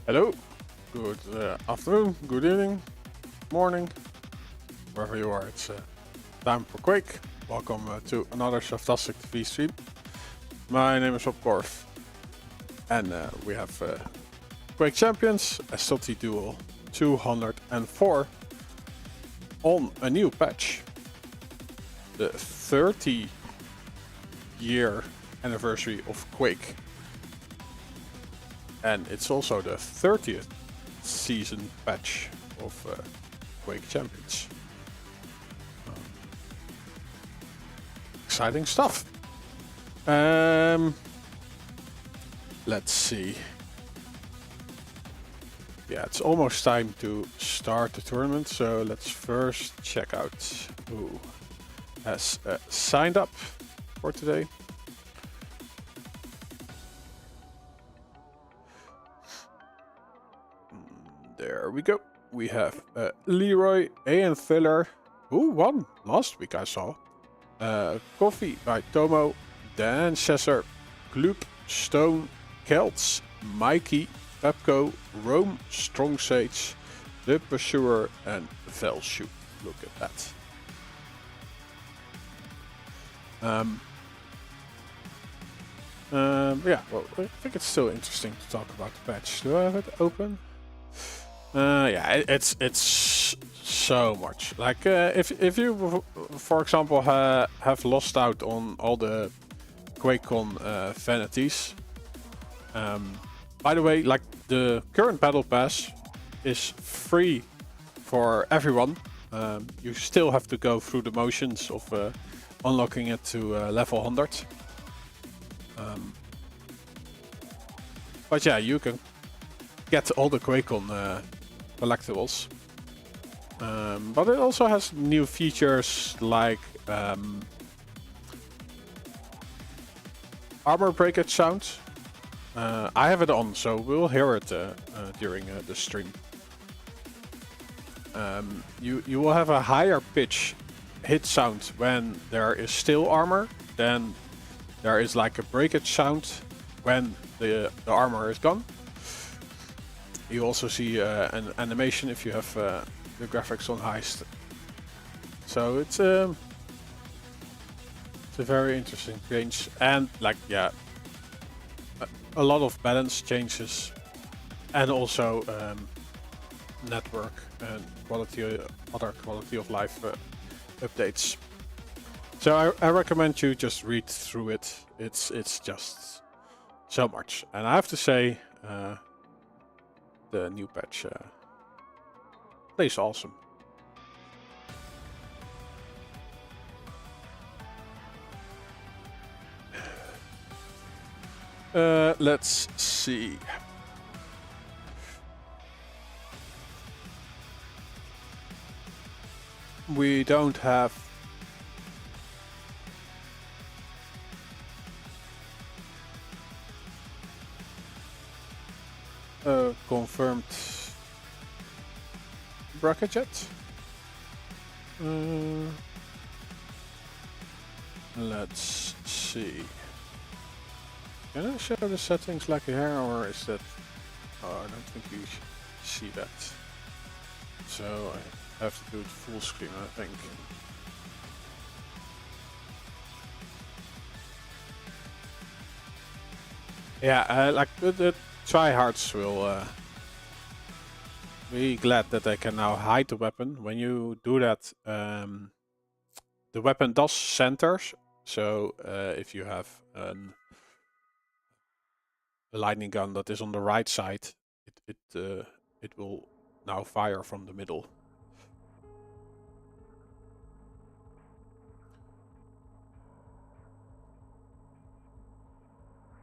Hello, good afternoon, good evening, morning, wherever you are. It's time for Quake. Welcome to another Fantastic TV stream. My name is Rob Korf, and we have Quake Champions, Estoty Duel 204 on a new patch. The 30-year anniversary of Quake. And it's also the 30th season patch of Quake Champions. Exciting stuff. Let's see. Yeah, it's almost time to start the tournament, so let's first check out who has signed up for today. There we go. We have Leroy, Ian Filler, who won last week I saw. Coffee by Tomo, Dan Cesar, Gloop, Stone, Kelts, Mikey, Pepco, Rome, Strong Sage, The Pursuer, and Velshoe. Look at that. Yeah, well, I think it's still interesting to talk about the patch. Do I have it open? Yeah, it's so much. Like if you, for example, have lost out on all the QuakeCon vanities. By the way, like the current battle pass is free for everyone. You still have to go through the motions of unlocking it to level 100. But yeah, you can get all the QuakeCon collectibles. But it also has new features like armor breakage sound. I have it on, so we'll hear it during the stream. You will have a higher pitch hit sound when there is still armor, then there is like a breakage sound when the armor is gone. You also see an animation if you have the graphics on highest. So it's a very interesting change, and like yeah, a lot of balance changes, and also network and other quality of life updates. So I recommend you just read through it. It's just so much, and I have to say. The new patch plays awesome. Let's see. We don't have confirmed bracket yet. Let's see. Can I show the settings like here, or is that? Oh, I don't think you see that. So I have to do it full screen, I think. Yeah, like the tryhards will be glad that they can now hide the weapon. When you do that, the weapon does center. So if you have a lightning gun that is on the right side, it will now fire from the middle.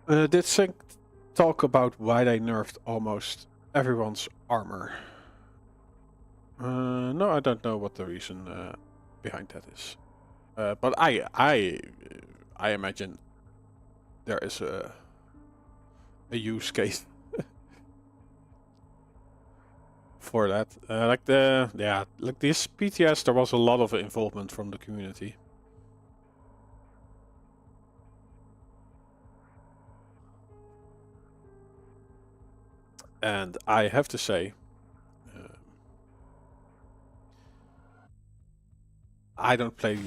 Did Sync talk about why they nerfed almost everyone's armor? No, I don't know what the reason behind that is. But I imagine there is a use case for that. Like this PTS, there was a lot of involvement from the community. And I have to say, I don't play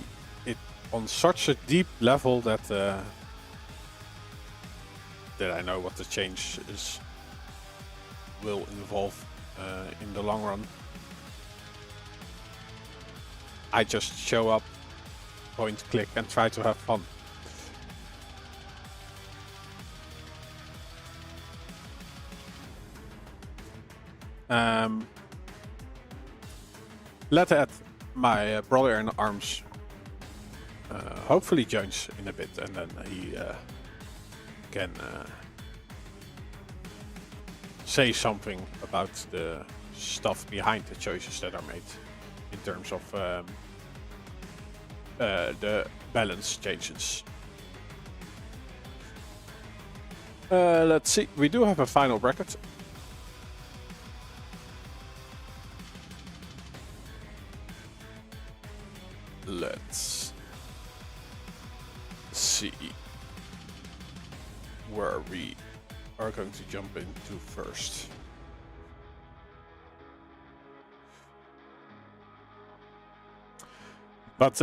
it on such a deep level that that I know what the changes will involve in the long run. I just show up, point, click, and try to have fun. Let's my brother in arms hopefully joins in a bit, and then he can say something about the stuff behind the choices that are made in terms of the balance changes. Let's see, we do have a final bracket. Let's see where we are going to jump into first. But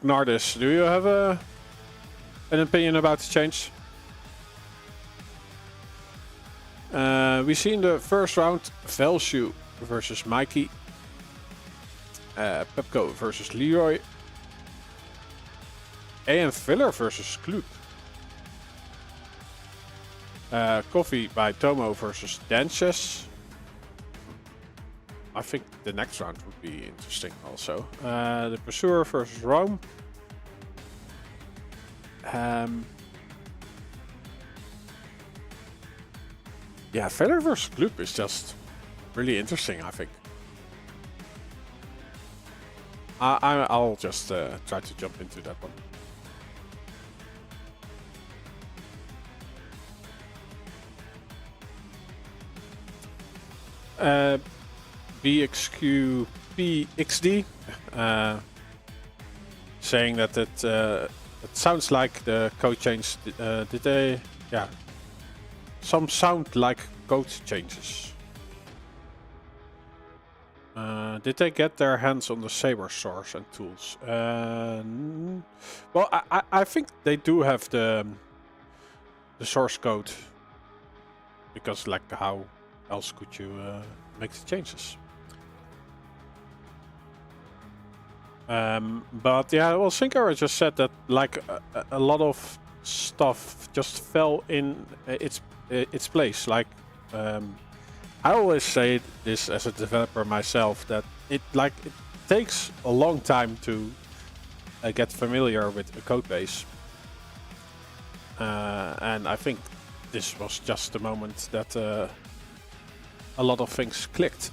Nardis, do you have an opinion about the change? We see in the first round Velshu versus Mikey, Pepco versus Leroy, AM Filler versus Kloop, Coffee by Tomo versus Dances. I think the next round would be interesting also. The Pursuer versus Rome. Yeah, Filler versus Kloop is just really interesting, I think. I'll just try to jump into that one. BXQPXD saying that it sounds like the code change. Did they? Yeah, some sound like code changes. Did they get their hands on the Saber source and tools? Well, I think they do have the source code, because like how else could you make the changes? But yeah, well, Sinkara just said that like a lot of stuff just fell in its place. Like I always say this as a developer myself, that it takes a long time to get familiar with a code base, and I think this was just the moment that a lot of things clicked.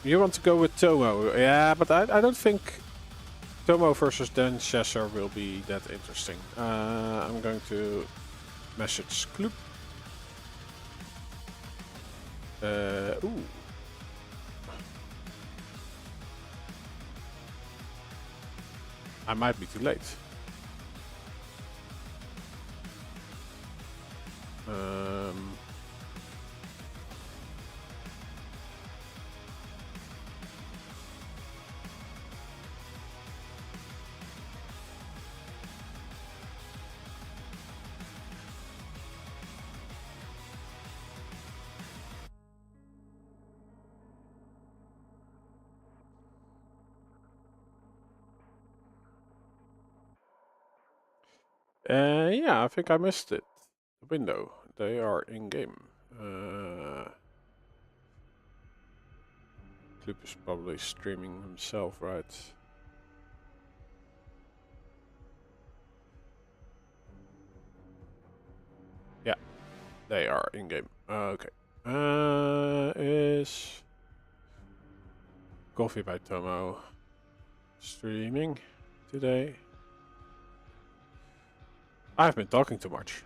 You want to go with Tomo? Yeah, but I don't think Tomo versus Dan Chesser will be that interesting. I'm going to message Kloop. Ooh. I might be too late. Yeah, I think I missed it. The window. They are in game. Kloop is probably streaming himself, right? Yeah, they are in game. Okay. Is Coffee by Tomo streaming today? I've been talking too much.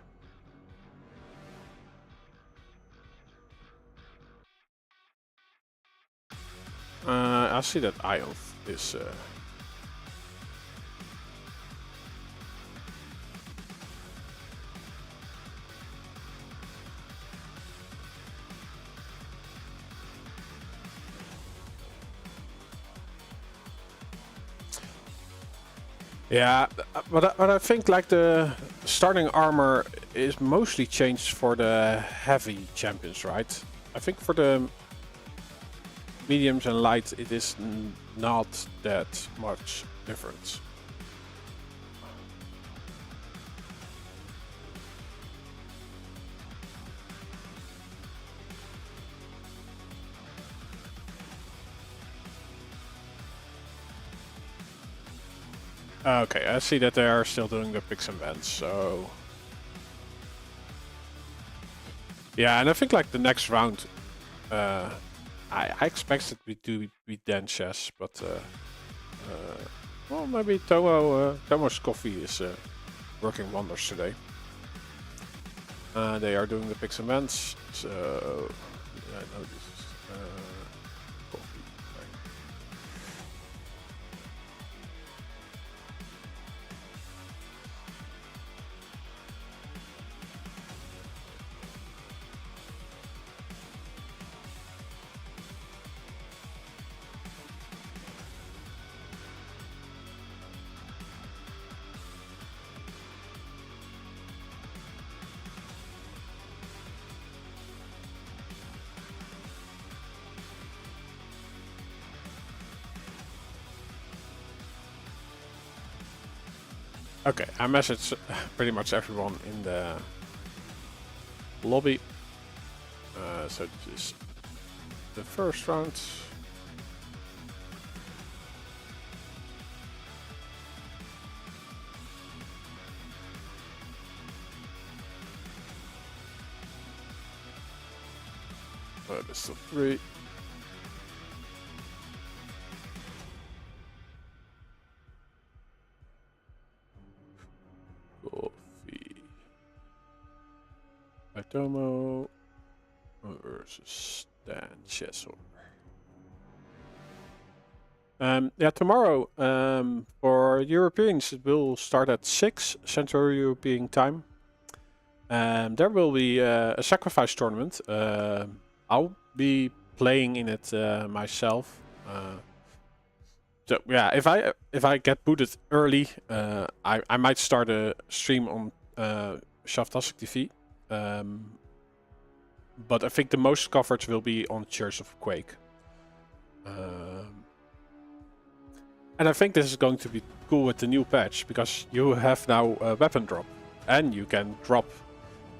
I see that Ioth is. Yeah, but I think like the starting armor is mostly changed for the heavy champions, right? I think for the mediums and light, it is not that much difference. Okay, I see that they are still doing the picks and bans, so... Yeah, and I think like the next round, I expect it to be Dan chess, but well, maybe Tomo's coffee is working wonders today. They are doing the picks and bans, so yeah, I know this is coffee. Right. Okay, I messaged pretty much everyone in the lobby. So this is the first round. Best of 3. Coffee. Atomo versus Dan Chessel. Yeah, tomorrow for Europeans it will start at 6 Central European time. There will be a sacrifice tournament. I'll be playing in it myself. So yeah, if I get booted early, I might start a stream on Shaftastic TV. But I think the most coverage will be on Church of Quake. And I think this is going to be cool with the new patch, because you have now a weapon drop. And you can drop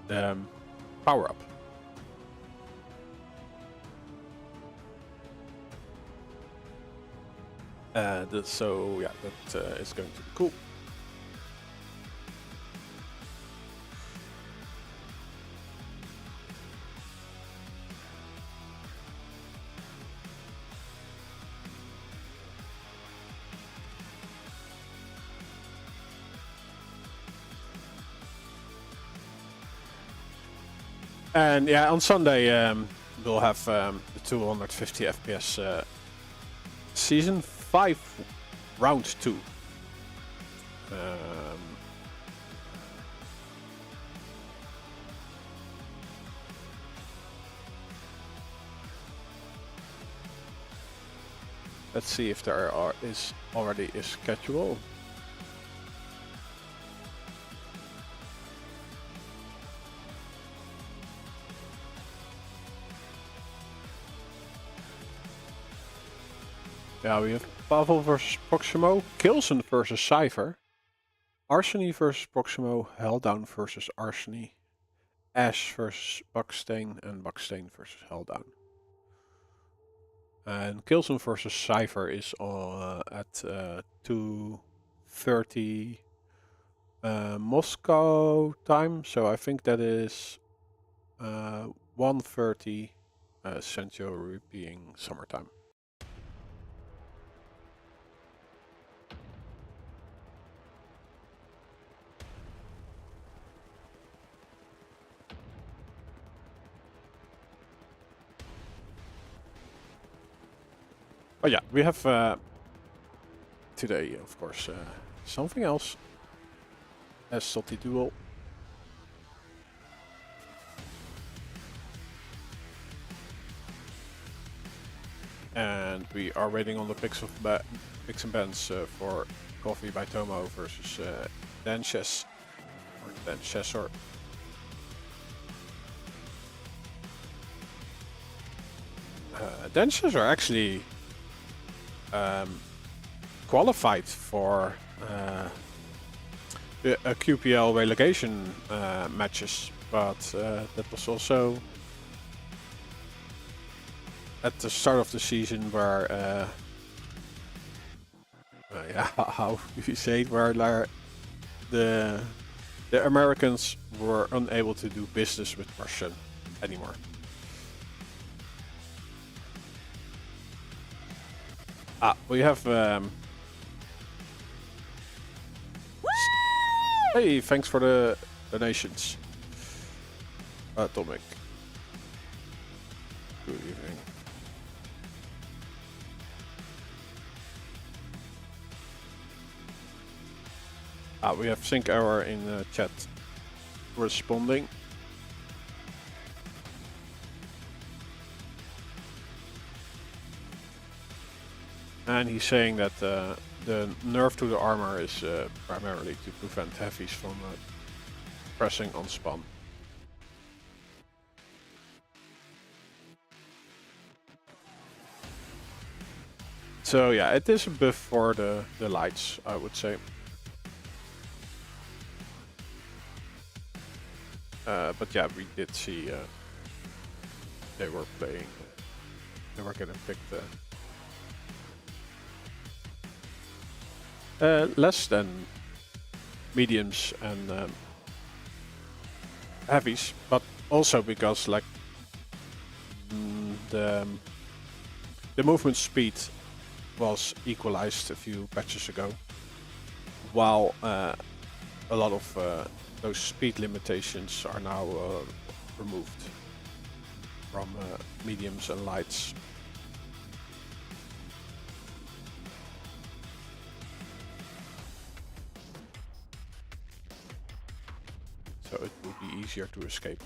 the power-up. So yeah, that is going to be cool. And yeah, on Sunday we'll have the 250 FPS Season 5 Round 2. Let's see if there is already a schedule. Yeah, we have Pavel versus Proximo, Kilson versus Cypher, Arseny versus Proximo, Helldown versus Arseny, Ash versus Buckstain, and Buckstain versus Helldown. And Kilson versus Cypher is at 2:30 Moscow time, so I think that is 1:30 Central European summertime. Oh yeah, we have today, of course, something else. Estoty duel. And we are waiting on the picks and bans for Coffee by Tomo versus Danches. Or Danchesor. Danches are actually qualified for a QPL relegation matches, but that was also at the start of the season where yeah, how do you say it, where the Americans were unable to do business with Russia anymore. We have hey, thanks for the donations, Atomic. Good evening. We have Sync Error in the chat responding. And he's saying that the nerf to the armor is primarily to prevent heavies from pressing on spawn. So yeah, it is a buff for the lights, I would say. But yeah, we did see they were playing, they were getting picked less than mediums and heavies, but also because like the movement speed was equalized a few patches ago, while a lot of those speed limitations are now removed from mediums and lights. So it would be easier to escape.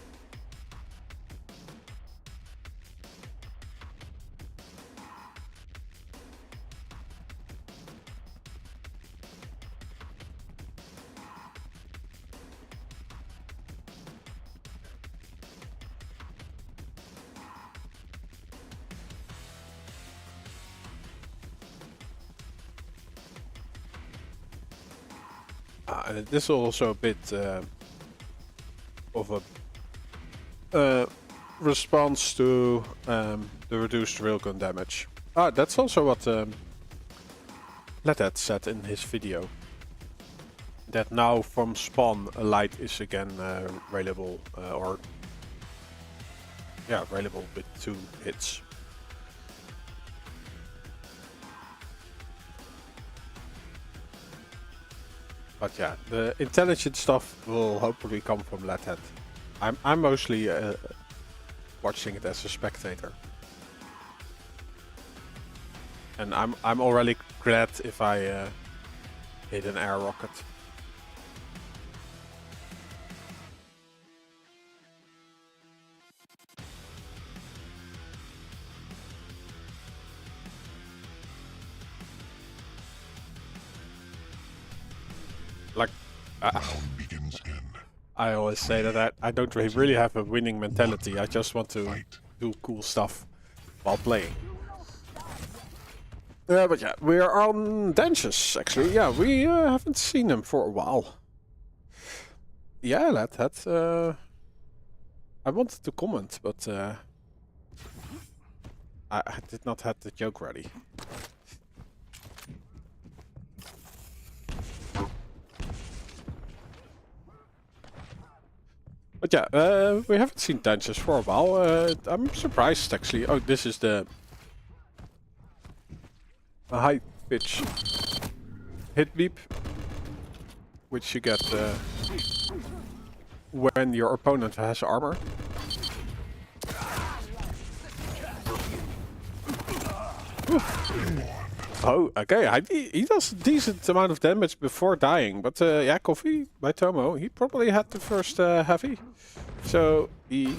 And this is also a bit of a response to the reduced railgun damage. That's also what Lethead said in his video. That now from spawn a light is again railable, or yeah, railable with 2 hits. But yeah, the intelligent stuff will hopefully come from Lethead. I'm mostly watching it as a spectator, and I'm already glad if I hit an air rocket. Like, I always say that I don't really have a winning mentality. I just want to do cool stuff while playing. But yeah, we are on Danches actually. Yeah, we haven't seen him for a while. Yeah, that I wanted to comment, but I did not have the joke ready. But yeah, we haven't seen Danches for a while. I'm surprised actually. Oh, this is the high pitch hit beep, which you get when your opponent has armor. Oh, okay. He does a decent amount of damage before dying, but yeah, Coffee by Tomo, he probably had the first heavy, so he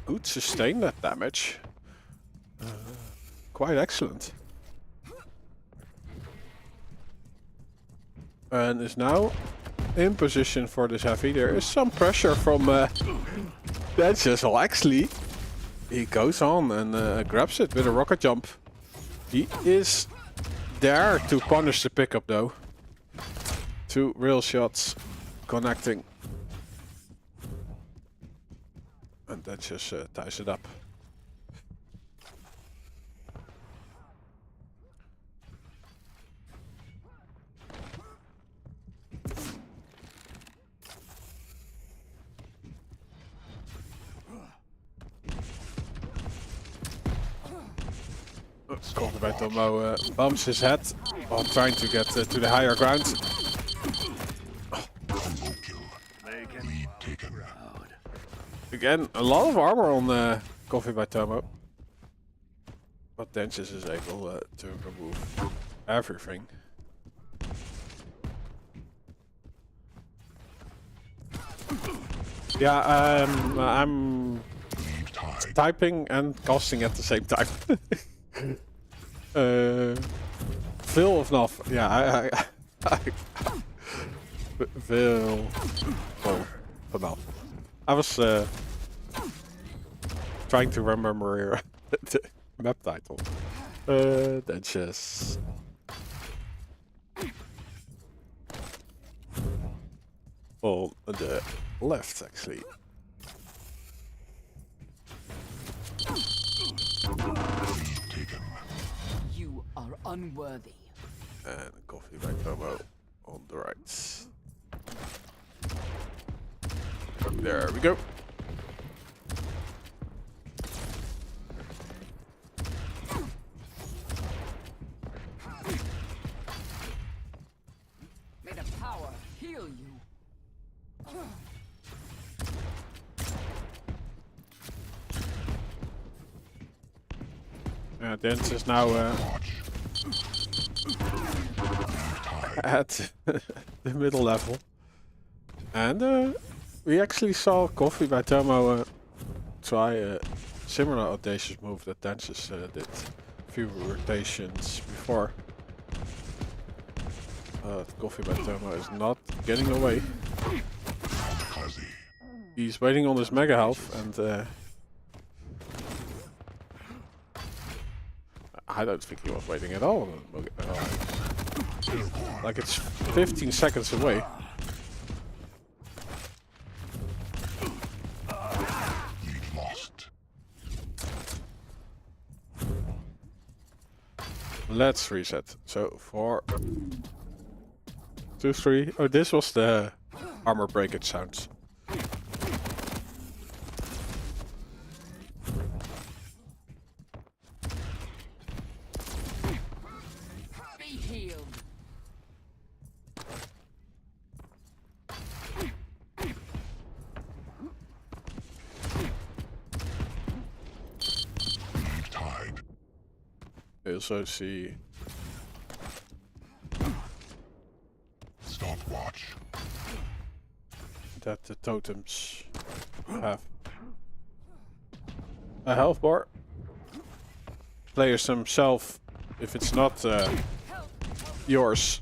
could sustain that damage. Quite excellent. And is now in position for this heavy. There is some pressure from Benches. Well, actually, he goes on and grabs it with a rocket jump. He is there to punish the pickup though. 2 real shots connecting. And that just ties it up. Combat Tomo bumps his head while trying to get to the higher ground. Again, a lot of armor on Coffee by Tomo. But Dentures is able to remove everything. Yeah, I'm typing and casting at the same time. Veel of Naf. Ja, veel. Oh, vanaf. I was trying to remember the map title. That's just on the left, actually. You are unworthy. And Coffee by Tomo on the right. There we go. May the power heal you. Dance is now at the middle level. And we actually saw Coffee by Tomo try a similar audacious move that Dances did a few rotations before. Coffee by Tomo is not getting away. He's waiting on his mega health and I don't think he was waiting at all. Like it's 15 seconds away. Let's reset. So 4, 2, 3. Oh, this was the armor breakage sounds. Be healed. You also see stopwatch that the totems have a health bar. Players themselves, if it's not yours,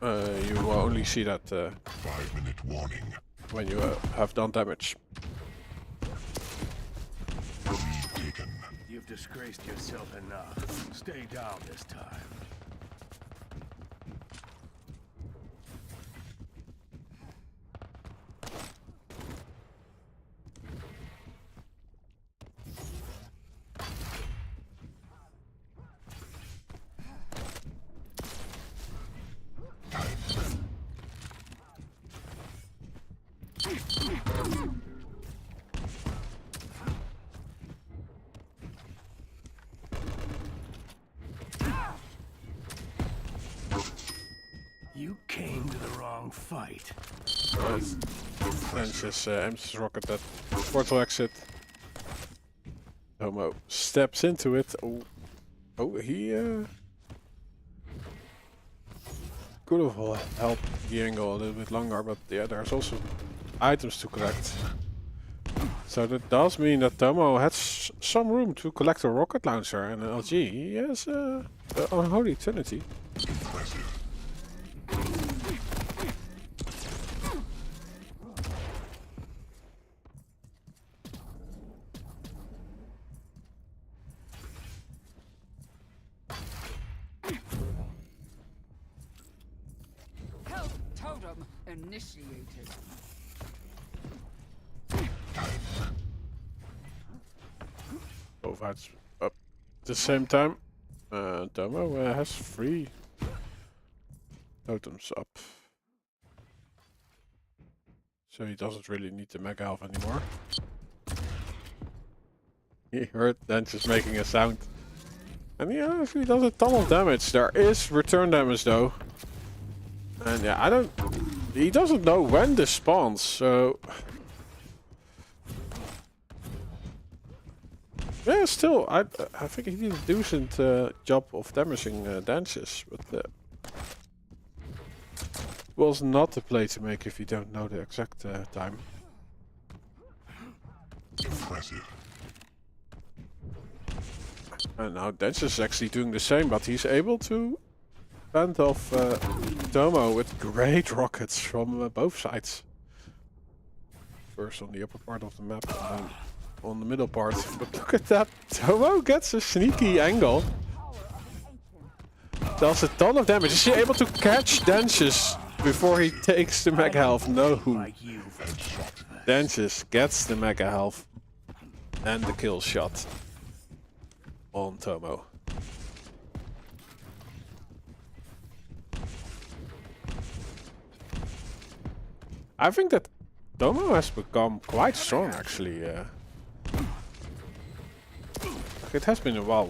you will only see that 5-minute warning. when you have done damage. You've disgraced yourself enough. Stay down this time. You came to the wrong fight. And just aims his rocket at portal exit. Tomo steps into it. He could have helped the angle a little bit longer, but yeah, there's also items to collect. So that does mean that Tomo has some room to collect a rocket launcher, and LG he has the unholy trinity. Impressive. Health totem initiated. Both heights up at the same time. Tomo has 3 totems up. So he doesn't really need the mega health anymore. He heard Dance making a sound. And yeah, if he does a ton of damage, there is return damage though. And yeah, he doesn't know when this spawns, so... Yeah, still, I think he did a decent job of damaging Dances, but was not the play to make if you don't know the exact time. Impressive. And now Dances is actually doing the same, but he's able to fend off Tomo with great rockets from both sides. First on the upper part of the map, and then on the middle part. But look at that, Tomo gets a sneaky angle. Does a ton of damage. Is he able to catch Dances before he takes the mega health? No. Dances gets the mega health and the kill shot on Tomo. I think that Tomo has become quite strong actually. It has been a while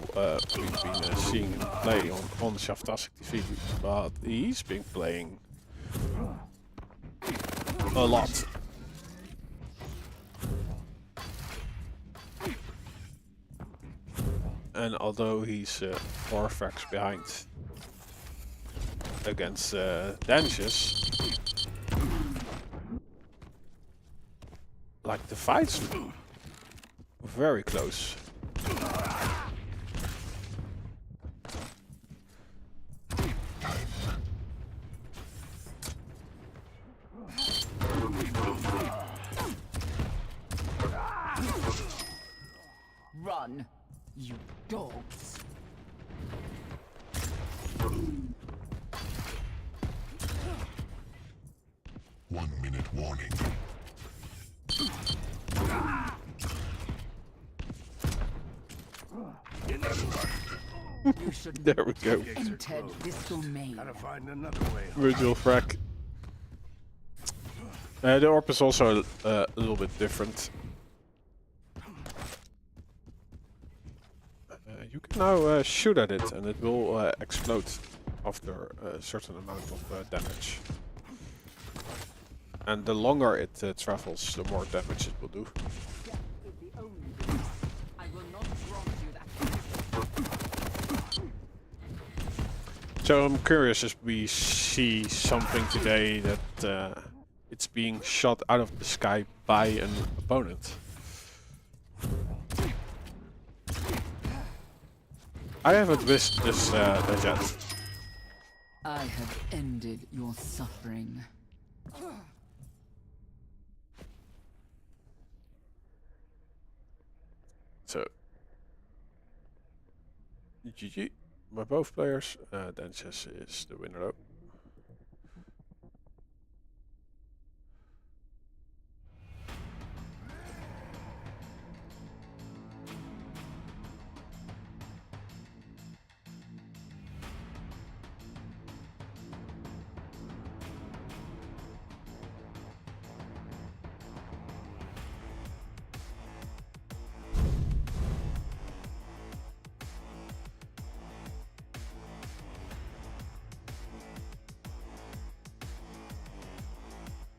we've been seeing him play on Shaftastic TV, but he's been playing a lot. And although he's 4 frags behind against Danishes, like the fights very close. Run, you dogs. One-minute warning. You should There we go. entered this domain. Gotta find another way. Virtual frag. The orb is also a little bit different. You can now shoot at it and it will explode after a certain amount of damage. And the longer it travels, the more damage it will do. I will not grant you that. So I'm curious if we see something today that it's being shot out of the sky by an opponent. I haven't wished this yet. I have ended your suffering. So, GG by both players. Dances is the winner though.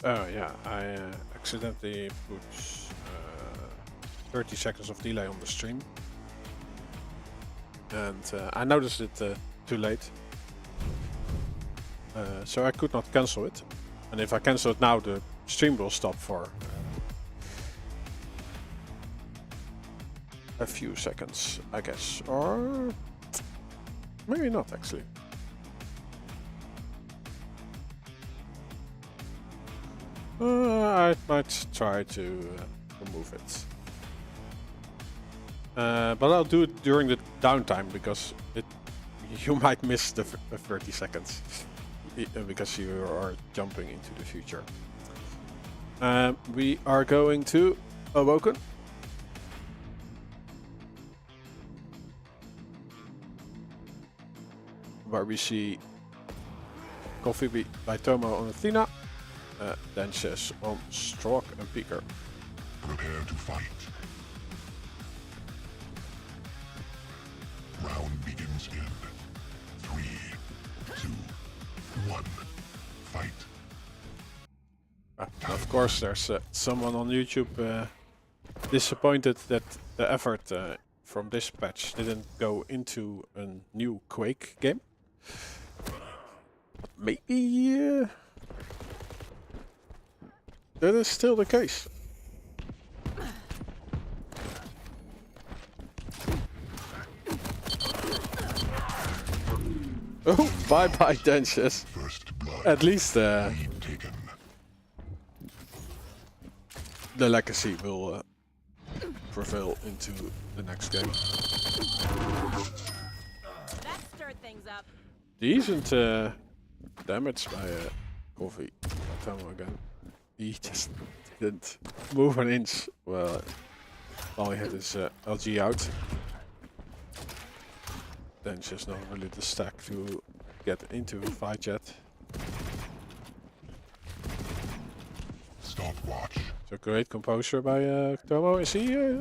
Oh yeah, I accidentally put 30 seconds of delay on the stream. And I noticed it too late. So I could not cancel it. And if I cancel it now, the stream will stop for a few seconds, I guess. Or maybe not, actually. I might try to remove it. But I'll do it during the downtime, because you might miss the 30 seconds. Because you are jumping into the future. We are going to Awoken. Where we see Coffee by Tomo on Athena. Dances on Stroke and Peeker. Prepare to fight. Round begins in 3, 2, 1. Fight. Of course, there's someone on YouTube disappointed that the effort from this patch didn't go into a new Quake game. But maybe that is still the case. Oh, bye bye, Dances. At least the legacy will prevail into the next game. That stirred things up. Decent damage by Coffee. Tomo again. He just didn't move an inch. Well, all he had is LG out. Then just not really the stack to get into a fight yet. Stopwatch. So great composure by Tomo. Is he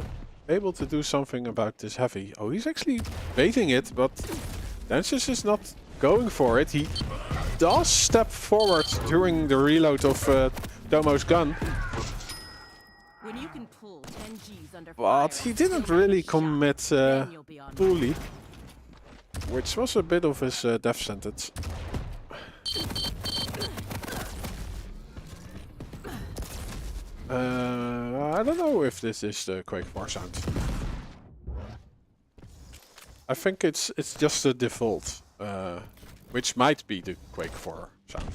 able to do something about this heavy? Oh, he's actually baiting it, but Dances is not going for it. He does step forward during the reload of Tomo's gun. When you can pull 10 Gs under But fire, he didn't still really get shot, commit then you'll be on fully. Which was a bit of his death sentence. I don't know if this is the Quake 4 sound. I think it's just the default, which might be the Quake 4 sound.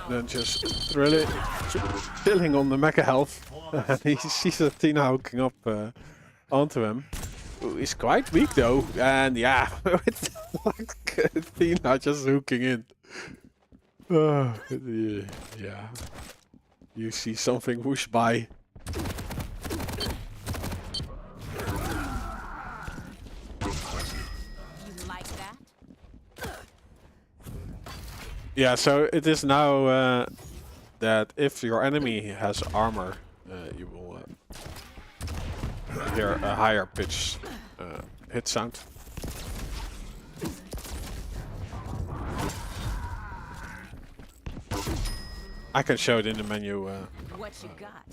Then just really chilling on the mecha health. And he sees Athena hooking up onto him. Ooh, he's quite weak though. And yeah, with like Athena just hooking in. Yeah. You see something whoosh by. Yeah, so it is now that if your enemy has armor, you will hear a higher pitch hit sound. I can show it in the menu what you got.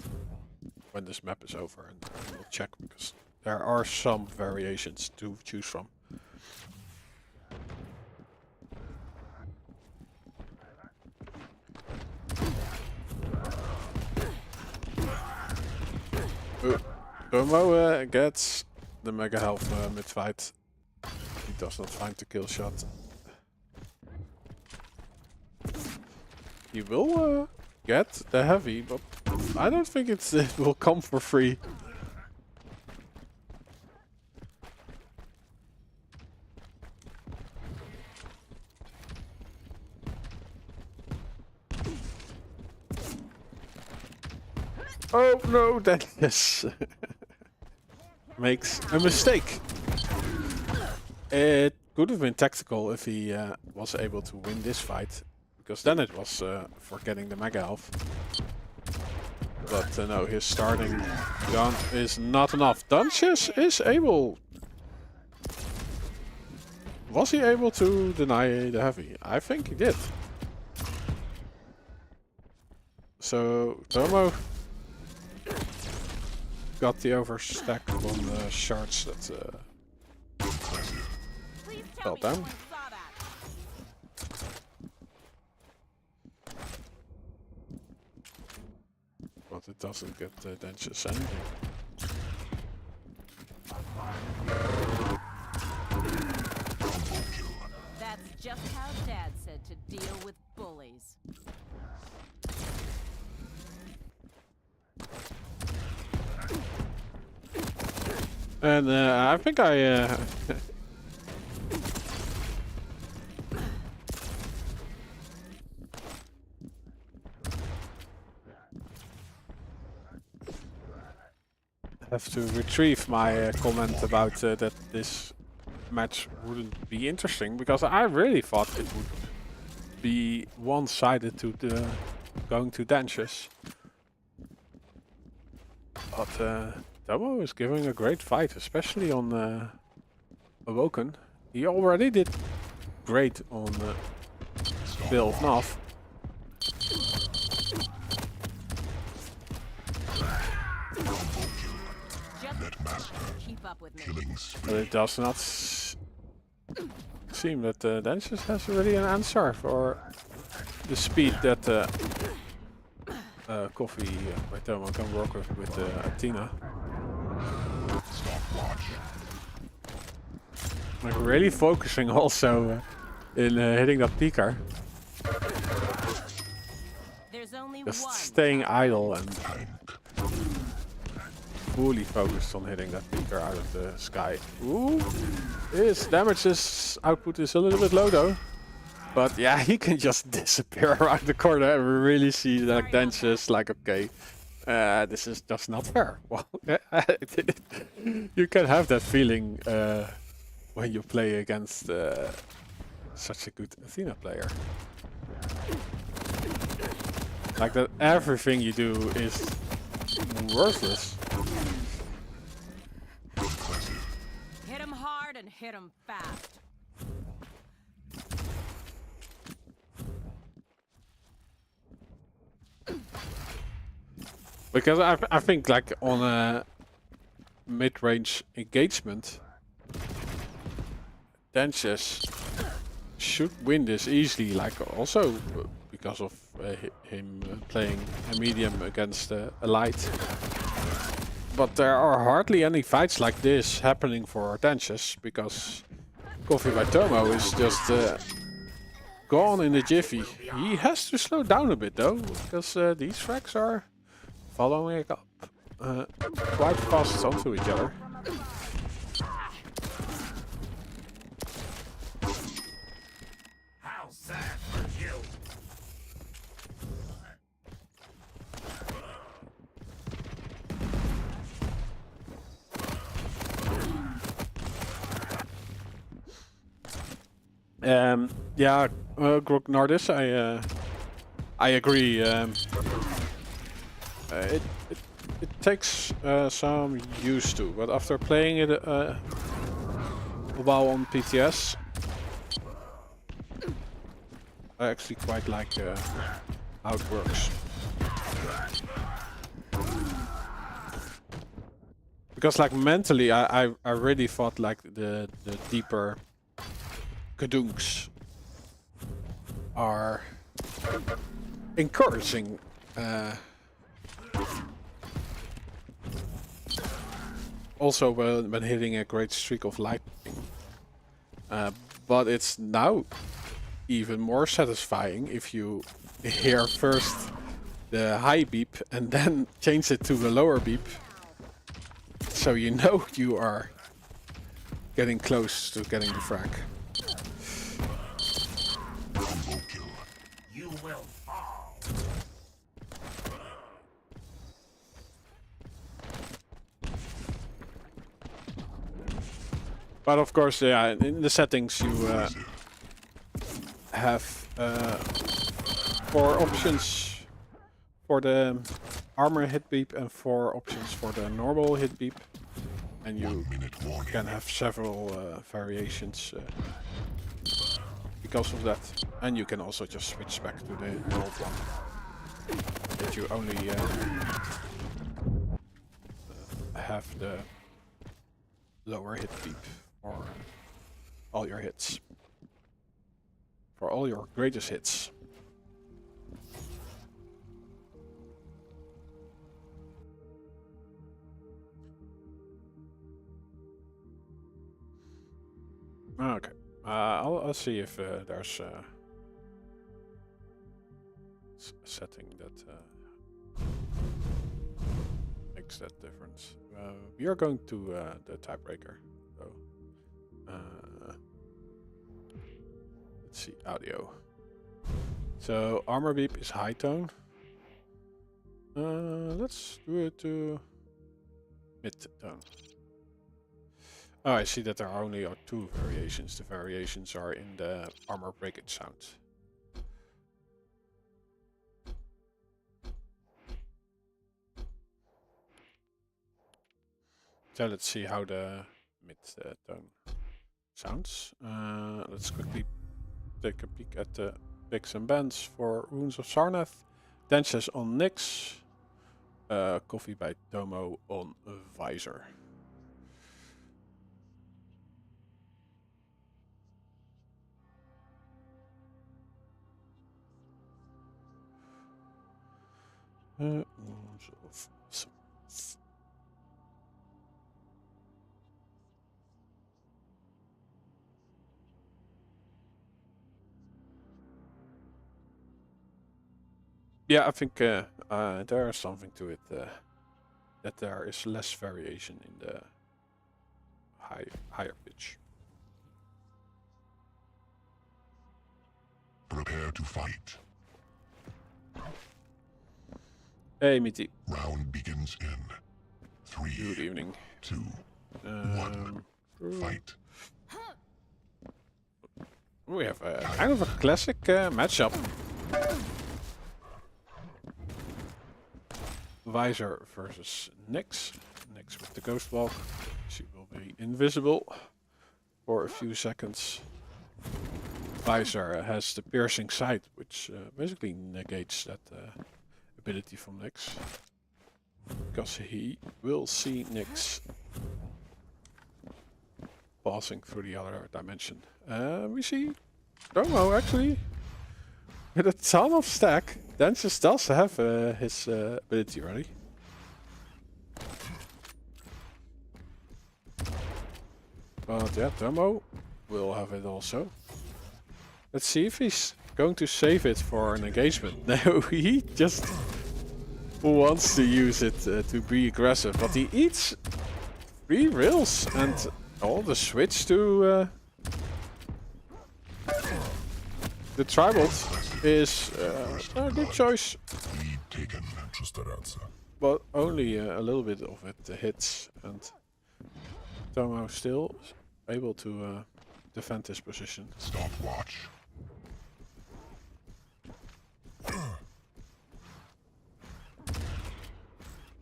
when this map is over, and we'll check, because there are some variations to choose from. Tomo gets the mega health mid-fight. He does not find the kill shot. He will get the heavy, but I don't think it will come for free. Oh no, Dennis makes a mistake. It could have been tactical if he was able to win this fight, because then it was for getting the mega health. But no, his starting gun is not enough. Dunches is able. Was he able to deny the heavy? I think he did. So Tomo got the overstack on the shards that Please fell tell me down. someone saw that. But it doesn't get Dunches anything. That's just how Dad said to deal with bullies. And I think I have to retrieve my comment about that this match wouldn't be interesting, because I really thought it would be one-sided to the going to Danches. But Tomo is giving a great fight, especially on Awoken. He already did great on Bill of Nav. Just keep up with me. Killing But spree. it does not seem that Dances has really an answer for the speed that Coffee by Tomo can work with Athena. Stopwatch. Like really focusing also in hitting that peaker. There's only Just one. staying idle and Tank. fully focused on hitting that peaker out of the sky. Ooh, his damages output is a little bit low though. But yeah, he can just disappear around the corner and we really see like Dances like, okay, this is just not fair. Well, you can have that feeling when you play against such a good Athena player. Like that everything you do is worthless. Hit him hard and hit him fast. Because I think like on a mid-range engagement, Dances should win this easily. Like also because of him playing a medium against a light. But there are hardly any fights like this happening for Dances, because Coffee by Tomo is just gone in a jiffy. He has to slow down a bit though, because these frags are following up quite fast onto each other. How sad for you. Yeah, Grog Nardis, I agree. It takes some use to, but after playing it a while on PTS, I actually quite like how it works. Because like mentally, I really thought like the deeper kadunks are encouraging also when hitting a great streak of lightning. But it's now even more satisfying if you hear first the high beep and then change it to the lower beep. So you know you are getting close to getting the frag. Combo kill. You will fall. But of course, yeah, in the settings you have 4 options for the armor hit beep and 4 options for the normal hit beep, and you 1 minute warning. can have several variations because of that. And you can also just switch back to the old one. That you only have the lower hit beep for all your hits. For all your greatest hits. Okay. I'll see if there's a setting that makes that difference. We are going to the tiebreaker, though. Let's see, audio. So armor beep is high tone. Let's do it to mid tone. Oh, I see that there are only 2 variations. The variations are in the armor breakage sound. So let's see how the mid tone sounds. Let's quickly take a peek at the picks and bans for Runes of Sarnath. Dances on Nyx. Coffee by Tomo on Visor. Yeah, I think there is something to it that there is less variation in the higher pitch. Prepare to fight. Hey, Mitty. Round begins in 3, Good evening. 2, 1. Fight. We have a kind of a classic matchup. Visor versus Nyx. Nyx with the Ghost Walk. She will be invisible for a few seconds. Visor has the Piercing Sight, which basically negates that ability from Nyx. Because he will see Nyx passing through the other dimension. We see Tomo actually with a ton of stack. Dances does have his ability ready. But yeah, Tomo will have it also. Let's see if he's going to save it for an engagement. No, he just wants to use it to be aggressive. But he eats 3 rails and all the switch to the tribal is a good choice. Lead taken. But only a little bit of it hits, and Tomo still able to defend his position. Stopwatch.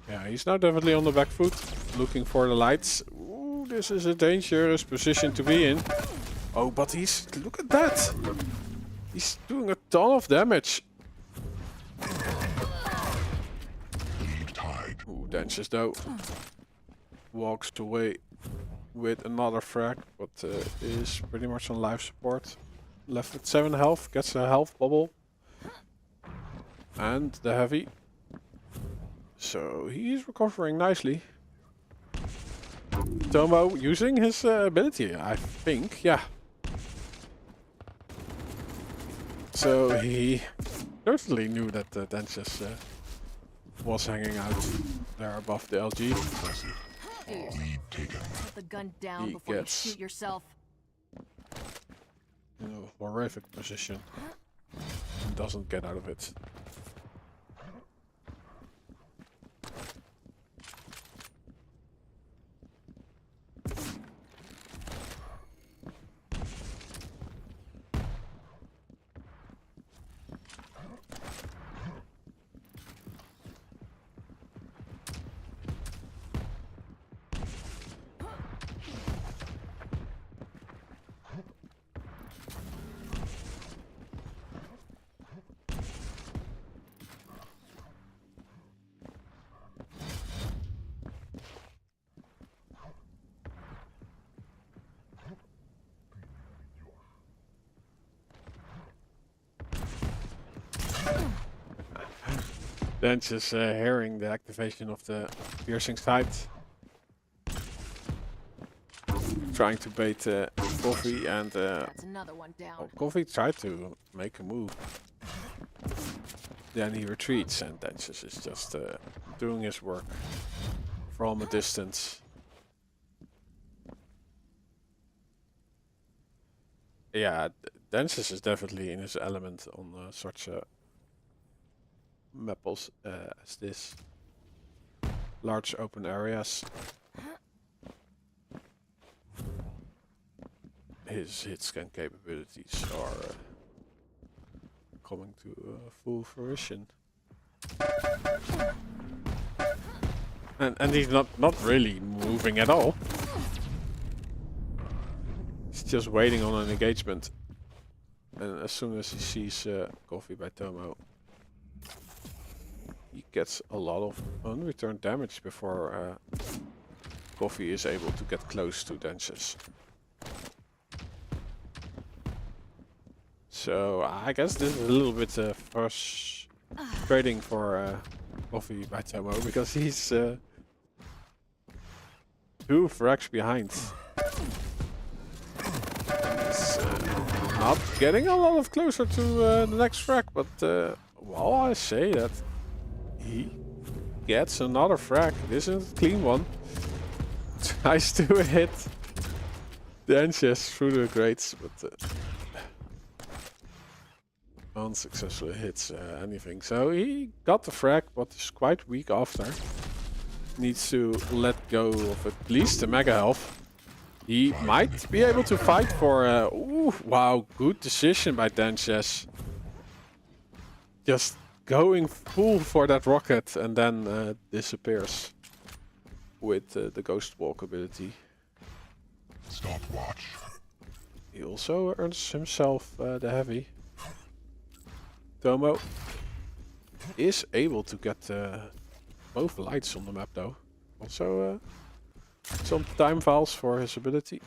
Yeah, he's now definitely on the back foot, looking for the lights. Ooh, this is a dangerous position to be in. Oh, but look at that! He's doing a ton of damage. Lead tied. Ooh, Dances though walks away with another frag, but is pretty much on life support. Left with 7 health, gets a health bubble. And the heavy. So he's recovering nicely. Tomo using his ability, I think, yeah. So he certainly knew that Dances was hanging out there above the LG. Lead taken. Put the gun down He before you gets- shoot yourself. In a horrific position. And doesn't get out of it. Then just hearing the activation of the piercing sight. Trying to bait Coffee and That's another one down. well, Coffee tried to make a move. Then he retreats and Dentious is just doing his work from a distance. Yeah, Dentious is definitely in his element on such a maps as this. Large open areas. His hit scan capabilities are coming to full fruition. And he's not really moving at all. He's just waiting on an engagement. And as soon as he sees Coffee by Tomo, he gets a lot of unreturned damage before Coffee is able to get close to Dentious. So I guess this is a little bit frustrating for Coffee by Tomo because he's 2 frags behind. He's not getting a lot of closer to the next frag, but while I say that, he gets another frag. This is a clean one. Tries to hit Dentious through the grates, but unsuccessfully hits anything. So he got the frag, but is quite weak after. Needs to let go of at least the mega health. He might be able to fight for... ooh, wow, good decision by Dentious. Just going full for that rocket and then disappears with the Ghost Walk ability. Stopwatch. He also earns himself the heavy. Tomo is able to get both lights on the map though. Also some time files for his ability.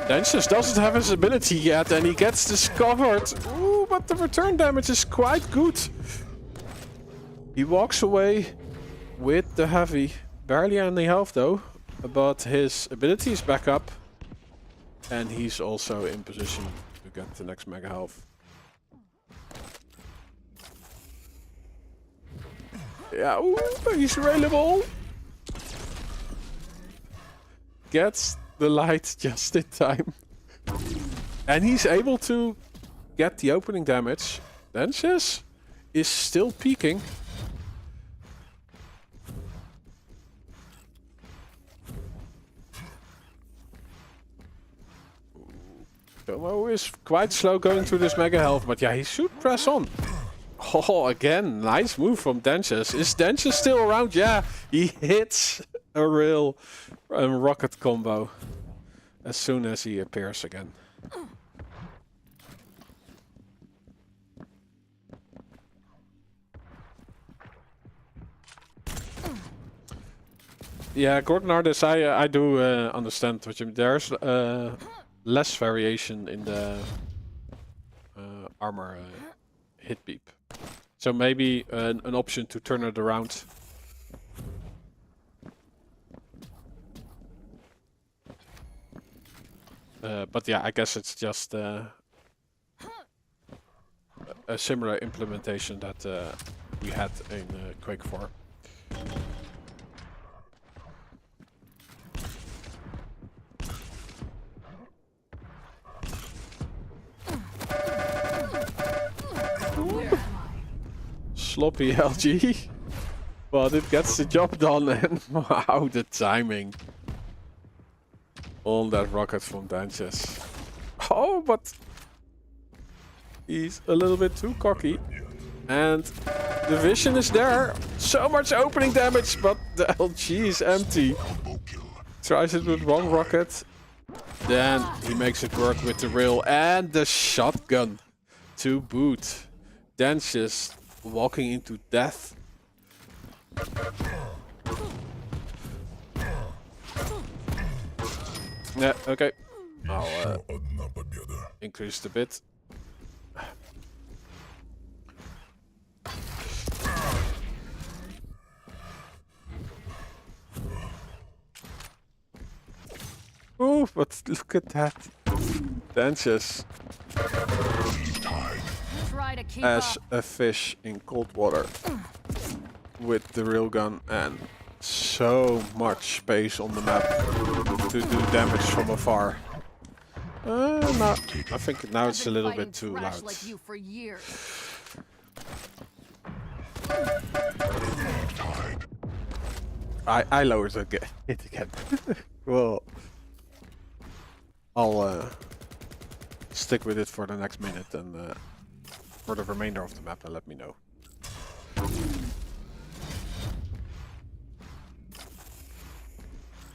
Dentious doesn't have his ability yet and he gets discovered. Ooh, but the return damage is quite good. He walks away with the heavy. Barely any health though, but his ability is back up. And he's also in position to get the next mega health. Yeah, ooh, he's available. Gets the light just in time. And he's able to get the opening damage. Dentious is still peeking. Tomo is quite slow going through this mega health, but yeah, he should press on. Oh, again, nice move from Dentious. Is Dentious still around? Yeah, he hits a real rocket combo as soon as he appears again. Yeah, Gordon Artis, I do understand what you mean. There's less variation in the armor hit beep. So maybe an option to turn it around. But yeah, I guess it's just a similar implementation that we had in Quake 4. Sloppy LG, but it gets the job done, and wow, the timing on that rocket from Dentious. Oh, but he's a little bit too cocky, and the vision is there. So much opening damage, but the LG is empty. Tries it with one rocket, then he makes it work with the rail and the shotgun to boot. Dentious walking into death. Yeah, okay. I'll increase it a bit. Ooh, but look at that. Dances Lead tide. Try to keep as up. a fish in cold water with the railgun and so much space on the map to do damage from afar. No, I think now it's a little bit too loud. Like you for years. Lead tide. I lowered it again. Well, I'll stick with it for the next minute and for the remainder of the map and let me know.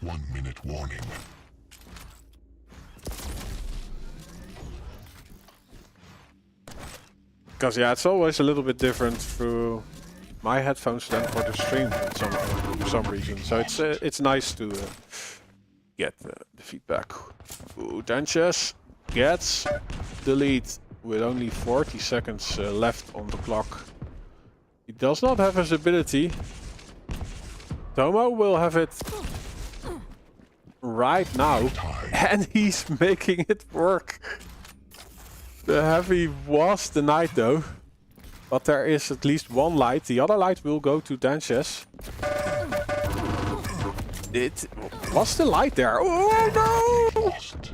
1 minute warning. Because yeah, it's always a little bit different through my headphones than for the stream for some reason. So it's nice to get the feedback. Ooh, Danches gets the lead with only 40 seconds left on the clock. He does not have his ability. Tomo will have it right now, and he's making it work. The heavy was denied though, but there is at least one light. The other light will go to Danches. It was the light there. Oh no! Lost.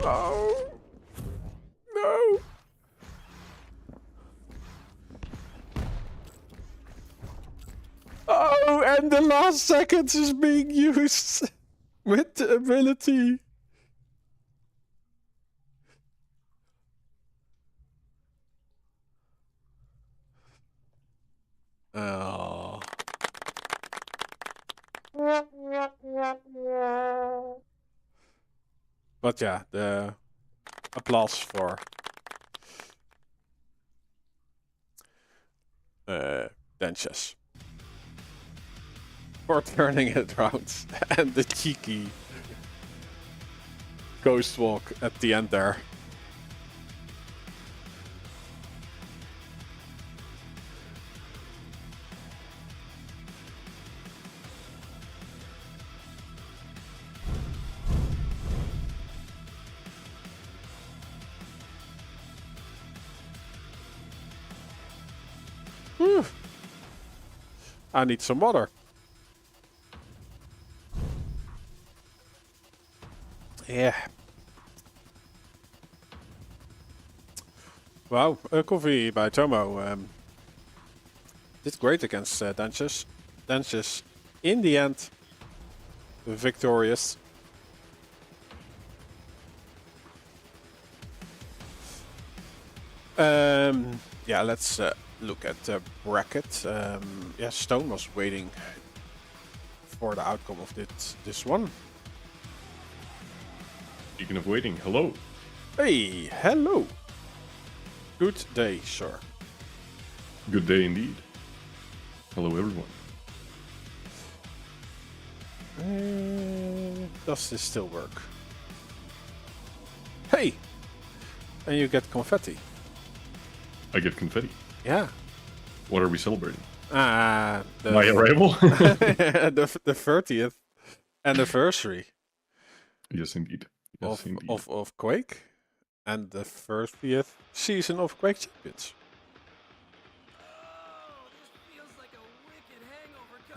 Oh no! Oh, and the last seconds is being used with the ability. Oh. But yeah, the applause for Danches for turning it around and the cheeky ghost walk at the end there. Whew. I need some water. Yeah. Wow, coffee by Tomo. Did great against Danches. Danches, in the end, victorious. Yeah, let's look at the bracket. Yeah, Stone was waiting for the outcome of this one. Speaking of waiting, hello. Hey, hello. Good day, sir. Good day indeed. Hello, everyone. Does this still work? Hey! And you get confetti. I get confetti. Yeah. What are we celebrating? My My arrival? the 30th anniversary Yes, indeed. Yes, indeed. of Quake and the 30th season of Quake Champions.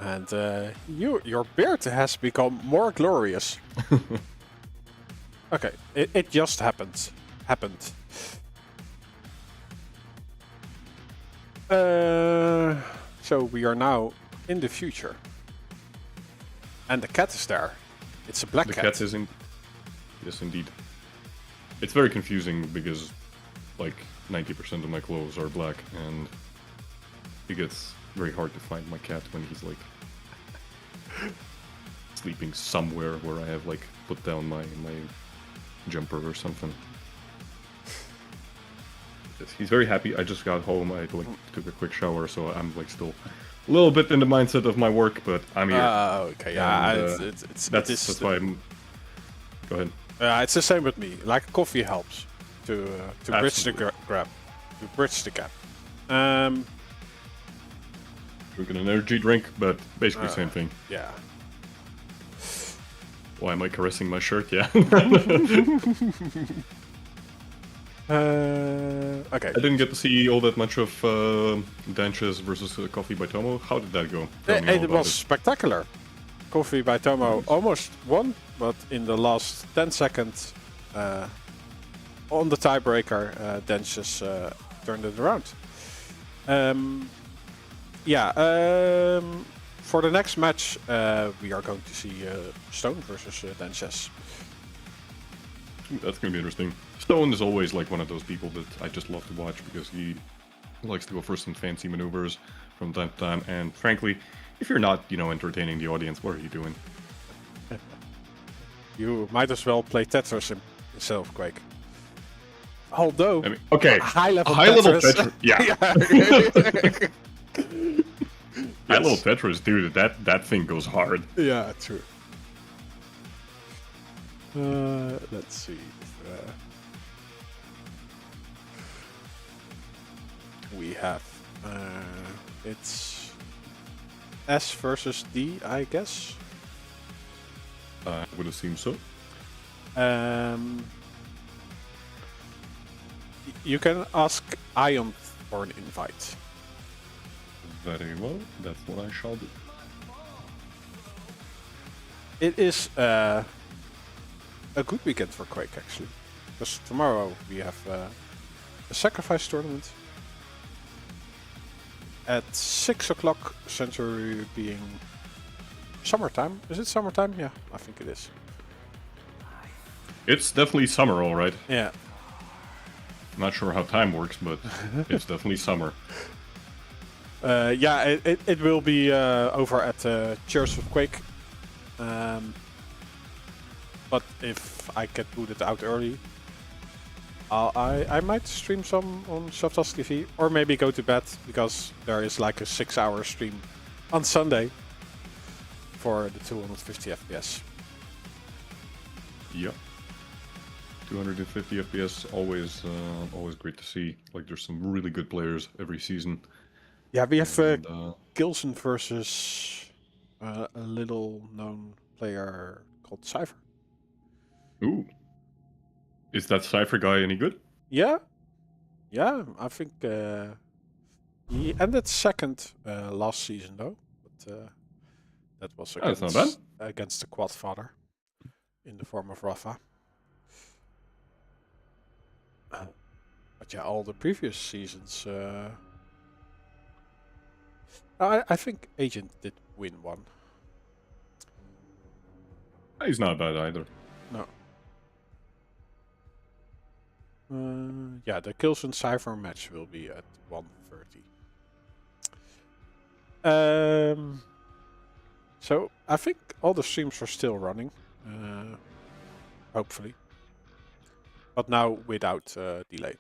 And your beard has become more glorious. Okay, it just happened. So we are now in the future. And the cat is there. It's a black The cat. cat is in. Yes, indeed. It's very confusing because, like, 90% of my clothes are black, and it gets very hard to find my cat when he's like sleeping somewhere where I have like put down my jumper or something. Yes, he's very happy. I just got home. I like took a quick shower, so I'm like still a little bit in the mindset of my work, but I'm here. Okay, yeah, And, that's why I'm. Go ahead. It's the same with me. Like coffee helps to bridge the gap, to bridge the gap. Drinking an energy drink, but basically same thing. Yeah. Why am I caressing my shirt? Yeah. Okay. I didn't get to see all that much of Danches versus Coffee by Tomo. How did that go? Tell me all It about was spectacular. Coffee by Tomo almost won, but in the last 10 seconds on the tiebreaker, Denches turned it around. For the next match, we are going to see Stone versus Denches. That's gonna be interesting. Stone is always like one of those people that I just love to watch because he likes to go for some fancy maneuvers from time to time. And frankly, if you're not, entertaining the audience, what are you doing? You might as well play Tetris instead of Quake. Although, I mean, okay, high level Tetris, yeah. Yes. High level Tetris, dude, that thing goes hard. Yeah, true. Let's see. We have it's S versus D, I guess. I would assume so. You can ask Ion for an invite. Very well, that's what I shall do. It is a good weekend for Quake, actually. Because tomorrow we have a sacrifice tournament at 6 o'clock Central European summertime. Is it summertime? Yeah, I think it is. It's definitely summer, all right. Yeah. Not sure how time works, but it's definitely summer. It will be over at Cheers of Quake. But if I get booted out early, I might stream some on Softas TV, or maybe go to bed because there is like a 6-hour stream on Sunday for the 250 FPS. Yep. 250 FPS, always great to see. Like, there's some really good players every season. Yeah, we have And, Gilson versus a little-known player called Cypher. ooh. Is that Cypher guy any good? Yeah, I think he ended second last season though, but that was That's not bad. against the Quad Father in the form of Rafa. But yeah, all the previous seasons, I think Agent did win one. He's not bad either. No. Yeah, the Kills and Cypher match will be at 1:30. So I think all the streams are still running, hopefully, but now without delay.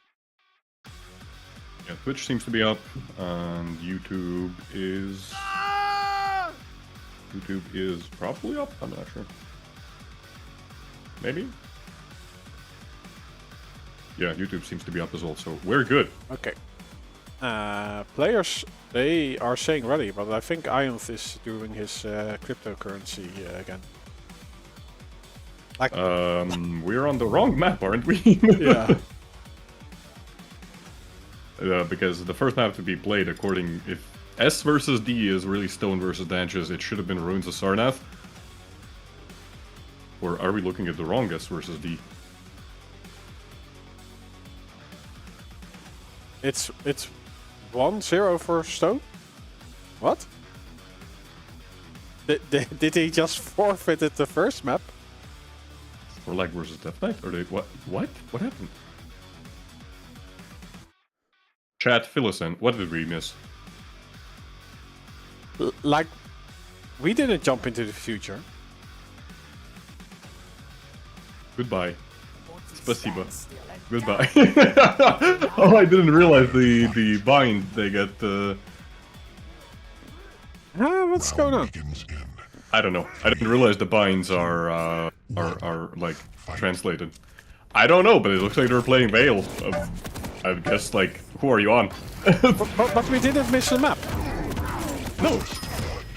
Yeah, Twitch seems to be up, and YouTube is probably up. I'm not sure. Maybe. Yeah, YouTube seems to be up as well, so we're good. Okay. Players, they are saying ready, but I think Ionth is doing his cryptocurrency again. Like, We're on the wrong map, aren't we? yeah. Because the first map to be played, according if S versus D is really Stone versus Danches, it should have been Ruins of Sarnath. Or are we looking at the wrong S versus D? It's 1-0 for Stone. What? Did he just forfeited the first map? Or like versus Death Knight? Or they what? What? What happened? Chat, fill us in. What did we miss? Like, we didn't jump into the future. Goodbye. Spasiba. Goodbye. Oh, I didn't realize the bind they get. What's going on? Begins in. I don't know. I didn't realize the binds are like translated. I don't know, but it looks like they're playing Veil. I guess like, who are you on? but we didn't miss the map. No.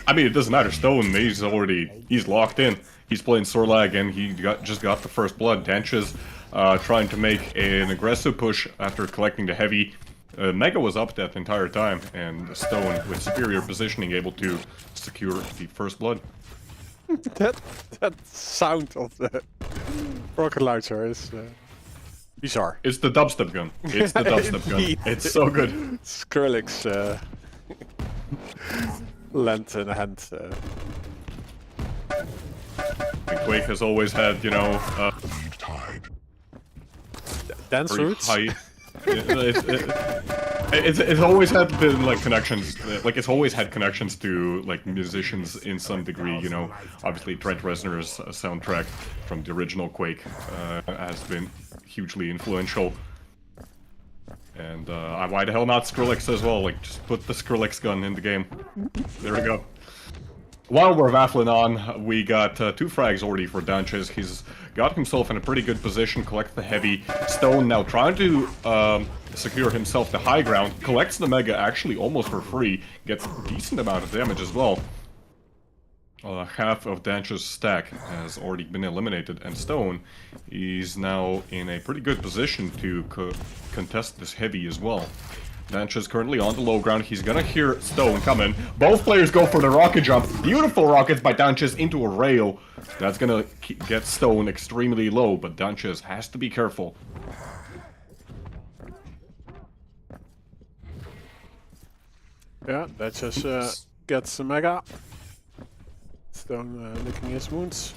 I mean, it doesn't matter. Stone, he's locked in. He's playing Sorlag and he just got the first blood. Danches trying to make an aggressive push after collecting the heavy. Mega was up that entire time, and Stone, with superior positioning, able to secure the first blood. that sound of the rocket launcher is bizarre. It's the dubstep gun. It's the dubstep gun. Indeed. It's so good. Skrillex lent in a hand. And Quake has always had, you know, Leave tide. Dance very roots. high. It's always had been like connections, like it's always had connections to like musicians in some degree. You know, obviously Trent Reznor's soundtrack from the original Quake has been hugely influential. And why the hell not Skrillex as well? Like, just put the Skrillex gun in the game. There we go. While we're waffling on, we got 2 frags already for Danches. He's got himself in a pretty good position, collects the heavy. Stone now trying to secure himself the high ground, collects the Mega actually almost for free, gets a decent amount of damage as well. Half of Danches' stack has already been eliminated, and Stone is now in a pretty good position to contest this heavy as well. Danches currently on the low ground. He's gonna hear Stone coming. Both players go for the rocket jump. Beautiful rockets by Danches into a rail. That's gonna get Stone extremely low, but Danches has to be careful. Yeah, that just gets the Mega. Stone licking his wounds.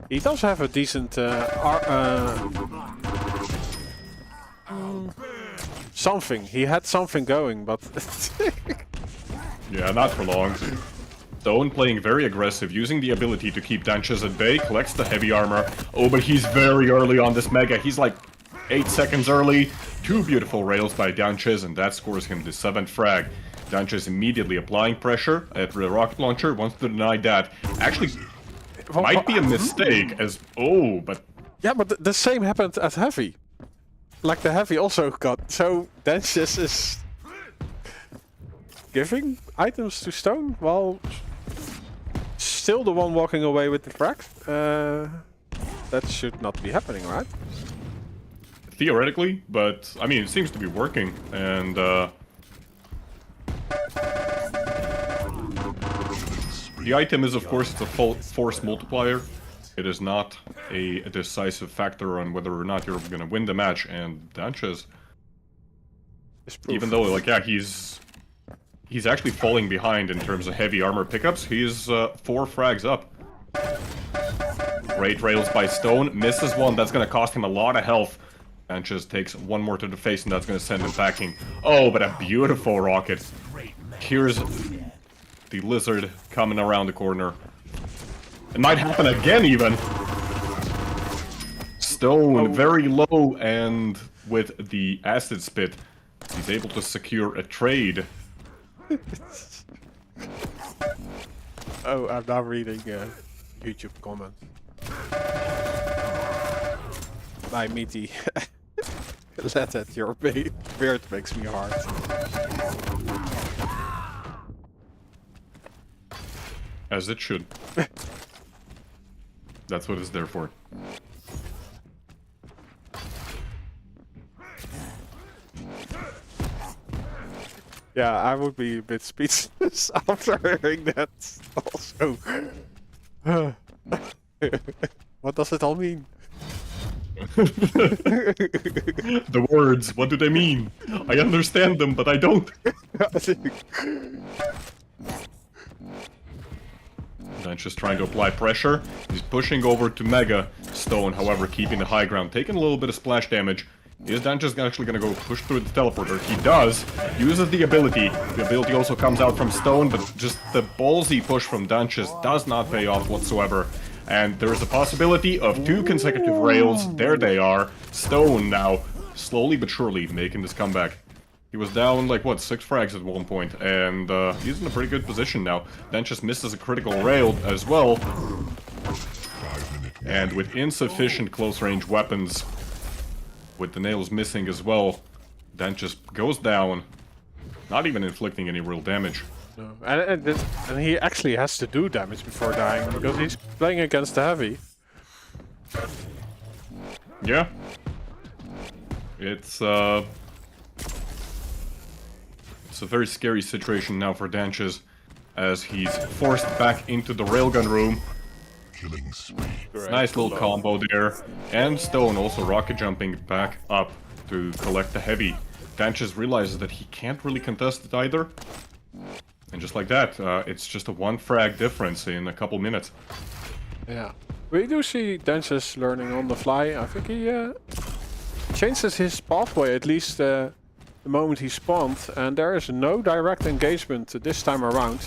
He does have a decent something. He had something going, but Yeah, not for long. Stone playing very aggressive, using the ability to keep Danches at bay, collects the heavy armor. Oh, but he's very early on this Mega. He's like 8 seconds early. 2 beautiful rails by Danches, and that scores him the 7th frag. Danches immediately applying pressure at the rocket launcher, wants to deny that. Actually, might be a mistake, as... Oh, but... yeah, but the same happened at Heavy. Like the Heavy also got... So, Danches is... giving items to Stone, while... still the one walking away with the frag. That should not be happening, right? Theoretically, but, I mean, it seems to be working, and, the item is, of course, it's a force multiplier. It is not a decisive factor on whether or not you're gonna win the match, and Danches, even though, like, yeah, he's actually falling behind in terms of heavy armor pickups, he's 4 frags up. Great rails by Stone, misses one, that's gonna cost him a lot of health. Danches takes one more to the face, and that's gonna send him packing. Oh, but a beautiful rocket. Here's the lizard coming around the corner. It might happen again, even. Stone very low, and with the acid spit, he's able to secure a trade. Oh, I'm now reading YouTube comments. By Meaty. Let at your beard makes me hard. As it should. That's what it's there for. Yeah, I would be a bit speechless after hearing that also. What does it all mean? The words, what do they mean? I understand them, but I don't. Danches trying to apply pressure. He's pushing over to Mega. Stone, however, keeping the high ground, taking a little bit of splash damage. Is Danches actually gonna go push through the teleporter? He does. Uses the ability. The ability also comes out from Stone, but just the ballsy push from Danches does not pay off whatsoever. And there is a possibility of 2 consecutive rails. There they are. Stone now, slowly but surely, making this comeback. He was down, like, what, 6 frags at one point, and he's in a pretty good position now. Danches misses a critical rail as well. And with insufficient close-range weapons, with the nails missing as well, Danches goes down, not even inflicting any real damage. No. And he actually has to do damage before dying because he's playing against the heavy. Yeah. It's a very scary situation now for Danches, as he's forced back into the railgun room. Killing spree. Nice little combo there. And Stone also rocket jumping back up to collect the heavy. Danches realizes that he can't really contest it either. And just like that, it's just a 1 frag difference in a couple minutes. Yeah. We do see Dances learning on the fly. I think he changes his pathway at least the moment he spawned. And there is no direct engagement this time around.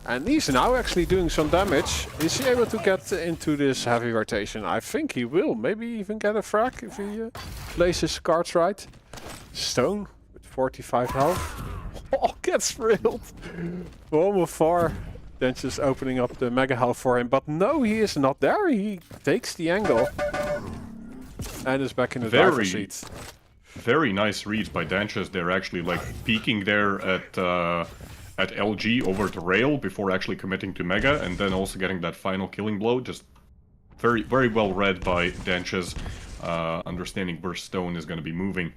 And he's now actually doing some damage. Is he able to get into this heavy rotation? I think he will. Maybe even get a frag if he plays his cards right. Stone with 45 health. Oh, gets thrilled. 1-4. Then just opening up the mega health for him. But no, he is not there. He takes the angle. And is back in the driver's seat. Very nice reads by Danches. They're actually like peeking there at LG over the rail before actually committing to Mega, and then also getting that final killing blow. Just very, very well read by Danches, understanding where Stone is going to be moving.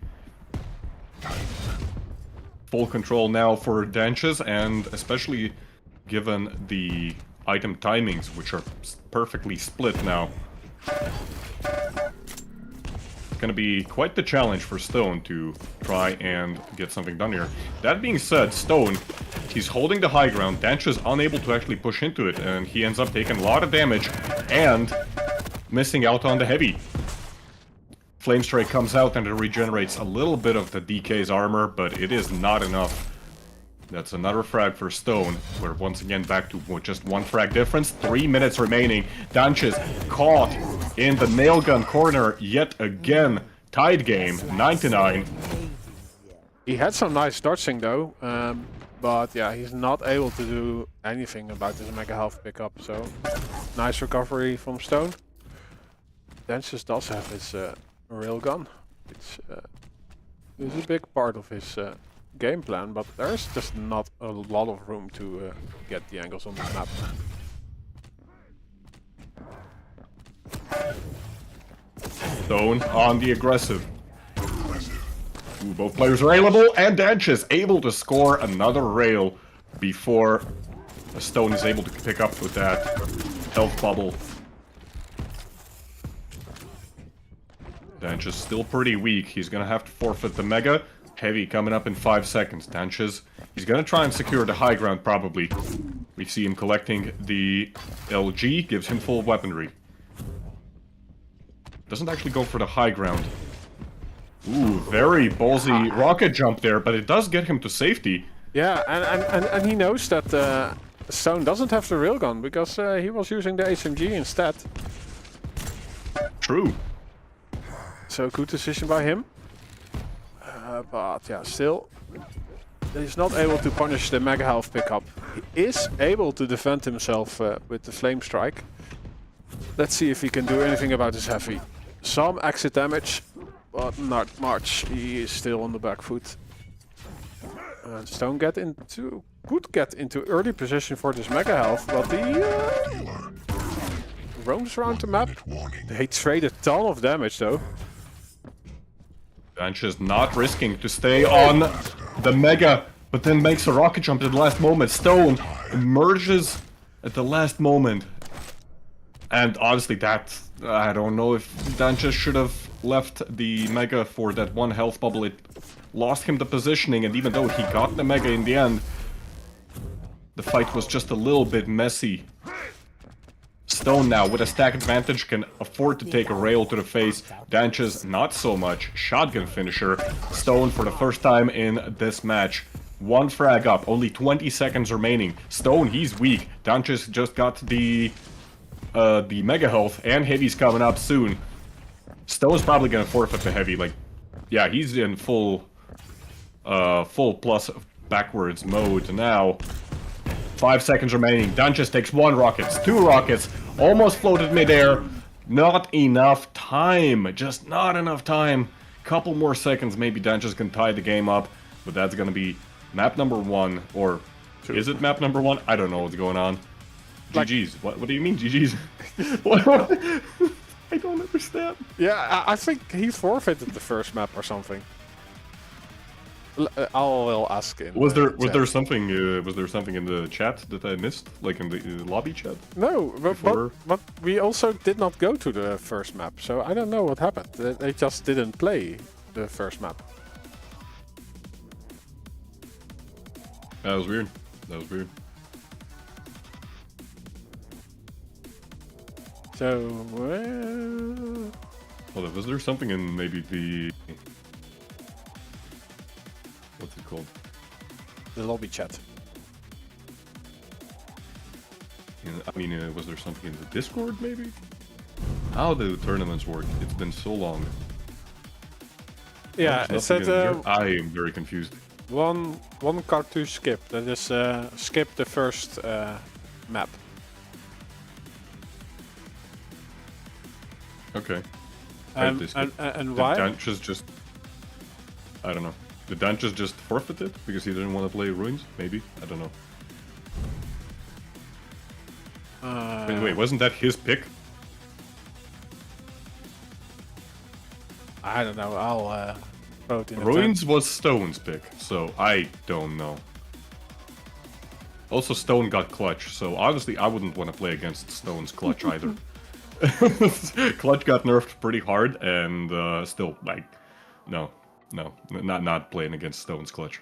Full control now for Danches, and especially given the item timings, which are perfectly split now. It's going to be quite the challenge for Stone to try and get something done here. That being said, Stone, he's holding the high ground. Danches unable to actually push into it, and he ends up taking a lot of damage and missing out on the heavy. Flame Strike comes out and it regenerates a little bit of the DK's armor, but it is not enough. That's another frag for Stone. We're once again back to just 1 frag difference. 3 minutes remaining. Danches caught in the nail gun corner yet again. Tied game, 9-9. He had some nice dodging though. But yeah, he's not able to do anything about his mega health pickup. So nice recovery from Stone. Danches does have his railgun, which is a big part of his game plan, but there's just not a lot of room to get the angles on this map. Stone on the aggressive. Ooh, both players are available, and Danches able to score another rail before Stone is able to pick up with that health bubble. Danches still pretty weak. He's gonna have to forfeit the mega. Heavy coming up in 5 seconds. Danches, he's gonna try and secure the high ground probably. We see him collecting the LG, gives him full weaponry. Doesn't actually go for the high ground. Ooh, very ballsy rocket jump there, but it does get him to safety. Yeah, and he knows that Stone doesn't have the railgun because he was using the HMG instead. True. So good decision by him. But yeah, still, he's not able to punish the mega health pickup. He is able to defend himself with the flame strike. Let's see if he can do anything about his heavy. Some exit damage, but not much. He is still on the back foot. And Stone could get into early position for this mega health, but he roams around the map. They trade a ton of damage though. Danches not risking to stay on the mega, but then makes a rocket jump at the last moment. Stone emerges at the last moment. And honestly, that, I don't know if Danches should have left the mega for that 1 health bubble. It lost him the positioning, and even though he got the mega in the end, the fight was just a little bit messy. Stone now, with a stack advantage, can afford to take a rail to the face. Danches, not so much. Shotgun finisher. Stone, for the first time in this match, 1 frag up. Only 20 seconds remaining. Stone, he's weak. Danches just got the mega health, and heavy's coming up soon. Stone's probably gonna forfeit the heavy. Like, yeah, he's in full plus backwards mode now. 5 seconds remaining. Danches takes 1 rockets, 2 rockets, almost floated midair. Not enough time. Just not enough time. Couple more seconds, maybe Danches can tie the game up. But that's gonna be map number 1, or 2. Is it map number 1? I don't know what's going on. Like- GG's. What do you mean GG's? What? I don't understand. Yeah, I think he forfeited the first map or something. I'll ask him. Was there something in the chat that I missed, like in the lobby chat? No, before? but we also did not go to the first map, so I don't know what happened. They just didn't play the first map. That was weird. That was weird. So, Hold on, was there something in maybe the... What's it called? the lobby chat. Was there something in the Discord maybe? How do tournaments work? It's been so long. Yeah, it There's said nothing in here. I am very confused. one cartouche skip. That is skip the first map. Okay. And why? The Dunches just... I don't know. The Dunches just forfeited because he didn't want to play Ruins? Maybe? I don't know. Wait, wasn't that his pick? I don't know. I'll vote in the Ruins was Stone's pick, so I don't know. Also, Stone got Clutch, so obviously I wouldn't want to play against Stone's Clutch either. Clutch got nerfed pretty hard, and still, like, not playing against Stone's Clutch.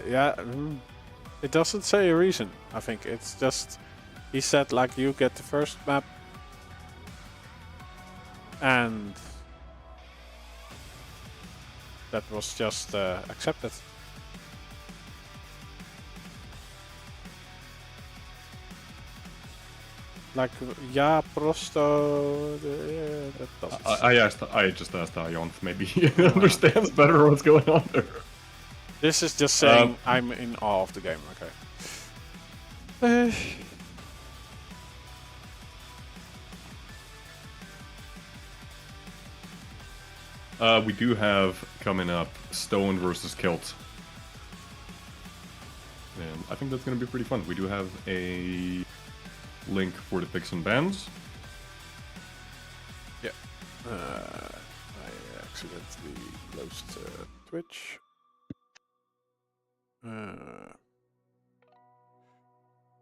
Yeah, it doesn't say a reason. I think it's just he said like you get the first map, and that was just accepted. Like, yeah, prosto. Yeah, that doesn't. I just asked Ion. Maybe he understands better what's going on there. This is just saying I'm in awe of the game. Okay. We do have coming up Stone versus Kilt. And I think that's going to be pretty fun. We do have a link for the picks and bans. Yeah. I accidentally closed Twitch.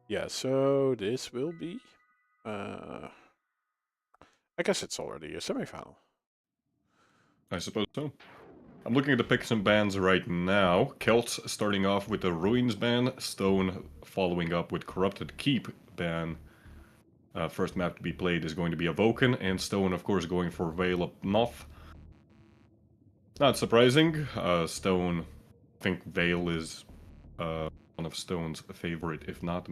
Yeah, so this will be... I guess it's already a semifinal. I suppose so. I'm looking at the picks and bans right now. Celt starting off with the Ruins ban, Stone following up with Corrupted Keep ban. First map to be played is going to be Awoken, and Stone, of course, going for Veil of Noth. Not surprising. Stone, I think Veil is one of Stone's favorite, if not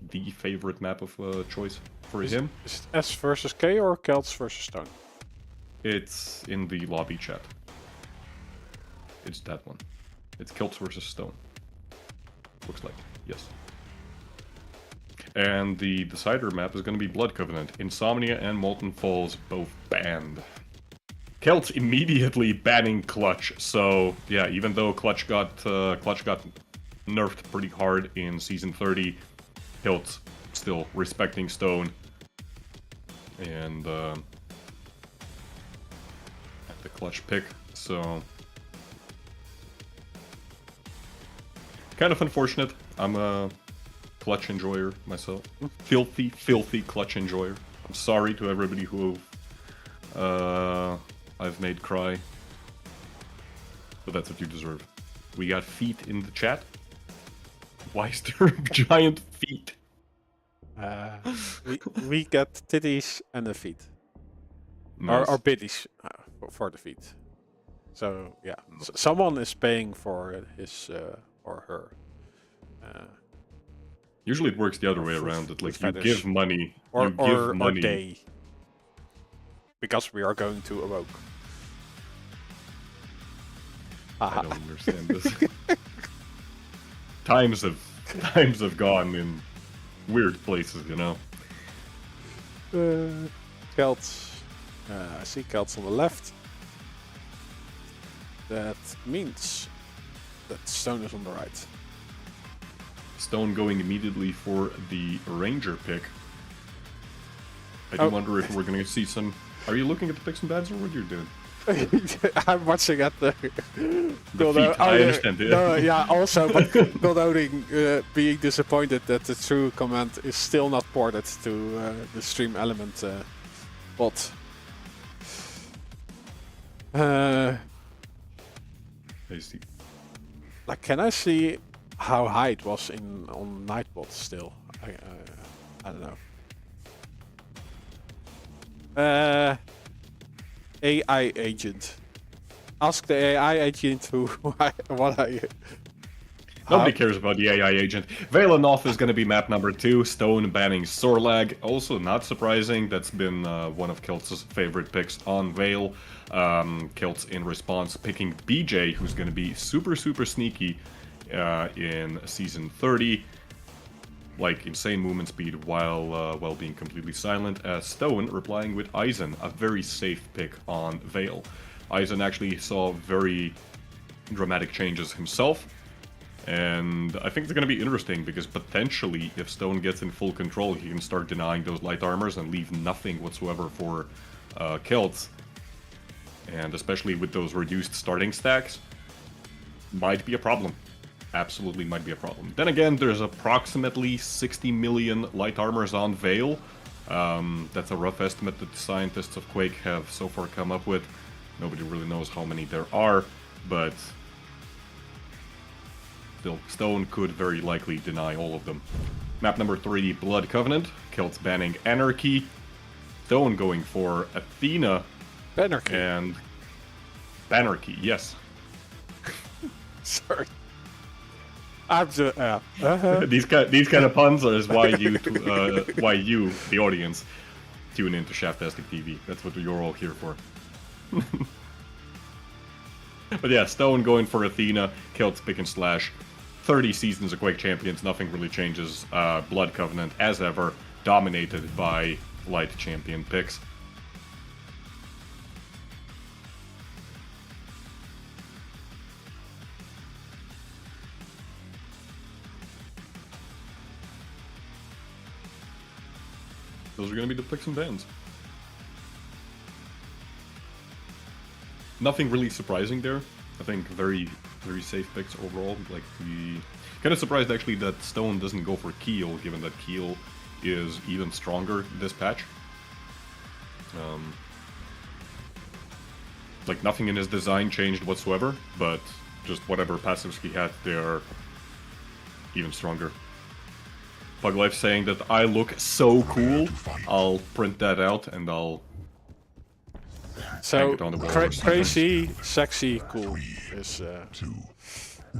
the favorite map of choice for him. Is it S versus K or Celts versus Stone? It's in the lobby chat. It's that one. It's Celts versus Stone. Looks like, yes. And the decider map is going to be Blood Covenant. Insomnia and Molten Falls both banned. Celts immediately banning Clutch. So yeah, even though Clutch got nerfed pretty hard in Season 30, Celts still respecting Stone. And the Clutch pick. So kind of unfortunate. I'm a Clutch enjoyer myself. Filthy Clutch enjoyer. I'm sorry to everybody who I've made cry. But that's what you deserve. We got feet in the chat. Why is there giant feet? We get titties and a feet. Nice. Or biddies for the feet. So yeah, someone is paying for his or her. Usually it works the other way around. That like you fetish. give money, Or you give or money. they. Because we are going to Awoke. I don't understand this. Times have gone in weird places, you know. Celts. I see Celts on the left. that means that Stone is on the right. Stone going immediately for the Ranger pick. I do wonder if we're going to see some... Are you looking at the picks and bans or what you're doing? I'm watching at the feet, I understand. No, yeah, also, but Bulldoing being disappointed that the true command is still not ported to the stream element bot. Tasty. Like, can I see how high it was on Nightbot still? I don't know. AI agent. Ask the AI agent who what are you? Nobody cares about the AI agent. Vale and Off is going to be map number 2. Stone banning Sorlag. Also not surprising. That's been one of Kilt's favorite picks on Vale. Kilt's in response picking BJ, who's going to be super sneaky in season 30. Like insane movement speed while being completely silent, as Stone replying with Aizen, a very safe pick on Vale. Aizen actually saw very dramatic changes himself, and I think it's going to be interesting because potentially if Stone gets in full control, he can start denying those light armors and leave nothing whatsoever for Kilt. And especially with those reduced starting stacks, might be a problem. Absolutely might be a problem. Then again, there's approximately 60 million light armors on Vale. That's a rough estimate that the scientists of Quake have so far come up with. Nobody really knows how many there are, but still, Stone could very likely deny all of them. Map number 3, Blood Covenant. Kilt's banning Anarchy. Stone going for Athena. Banarchy. And Banarchy, yes. Sorry. I'm just, These kind of puns is why you, the audience, tune into Shaftastic TV. That's what you're all here for. But yeah, Stone going for Athena, Kilt's pick and slash. 30 seasons of Quake Champions, nothing really changes. Blood Covenant, as ever, dominated by light champion picks. Those are going to be the picks and bans. Nothing really surprising there. I think very safe picks overall. Like, kind of surprised actually that Stone doesn't go for Keel, given that Keel is even stronger this patch. Like, nothing in his design changed whatsoever, but just whatever passives he had, they are even stronger. Puglife saying that I look so cool. I'll print that out and I'll hang it on the wall. Crazy, sexy, cool is 2,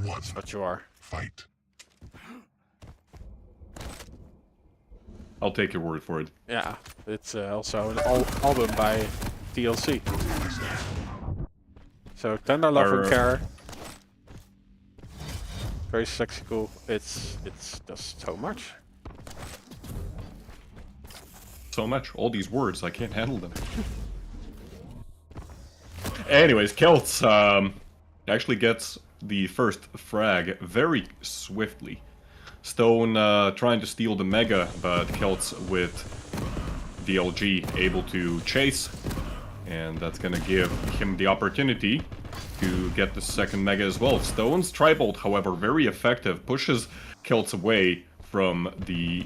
1. what you are. Fight. I'll take your word for it. Yeah, it's also an album by TLC. So Tender Love and Care. Very sexy, cool. It's just so much. So much. All these words, I can't handle them. Anyways, Kilt's actually gets the first frag very swiftly. Stone trying to steal the Mega, but Kilt's with DLG able to chase. And that's gonna give him the opportunity to get the second Mega as well. Stone's Tribolt, however, very effective, pushes Kilt's away from the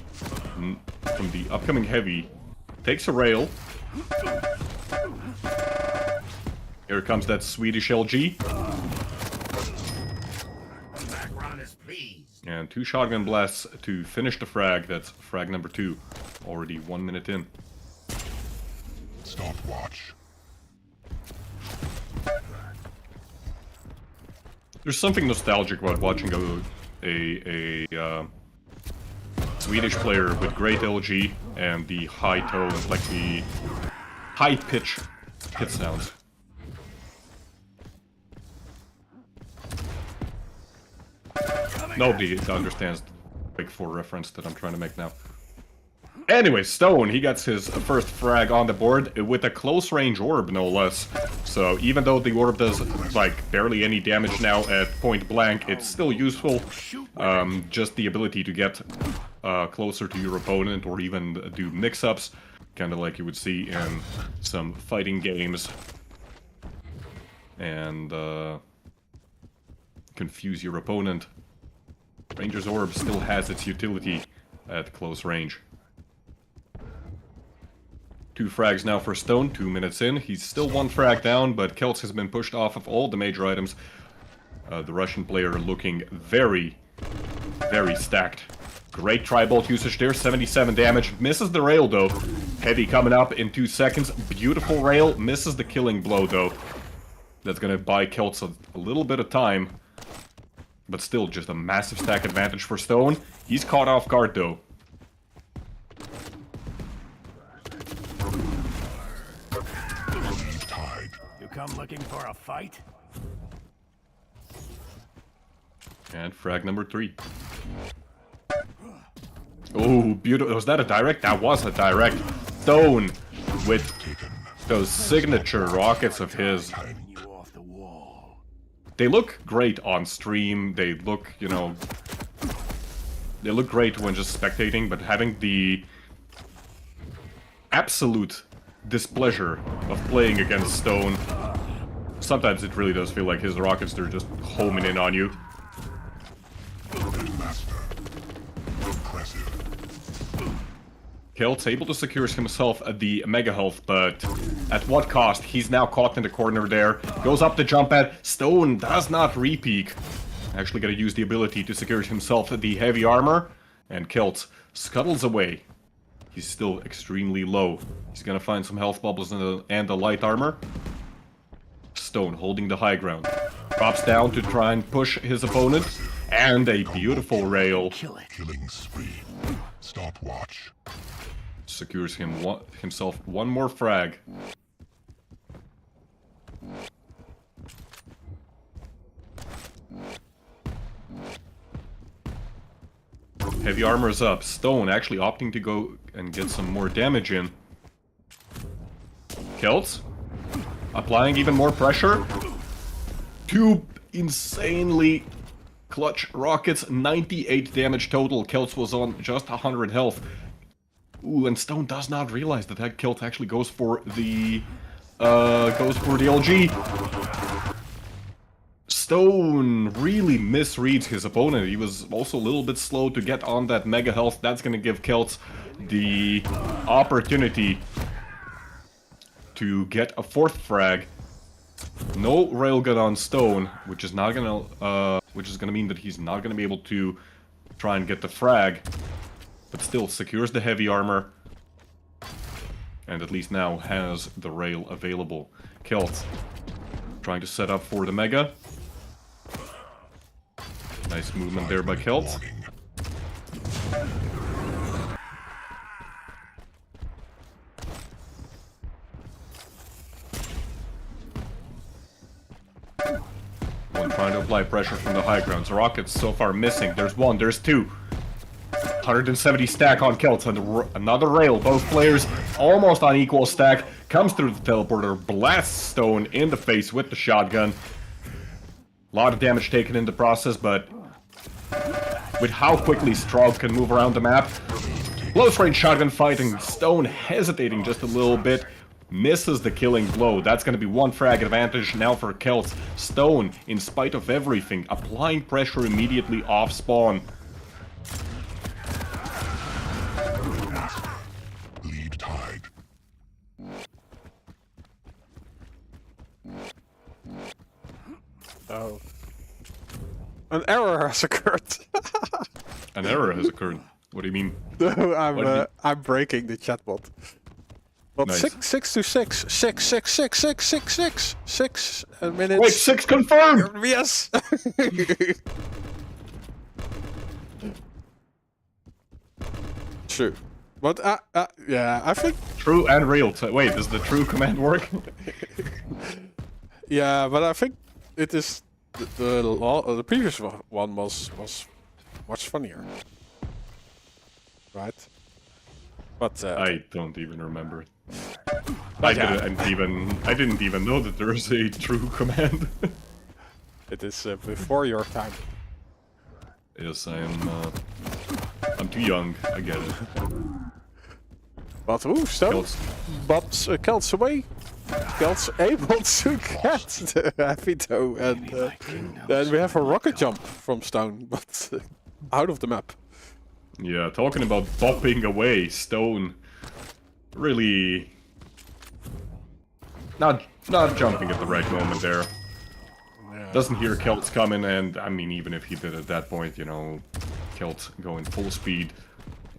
upcoming heavy. Takes a rail. Here comes that Swedish LG. And 2 shotgun blasts to finish the frag. That's frag number 2. Already 1 minute in. Stopwatch. There's something nostalgic about watching a Swedish player with great LG and the high tone, like the high pitch hit sounds. Nobody understands the Quake 4 reference that I'm trying to make now. Anyway, Stone, he gets his first frag on the board with a close range orb, no less. So even though the orb does like barely any damage now at point blank, it's still useful. Just the ability to get closer to your opponent or even do mix-ups, kind of like you would see in some fighting games. And confuse your opponent. Ranger's orb still has its utility at close range. 2 frags now for Stone, 2 minutes in. He's still 1 frag down, but Celts has been pushed off of all the major items. The Russian player looking very, very stacked. Great Tri-Bolt usage there, 77 damage. Misses the rail though. Heavy coming up in 2 seconds. Beautiful rail, misses the killing blow though. That's gonna buy Celts a little bit of time. But still, just a massive stack advantage for Stone. He's caught off guard though. You come looking for a fight? And frag number 3. Oh, beautiful. Was that a direct? That was a direct. Stone with those signature rockets of his. You off the wall. They look great on stream. They look, you know... They look great when just spectating, but having the absolute displeasure of playing against Stone, sometimes it really does feel like his rockets, they're just homing in on you. Celts able to secure himself the mega health, but at what cost? He's now caught in the corner there. Goes up the jump pad. Stone does not re-peek. Actually gonna use the ability to secure himself the heavy armor. And Celts scuttles away. He's still extremely low. He's gonna find some health bubbles and the light armor. Stone holding the high ground. Drops down to try and push his opponent. And a beautiful rail. Kill it. Killing spree. Stopwatch. Secures himself 1 more frag. Heavy armor is up. Stone actually opting to go and get some more damage in. Celts applying even more pressure. 2 insanely clutch rockets, 98 damage total. Celts was on just 100 health. Ooh, and Stone does not realize that Celt actually goes for the LG. Stone really misreads his opponent. He was also a little bit slow to get on that mega health. That's gonna give Celts the opportunity to get a 4th frag. No railgun on Stone, which is gonna mean that he's not gonna be able to try and get the frag. But still secures the heavy armor. And at least now has the rail available. Celts trying to set up for the mega. Nice movement there by Celts. One trying to apply pressure from the high grounds. Rockets so far missing. There's 1, there's 2. 170 stack on Celts and another rail. Both players almost on equal stack. Comes through the teleporter, blasts Stone in the face with the shotgun. A lot of damage taken in the process, but with how quickly Strog can move around the map. Close range shotgun fighting. Stone hesitating just a little bit. Misses the killing blow. That's going to be 1 frag advantage now for Celts. Stone, in spite of everything, applying pressure immediately off spawn. Lead tied. Oh. An error has occurred. An error has occurred. What do you mean? No, I'm breaking the chatbot. But Nice. 6 to 6. 6 minutes. Wait, 6 confirmed! Yes! True. But, yeah, I think... True and real. Wait, does the true command work? Yeah, but I think it is... The previous one was much funnier. Right? But I don't even remember. But I didn't even know that there is a true command. it is before your time. Yes, I'm too young. I get it. But ooh, Stone bobs Kelt's away. Kelt's able to get the heavy toe, and then we have a rocket jump from Stone, but out of the map. Yeah, talking about bopping away, Stone really not jumping at the right moment there. Yeah. Doesn't hear Kelt's coming, and I mean, even if he did at that point, you know, Kelt going full speed,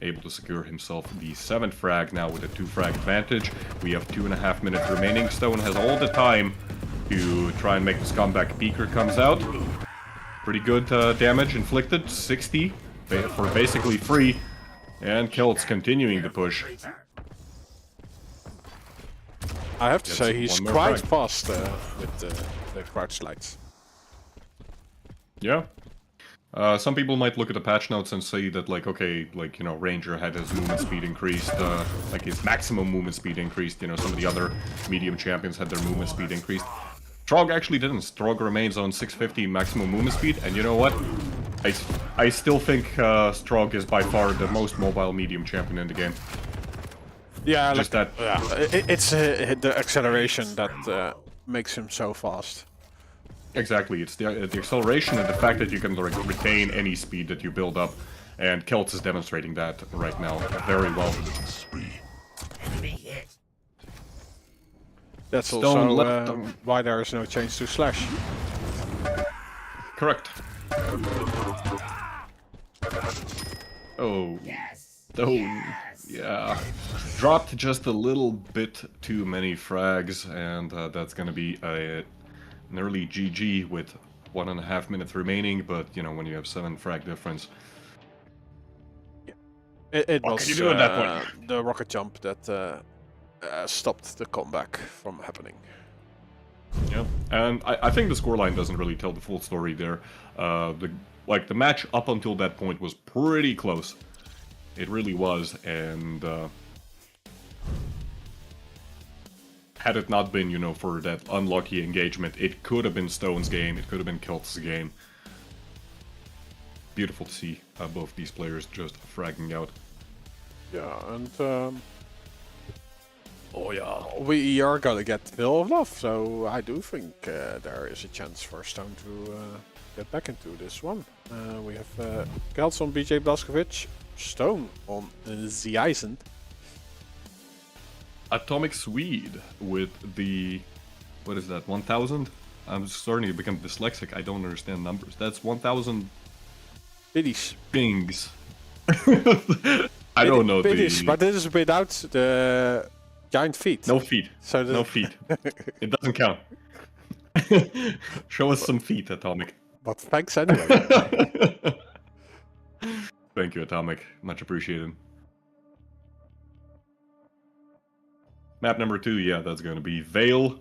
able to secure himself the 7th frag now with a 2 frag advantage. We have 2.5 minutes remaining. Stone has all the time to try and make this comeback. Beaker comes out. Pretty good damage inflicted, 60 for basically free. And Kelt's continuing to push. I have to say he's one more quite frag. fast with the crouch slides. Yeah. Some people might look at the patch notes and say that, like, okay, like, you know, Ranger had his movement speed increased, like his maximum movement speed increased, you know, some of the other medium champions had their movement speed increased. Strog actually didn't. Strog remains on 650 maximum movement speed, and you know what? I still think Strog is by far the most mobile medium champion in the game. Yeah, Just like, that. yeah, it's the acceleration that makes him so fast. Exactly, it's the acceleration and the fact that you can retain any speed that you build up, and Kelt is demonstrating that right now very well. That's Stone also left. why there is no change to slash. Correct. Oh. Stone. Yeah. Dropped just a little bit too many frags, and that's gonna be an early GG with 1.5 minutes remaining, but you know, when you have 7 frag difference. It What was can you do at that point? the rocket jump that stopped the comeback from happening. Yeah, and I think the scoreline doesn't really tell the full story there. The match up until that point was pretty close. It really was, and had it not been, you know, for that unlucky engagement, it could have been Stone's game, it could have been Kelt's game. Beautiful to see both these players just fragging out. Yeah, and oh yeah, we are gonna get Will of Love, so I do think there is a chance for Stone to get back into this one. We have Kelts on BJ Blazkowicz, Stone on the Eisen. Atomic Swede with the, what is that, 1000? I'm starting to become dyslexic, I don't understand numbers. That's 1000 Biddies. pings. I don't know Biddies, the... but this is without the giant feet. No feet. So the No feet. It doesn't count. Show us some feet, Atomic. But thanks anyway. Thank you, Atomic. Much appreciated. Map number 2, yeah, that's going to be Vale.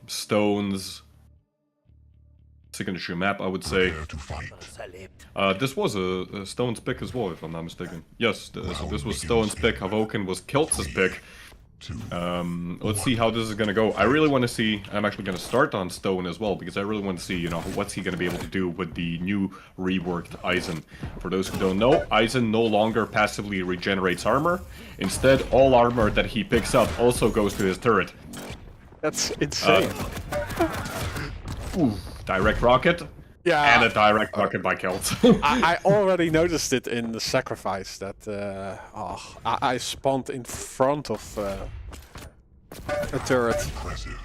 Stones. Signature map, I would say. Prepare to fight. This was a Stone's pick as well, if I'm not mistaken. Yes, so this was Stone's pick. Havoken was Kelt's pick. Let's see how this is going to go. I really want to see... I'm actually going to start on Stone as well, because I really want to see, you know, what's he going to be able to do with the new reworked Eisen. For those who don't know, Eisen no longer passively regenerates armor. Instead, all armor that he picks up also goes to his turret. That's insane. Ooh, direct rocket. Yeah. And a direct rocket by Kelt. I already noticed it in the sacrifice that I spawned in front of a turret. Impressive.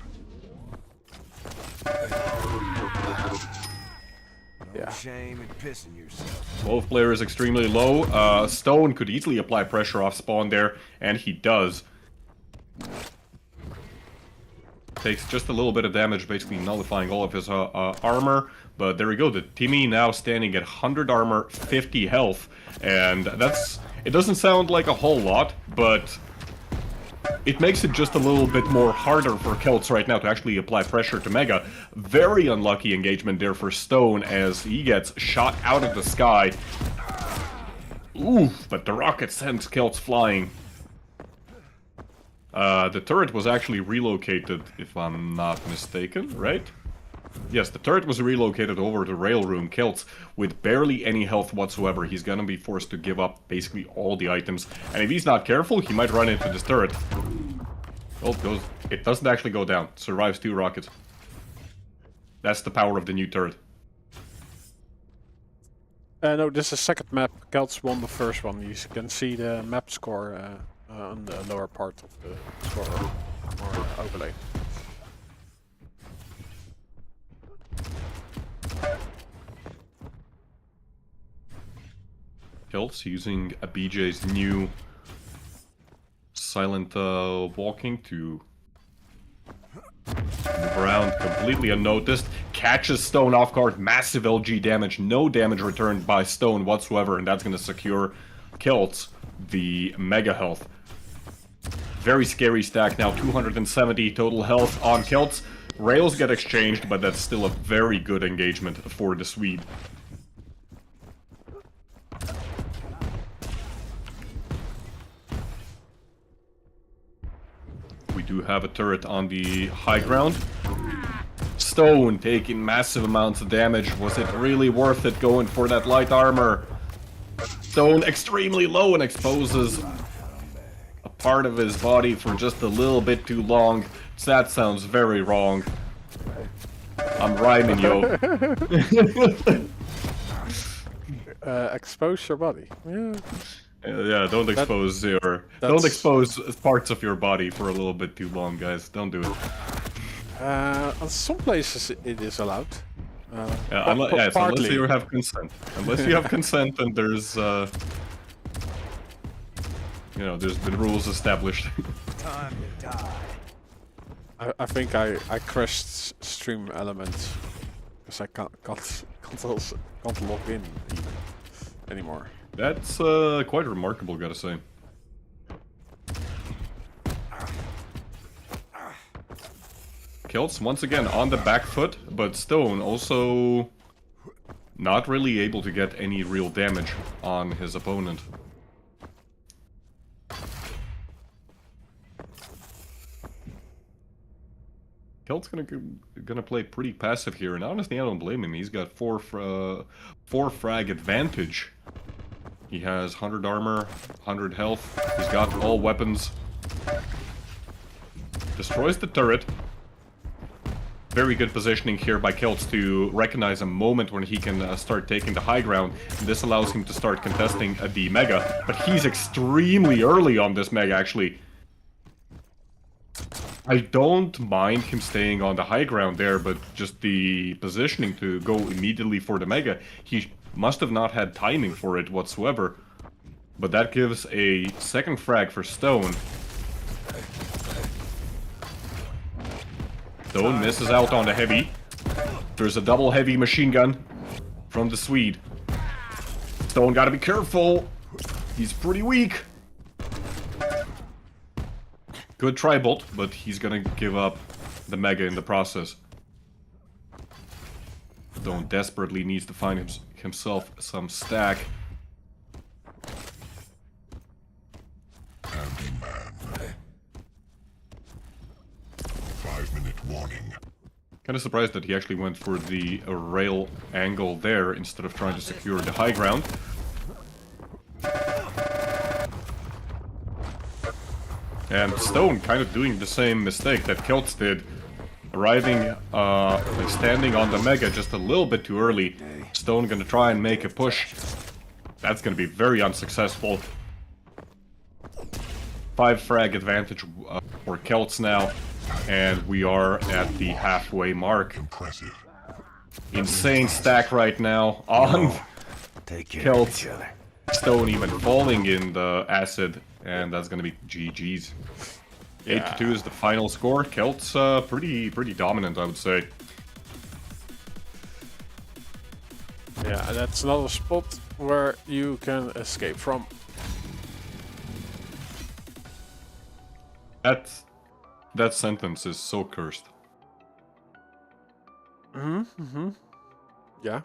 Yeah. Shame and pissing yourself. Both players extremely low. Stone could easily apply pressure off spawn there, and he does. Takes just a little bit of damage, basically nullifying all of his armor. But there we go, the Timmy now standing at 100 armor, 50 health. And that's... It doesn't sound like a whole lot, but... It makes it just a little bit more harder for Kelts right now to actually apply pressure to Mega. Very unlucky engagement there for Stone as he gets shot out of the sky. Oof, but the rocket sends Kelts flying. The turret was actually relocated, if I'm not mistaken, right? Yes, the turret was relocated over to rail room. Kelts, with barely any health whatsoever, he's gonna be forced to give up basically all the items. And if he's not careful, he might run into this turret. Oh, it doesn't actually go down. Survives 2 rockets. That's the power of the new turret. No, this is second map. Celts won the first one. You can see the map score on the lower part of the score or overlay. Kelts using a BJ's new silent walking to move around completely unnoticed. Catches Stone off guard, massive LG damage, no damage returned by Stone whatsoever, and that's going to secure Kelts the mega health. Very scary stack now, 270 total health on Kelts. Rails get exchanged, but that's still a very good engagement for the Swede. We do have a turret on the high ground. Stone taking massive amounts of damage. Was it really worth it going for that light armor? Stone extremely low and exposes a part of his body for just a little bit too long. That sounds very wrong. I'm rhyming, yo. Expose your body. Yeah. Yeah, don't expose don't expose parts of your body for a little bit too long, guys. Don't do it. On some places it is allowed. Unless you have consent. Unless you have consent, and there's there's been rules established. Time to die. I think I crashed stream elements because I can't log in even anymore. That's quite remarkable, gotta say. Kelts once again on the back foot, but Stone also not really able to get any real damage on his opponent. Kelt's gonna play pretty passive here, and honestly, I don't blame him. He's got 4 frag advantage. He has 100 armor, 100 health. He's got all weapons. Destroys the turret. Very good positioning here by Kelts to recognize a moment when he can start taking the high ground. And this allows him to start contesting the Mega. But he's extremely early on this Mega, actually. I don't mind him staying on the high ground there, but just the positioning to go immediately for the Mega, he must have not had timing for it whatsoever. But that gives a second frag for Stone. Stone misses out on the heavy. There's a double heavy machine gun from the Swede. Stone gotta be careful. He's pretty weak. Good try, Bolt, but he's gonna give up the Mega in the process. Stone desperately needs to find himself some stack. Handyman. 5-minute warning. Kind of surprised that he actually went for the rail angle there instead of trying to secure the high ground. And Stone kind of doing the same mistake that Kelts did. Arriving, standing on the Mega just a little bit too early. Stone gonna try and make a push. That's gonna be very unsuccessful. 5 frag advantage for Kelts now. And we are at the halfway mark. Impressive. Insane stack right now on Kelts. Stone even falling in the acid. And that's gonna be GG's. 8-2 is the final score. Kelt's pretty dominant, I would say. Yeah, that's another spot where you can escape from. That sentence is so cursed. Yeah.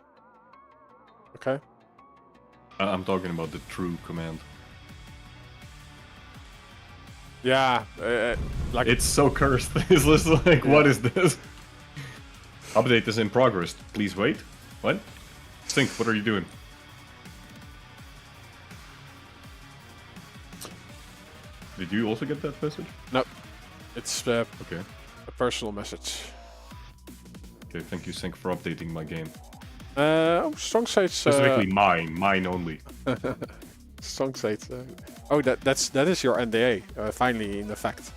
Okay. I'm talking about the true command. Yeah, like It's so cursed. It's just like, what is this? Update is in progress. Please wait. What? Sync, what are you doing? Did you also get that message? no, it's Okay. a personal message. Okay, thank you, Sync, for updating my game. Strong Sage. Specifically mine only. Strong Sage. Oh, that is your NDA. Finally, in effect.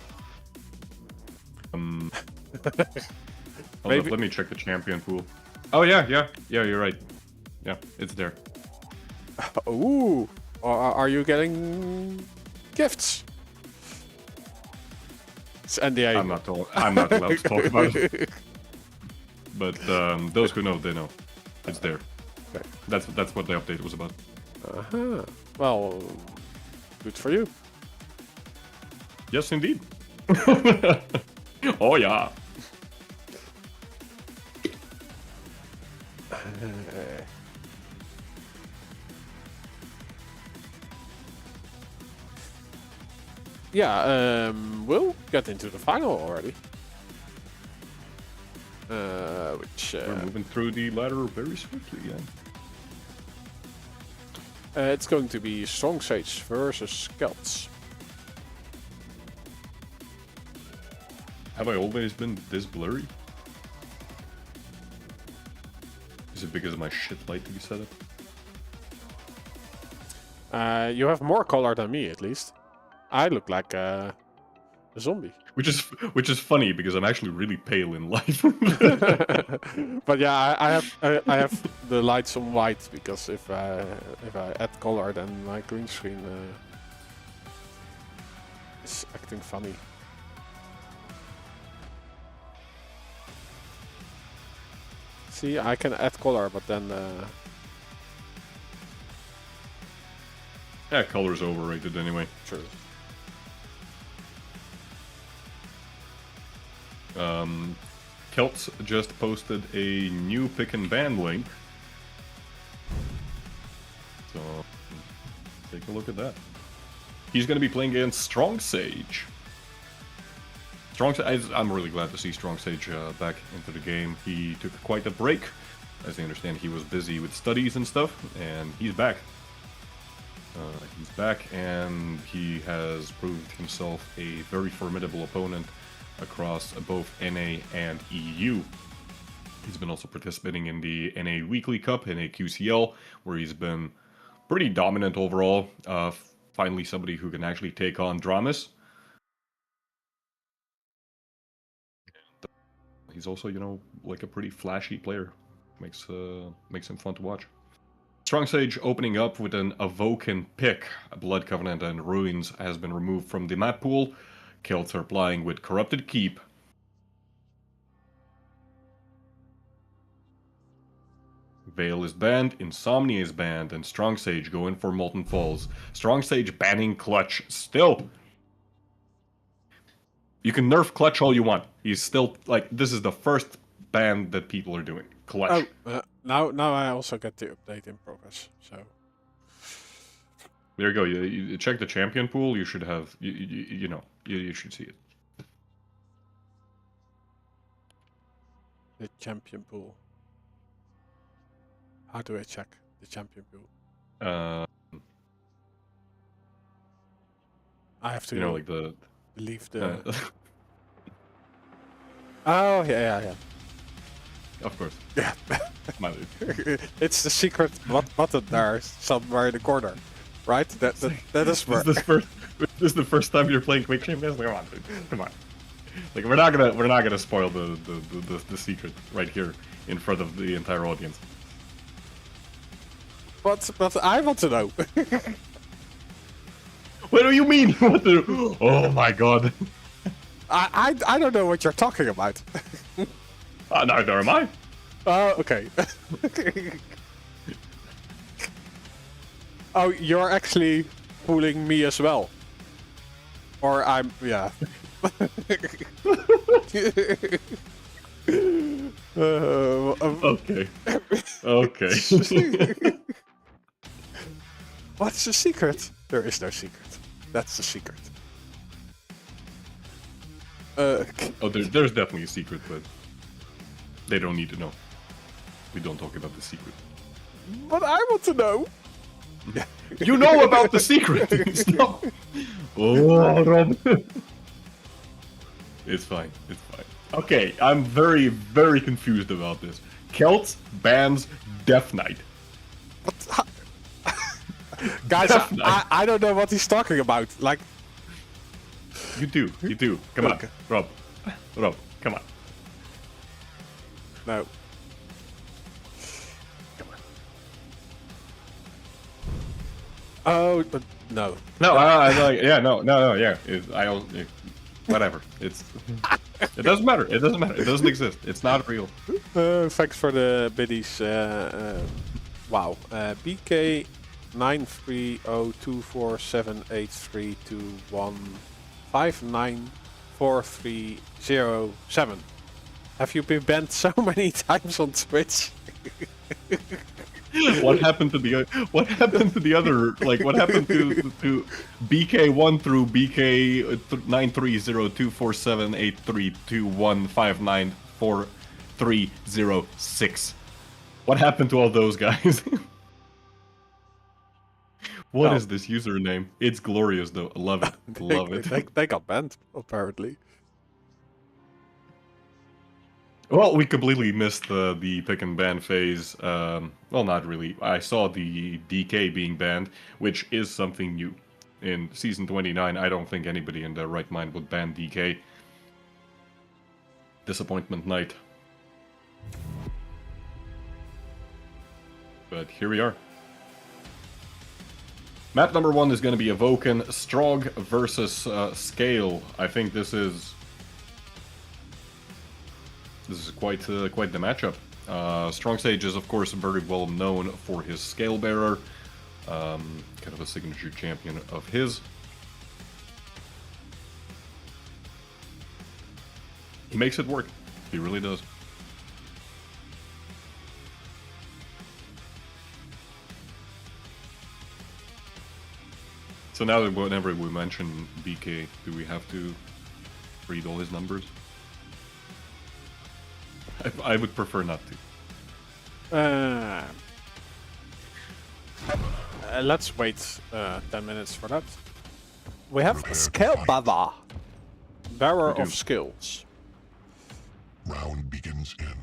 Hold Maybe- up, let me check the champion pool. Oh yeah, you're right. Yeah, it's there. Ooh, are you getting gifts? It's NDA. I'm not allowed to talk about it. But those who know, they know. It's there. Okay. That's what the update was about. Uh-huh. Well, good for you. Yes, indeed. Oh yeah. Yeah, we'll get into the final already. Which We're moving through the ladder very swiftly, yeah. it's going to be Strong Sage versus Celts. Have I always been this blurry? Is it because of my shit lighting setup? You have more color than me, at least. I look like a zombie. Which is funny because I'm actually really pale in life. But yeah, I have the lights on white because if I add color, then my green screen is acting funny. See, I can add color, but then Yeah, color's overrated anyway. true. Celts just posted a new pick and ban link. So, take a look at that. He's going to be playing against Strong Sage. I'm really glad to see Strong Sage back into the game. He took quite a break. As I understand, he was busy with studies and stuff, and he's back. He's back, and he has proved himself a very formidable opponent across both NA and EU. He's been also participating in the NA Weekly Cup, NA QCL, where he's been pretty dominant overall. Finally, somebody who can actually take on Dramas. He's also, you know, like a pretty flashy player. Makes him fun to watch. Strong Sage opening up with an Avoken pick. Blood Covenant and Ruins has been removed from the map pool. Celts are playing with Corrupted Keep. Veil is banned, Insomnia is banned, and Strong Sage going for Molten Falls. Strong Sage banning Clutch still. You can nerf Clutch all you want. He's still, like, this is the first ban that people are doing. Clutch. Oh, now I also get the update in progress. So There you go. You check the champion pool. You should have, you should see it. the champion pool. How do I check the champion pool? I have to You know, like the. leave the. Oh yeah. Of course. Yeah. My dude. It's the secret button there somewhere in the corner, right? That is where. This is the first time you're playing Quake Champions. Come on, dude. Come on. Like we're not gonna spoil the secret right here in front of the entire audience. But I want to know. What do you mean? What the? Oh my god. I don't know what you're talking about. Neither am I. Okay. Oh, you're actually fooling me as well. Or I'm, yeah. Okay. Okay. is a secret. There is no secret. That's the secret. Oh, there's definitely a secret, but they don't need to know. We don't talk about the secret. But I want to know. You know about the secret! Stop! Oh, Rob. It's fine, it's fine. Okay, I'm very, very confused about this. Celts bans Death Knight. Guys, Death Knight. I don't know what he's talking about. Like, You do. Come on, Rob, come on. no. Oh, but no. No, yeah. Whatever. It doesn't matter. It doesn't exist. It's not real. Thanks for the biddies. Wow. BK 93024783215943007. Have you been banned so many times on Twitch? What happened to the other? Like, what happened to BK1 through BK 93024783215943006? What happened to all those guys? What is this username? It's glorious though. I love it. Love it. They got banned apparently. Well, we completely missed the pick and ban phase. Well, not really. I saw the DK being banned, which is something new. In Season 29, I don't think anybody in their right mind would ban DK. Disappointment night. But here we are. Map number 1 is going to be Evoken Strog versus Scale. I think this is quite the matchup. Strong Sage is, of course, very well known for his Scale Bearer, kind of a signature champion of his. He makes it work. He really does. So now that whenever we mention BK, do we have to read all his numbers? I would prefer not to. Let's wait 10 minutes for that. We have Scale Baba, Bearer of Skills. Round begins in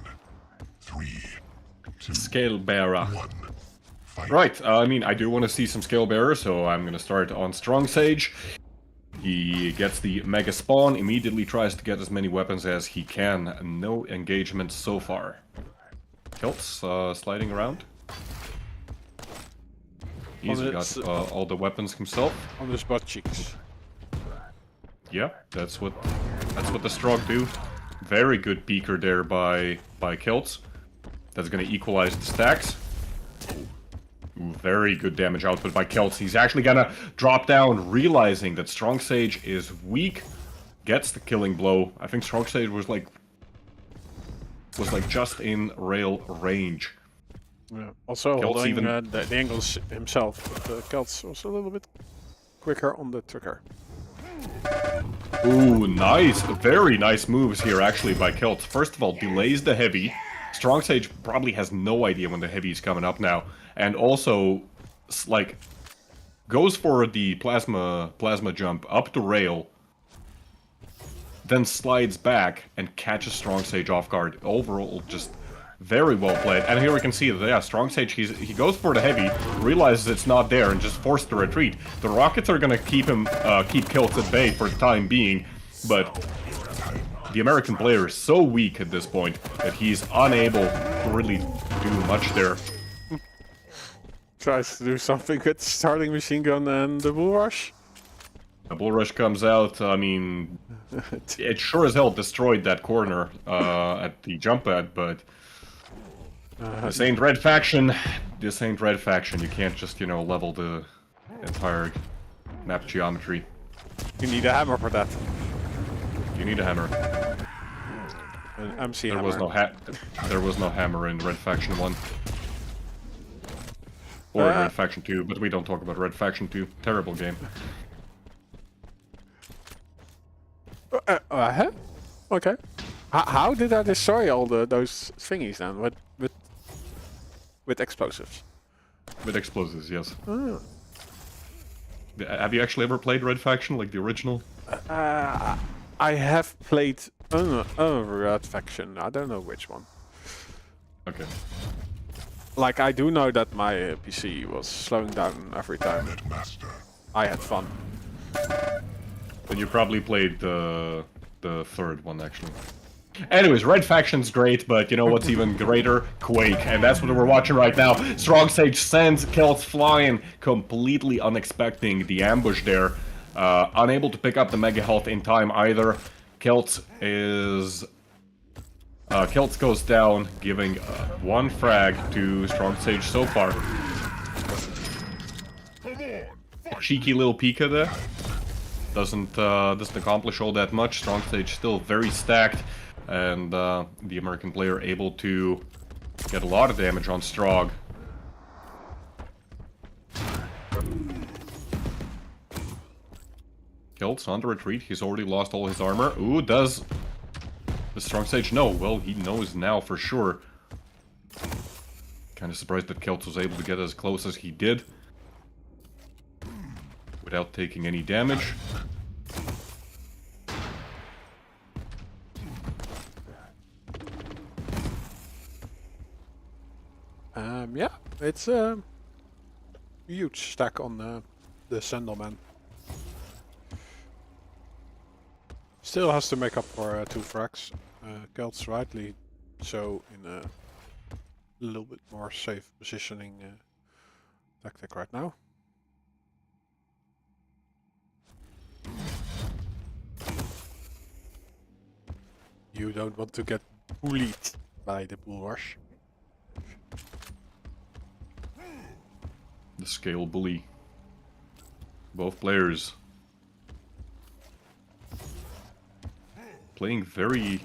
3, 2, Scale Bearer. 1. Fight. Right, I mean, I do want to see some Scale Bearer, so I'm going to start on Strong Sage. He gets the Mega Spawn, immediately tries to get as many weapons as he can. No engagement so far. Celts sliding around. He's got all the weapons himself. On his butt cheeks. Yeah, that's what the Strog do. Very good peeker there by Celts. That's going to equalize the stacks. Ooh, very good damage output by Celts. He's actually gonna drop down, realizing that Strong Sage is weak. Gets the killing blow. I think Strong Sage was like just in rail range. Yeah. Also Celts holding even... the angles himself, but Celts was a little bit quicker on the trigger. Ooh, nice. Very nice moves here actually by Celts. First of all, delays the heavy. Strong Sage probably has no idea when the heavy is coming up now. And also, like, goes for the plasma jump up the rail, then slides back and catches Strong Sage off guard. Overall, just very well played. And here we can see that, yeah, Strong Sage, he goes for the heavy, realizes it's not there, and just forced the retreat. The rockets are gonna keep Celts at bay for the time being, but the American player is so weak at this point that he's unable to really do much there. Tries to do something with the starting machine gun and the bull rush. The bull rush comes out. I mean, it sure as hell destroyed that corner at the jump pad, but this ain't Red Faction. This ain't Red Faction. You can't just, you know, level the entire map geometry. You need a hammer for that. You need a hammer. An MC There hammer. was no hammer in Red Faction 1. Or Red Faction 2, but we don't talk about Red Faction 2. Terrible game. Huh? Okay. How did I destroy all those thingies then? With explosives? With explosives, yes. Have you actually ever played Red Faction, like the original? I have played Red Faction. I don't know which one. Okay. Like, I do know that my PC was slowing down every time Master. I had fun. Then you probably played the third one, actually. Anyways, Red Faction's great, but you know what's even greater? Quake, and that's what we're watching right now. Strong Sage sends Celts flying, completely unexpecting the ambush there. Unable to pick up the Mega Health in time either. Celts goes down, giving one frag to Strong Sage so far. Cheeky little Pika there. Doesn't accomplish all that much. Strong Sage still very stacked. And the American player able to get a lot of damage on Strog. Celts on the retreat. He's already lost all his armor. Ooh, does the Strong Sage know? Well, he knows now for sure. Kind of surprised that Celts was able to get as close as he did without taking any damage. Yeah, it's a huge stack on the Sandalman. Still has to make up for 2 frags. Celts rightly so in a little bit more safe positioning tactic right now. You don't want to get bullied by the bull rush. The scale bully. Both players playing very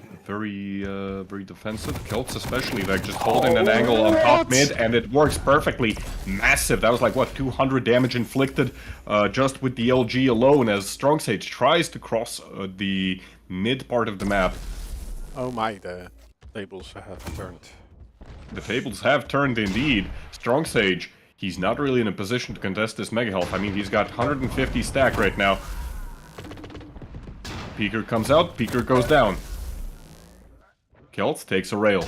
defensive. Celts especially, like just holding an angle on top mid, and it works perfectly. Massive. That was like what, 200 damage inflicted just with the LG alone. As Strong Sage tries to cross the mid part of the map. Oh my, the tables have turned. The tables have turned indeed. Strong Sage. He's not really in a position to contest this Mega Health. I mean, he's got 150 stack right now. Peeker comes out, Peeker goes down. Celts takes a rail.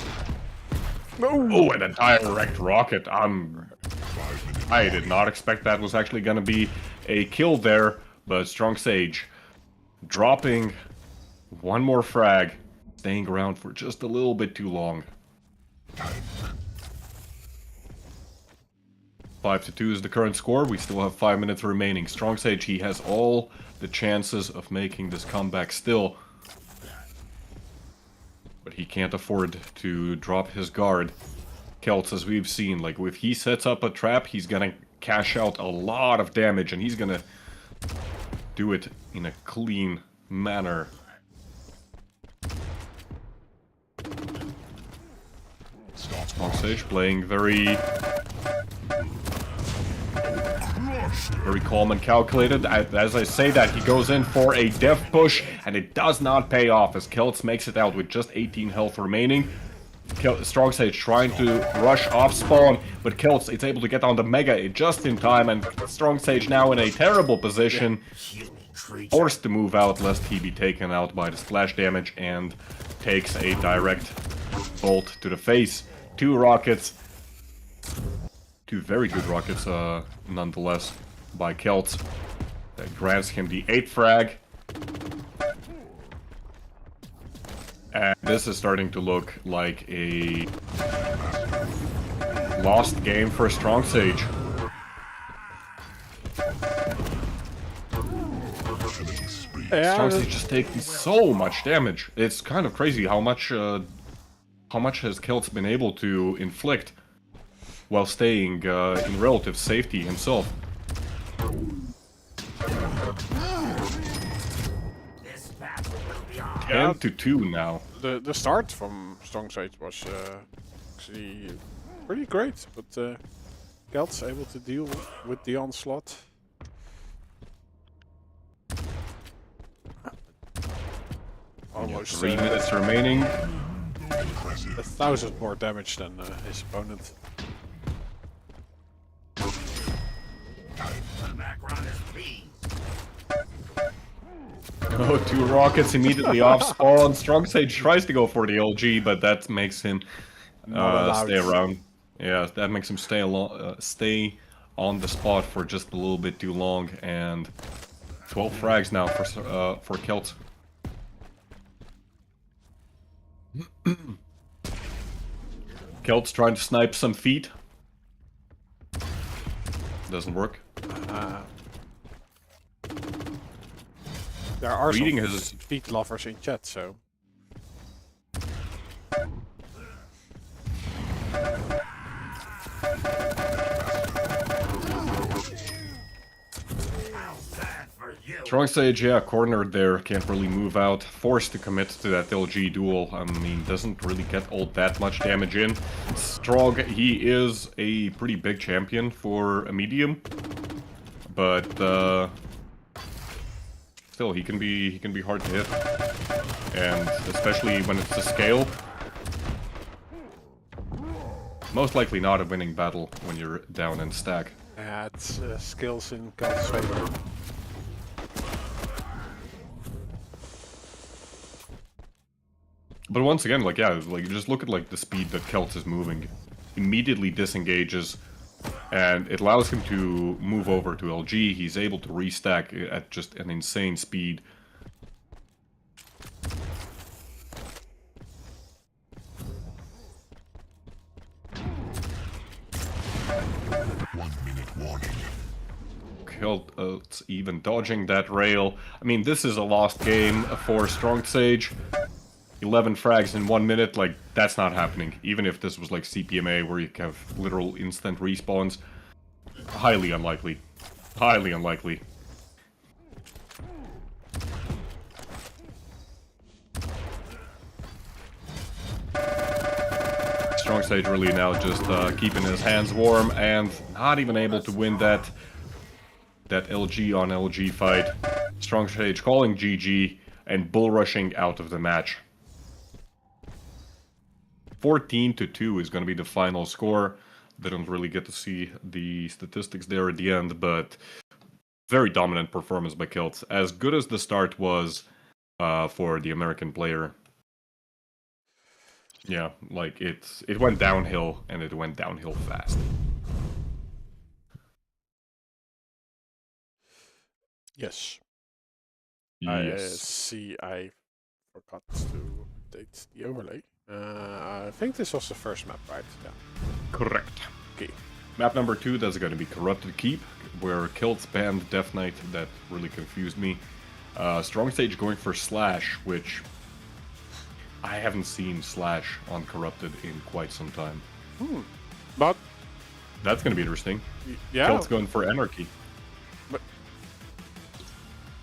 Oh, an entire wrecked rocket. I did not expect that was actually going to be a kill there, but Strong Sage dropping one more frag, staying around for just a little bit too long. 5-2 is the current score. We still have 5 minutes remaining. Strong Sage, he has all the chances of making this comeback still. But he can't afford to drop his guard. Celts, as we've seen, like if he sets up a trap, he's gonna cash out a lot of damage, and he's gonna do it in a clean manner. Strong Sage playing very calm and calculated. As I say that, he goes in for a death push, and it does not pay off as Celts makes it out with just 18 health remaining. Strong Sage trying to rush off spawn, but Celts it's able to get on the Mega just in time, and Strong Sage now in a terrible position, forced to move out lest he be taken out by the splash damage, and takes a direct bolt to the face. 2 rockets. 2 very good rockets, nonetheless, by Celts. That grants him the 8th frag. And this is starting to look like a lost game for Strong Sage. Strong Sage just taking so much damage. It's kind of crazy how much has Celts been able to inflict while staying in relative safety himself. Yeah. 10-2 now. The start from Strong Sage was actually pretty great, but Kelt's able to deal with the onslaught. Almost 3 minutes remaining. 1,000 more damage than his opponent. Oh, 2 rockets immediately off spawn. Strong Sage tries to go for the LG, but that makes him stay around. Yeah, that makes him stay on the spot for just a little bit too long. And 12 frags now for Kelt. Kelt's trying to snipe some feet. Doesn't work. There are Reading some his feet lovers in chat, so. Strong Sage, yeah, cornered there, can't really move out, forced to commit to that LG duel. I mean, doesn't really get all that much damage in. Strong, he is a pretty big champion for a medium, but still, he can be hard to hit, and especially when it's a scale. Most likely not a winning battle when you're down in stack. Yeah, it's skills in Kelt's favor. But once again, like, yeah, like, just look at, like, the speed that Kelt is moving. Immediately disengages, and it allows him to move over to LG. He's able to restack at just an insane speed. Kelt's even dodging that rail. I mean, this is a lost game for Strong Sage. 11 frags in 1 minute, like, that's not happening. Even if this was like CPMA where you have literal instant respawns. Highly unlikely. Highly unlikely. Strong Sage really now just keeping his hands warm and not even able to win that LG on LG fight. Strong Sage calling GG and bull rushing out of the match. 14-2 is going to be the final score. Didn't really get to see the statistics there at the end, but very dominant performance by Kelt. As good as the start was for the American player. Yeah, like it went downhill, and it went downhill fast. Yes. Yes. I forgot to update the overlay. I think this was the first map, right? Yeah. Correct. Okay. Map number 2, that's going to be Corrupted Keep, where Kelt's banned Death Knight. That really confused me. Strong Sage going for Slash, which I haven't seen Slash on Corrupted in quite some time. But That's going to be interesting. yeah, Kelt's going for Anarchy. but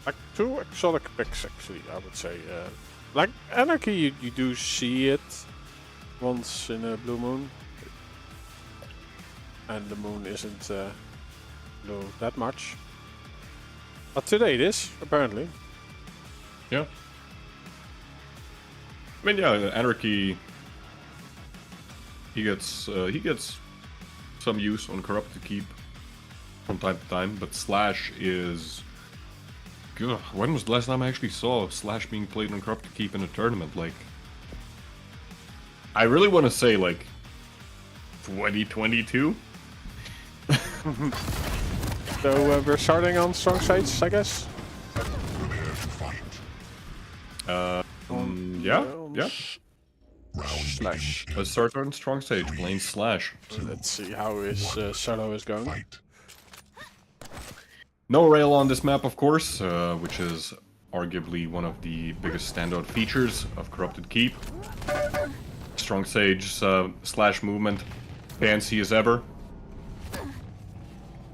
like 2 exotic picks actually, I would say. Like Anarchy, you do see it once in a blue moon, and the moon isn't blue that much. But today it is, apparently. Yeah. I mean, yeah, Anarchy. He gets some use on Corrupted Keep from time to time, but Slash is. Ugh, when was the last time I actually saw Slash being played on Corrupted Keep in a tournament? Like, I really want to say like 2022. So we're starting on Strong Sides, I guess. Yeah. Slash. Let's start on Strong Sage playing Slash. Let's see how his solo is going. Fight. No rail on this map, of course, which is arguably one of the biggest standout features of Corrupted Keep. Strong Sage's Slash movement, fancy as ever.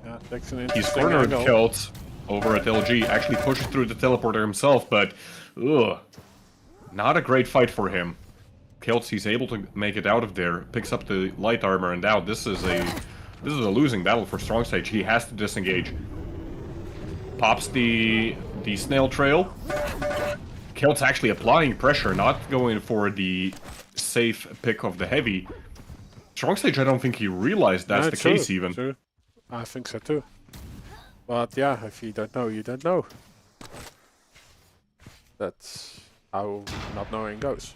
Yeah, takes an He's interesting cornered angle. Kelt over at LG, actually pushes through the teleporter himself, but ugh, not a great fight for him. Kelt, he's able to make it out of there, picks up the light armor, and now this is a This is a losing battle for Strong Sage. He has to disengage. Pops the snail trail. Kelt's actually applying pressure, not going for the safe pick of the heavy. Strong Sage, I don't think he realized that's Yeah, the true, case even. true. I think so too. But yeah, if you don't know, you don't know. That's how not knowing goes.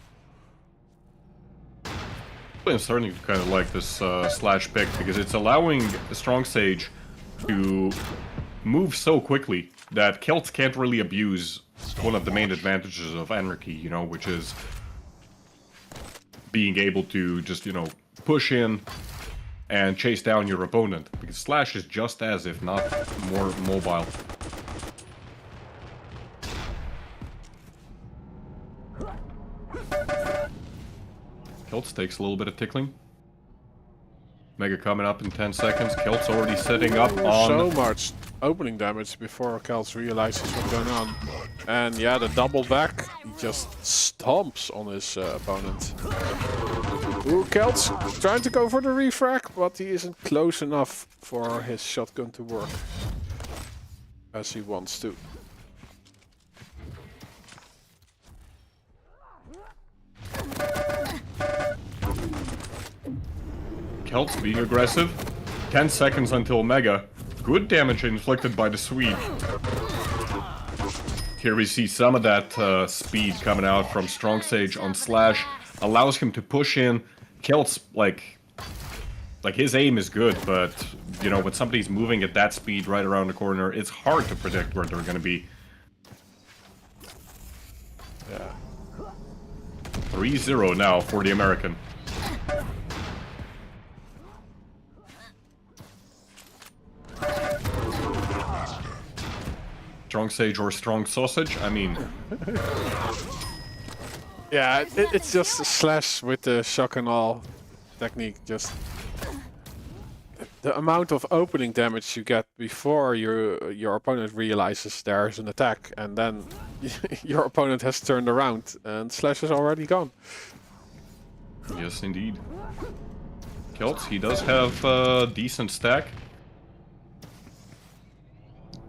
I'm starting to kind of like this slash pick because it's allowing Strong Sage to move so quickly that Kelt can't really abuse one of the main advantages of Anarchy, you know, which is being able to just, you know, push in and chase down your opponent. Because Slash is just as, if not more, mobile. Kelts takes a little bit of tickling. Mega coming up in 10 seconds. Kelt's already setting up on... So much opening damage before Kels realizes what's going on. And yeah, the double back, he just stomps on his opponent. Ooh, Kelts trying to go for the refrag, but he isn't close enough for his shotgun to work as he wants to. Kelt's being aggressive. 10 seconds until Mega. Good damage inflicted by the Swede. Here we see some of that speed coming out from Strong Sage on Slash. Allows him to push in. Kelt's, like his aim is good, but, you know, when somebody's moving at that speed right around the corner, it's hard to predict where they're going to be. Yeah. 3-0 now for the American. Strong Sage or Strong Sausage? I mean... Yeah, it's just a Slash with the shock and all technique. Just the amount of opening damage you get before your opponent realizes there's an attack, and then your opponent has turned around and Slash is already gone. Yes, indeed. Kelts, he does have a decent stack.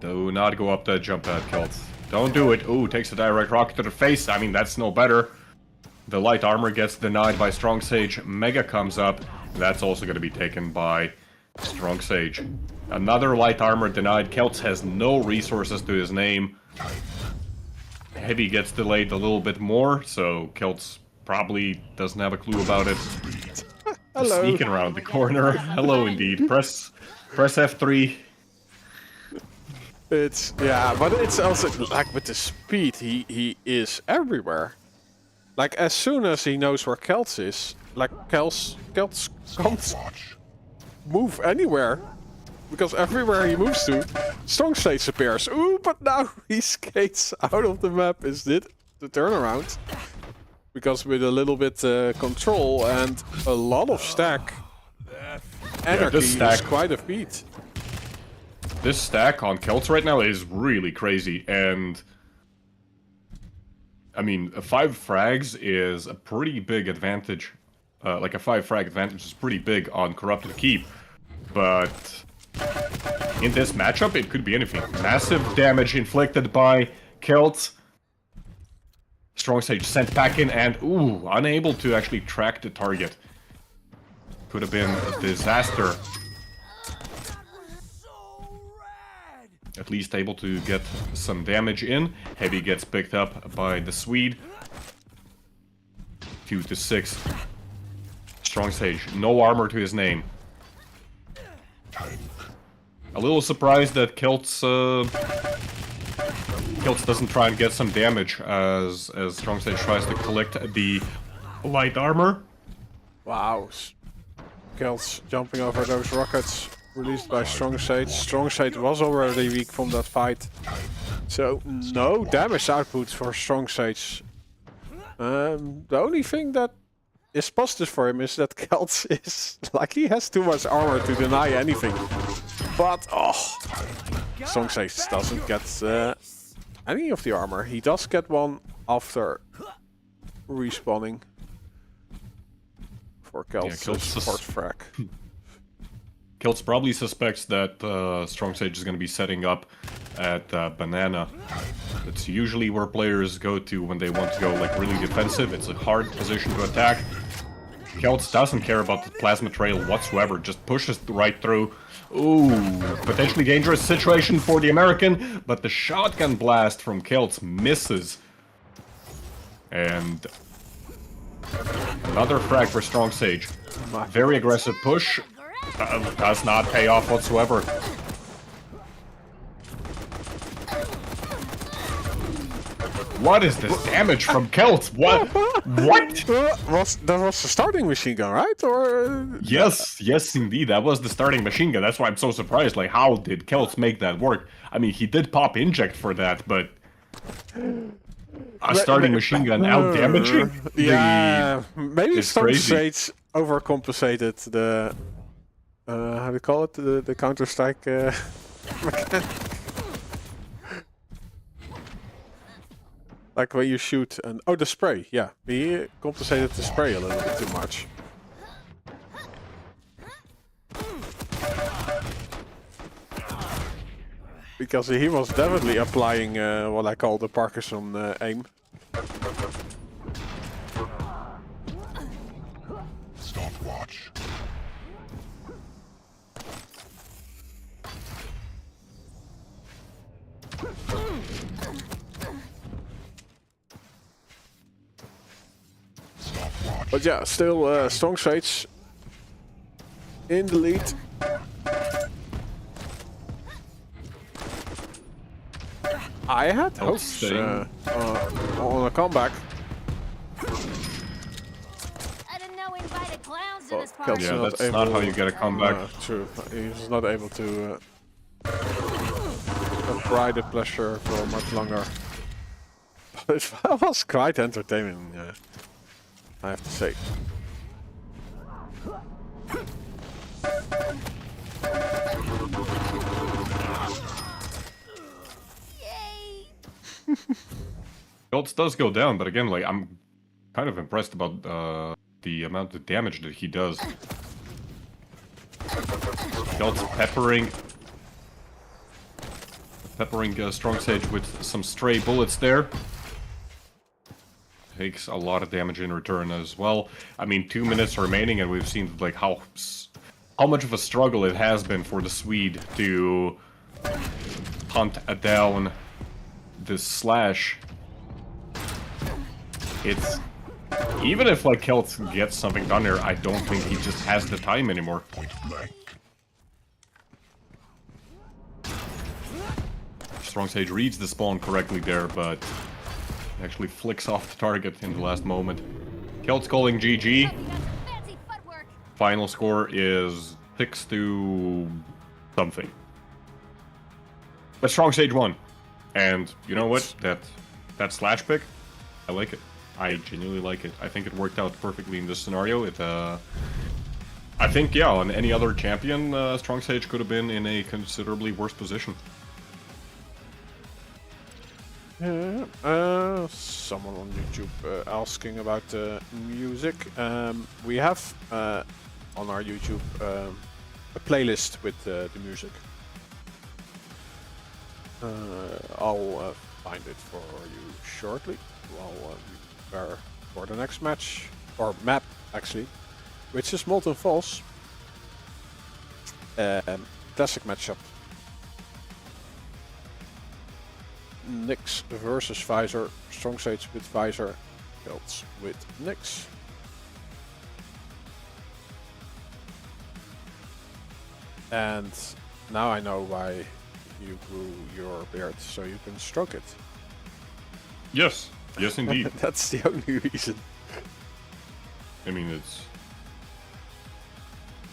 Do not go up that jump pad, Kelts. Don't do it. Ooh, takes a direct rocket to the face. I mean, that's no better. The light armor gets denied by Strong Sage. Mega comes up. That's also going to be taken by Strong Sage. Another light armor denied. Kelts has no resources to his name. Heavy gets delayed a little bit more, so Kelts probably doesn't have a clue about it. Hello. Sneaking around the corner. Hello, indeed. Press F3. It's yeah, but it's also like with the speed, he is everywhere. Like as soon as he knows where Kelts is, like Kelts can't move anywhere. Because everywhere he moves to, Strong Sage appears. Ooh, but now he skates out of the map instead the turnaround. Because with a little bit control and a lot of stack, Anarchy is quite a feat. This stack on Kelts right now is really crazy, and I mean, 5 frags is a pretty big advantage. Like a 5 frag advantage is pretty big on Corrupted Keep, but in this matchup, it could be anything. Massive damage inflicted by Kelts. Strong Sage sent back in, and ooh, unable to actually track the target. Could have been a disaster. At least able to get some damage in. Heavy gets picked up by the Swede. 2-6. Strong Sage, no armor to his name. A little surprised that Kelts doesn't try and get some damage as Strong Sage tries to collect the light armor. Wow. Kelts jumping over those rockets. Released by Strong Sage. Strong Sage was already weak from that fight. So, no damage output for Strong Sage. The only thing that is positive for him is that Kelts is... like, he has too much armor to deny anything. But, oh... Strong Sage doesn't get any of the armor. He does get one after respawning. For Kelts' fourth frag. Kiltz probably suspects that Strong Sage is going to be setting up at Banana. It's usually where players go to when they want to go like really defensive. It's a hard position to attack. Kiltz doesn't care about the plasma trail whatsoever, just pushes right through. Ooh, potentially dangerous situation for the American, but the shotgun blast from Kiltz misses. And another frag for Strong Sage. Very aggressive push. Does not pay off whatsoever. What is this damage from Kiltz? What? What? That was the starting machine gun, right? Or Yes, yes, indeed. That was the starting machine gun. That's why I'm so surprised. Like, how did Kiltz make that work? I mean, he did pop inject for that, but a starting machine gun out damaging? Yeah, maybe It's Strong crazy. Sage overcompensated the how do you call it? The Counter-Strike mechanic. Like when you shoot and the spray. Yeah, he compensated the spray a little bit too much. Because he was definitely applying what I call the Parkinson aim. Stopwatch. Stopwatch. But yeah, still Strong Sage in the lead. I had hopes on a comeback. I didn't know we invited clowns to Well, this party. Kiltz Yeah, that's not how you get a comeback. True, he was not able to apply the pleasure for much longer. But it was quite entertaining, I have to say. Yay! Kiltz does go down, but again, like, I'm kind of impressed about the amount of damage that he does. Kiltz peppering Strong Sage with some stray bullets there. Takes a lot of damage in return as well. I mean, 2 minutes remaining, and we've seen like how much of a struggle it has been for the Swede to hunt down this Slash. It's even if like Kiltz gets something done here, I don't think he just has the time anymore. Point blank. Strong Sage reads the spawn correctly there, but actually flicks off the target in the last moment. Kiltz calling GG. You got some fancy footwork. Final score is 6-something. But Strong Sage won. And you know what? That Slash pick, I like it. I genuinely like it. I think it worked out perfectly in this scenario. I think, yeah, on any other champion, Strong Sage could have been in a considerably worse position. Yeah, someone on YouTube asking about music. We have on our YouTube a playlist with the music. I'll find it for you shortly while we prepare for the next match, or map actually, which is Molten Falls. Classic matchup. Nyx versus Visor, Strong Sage with Visor, Kiltz with Nyx. And now I know why you grew your beard, so you can stroke it. Yes. Yes, indeed. That's the only reason. I mean,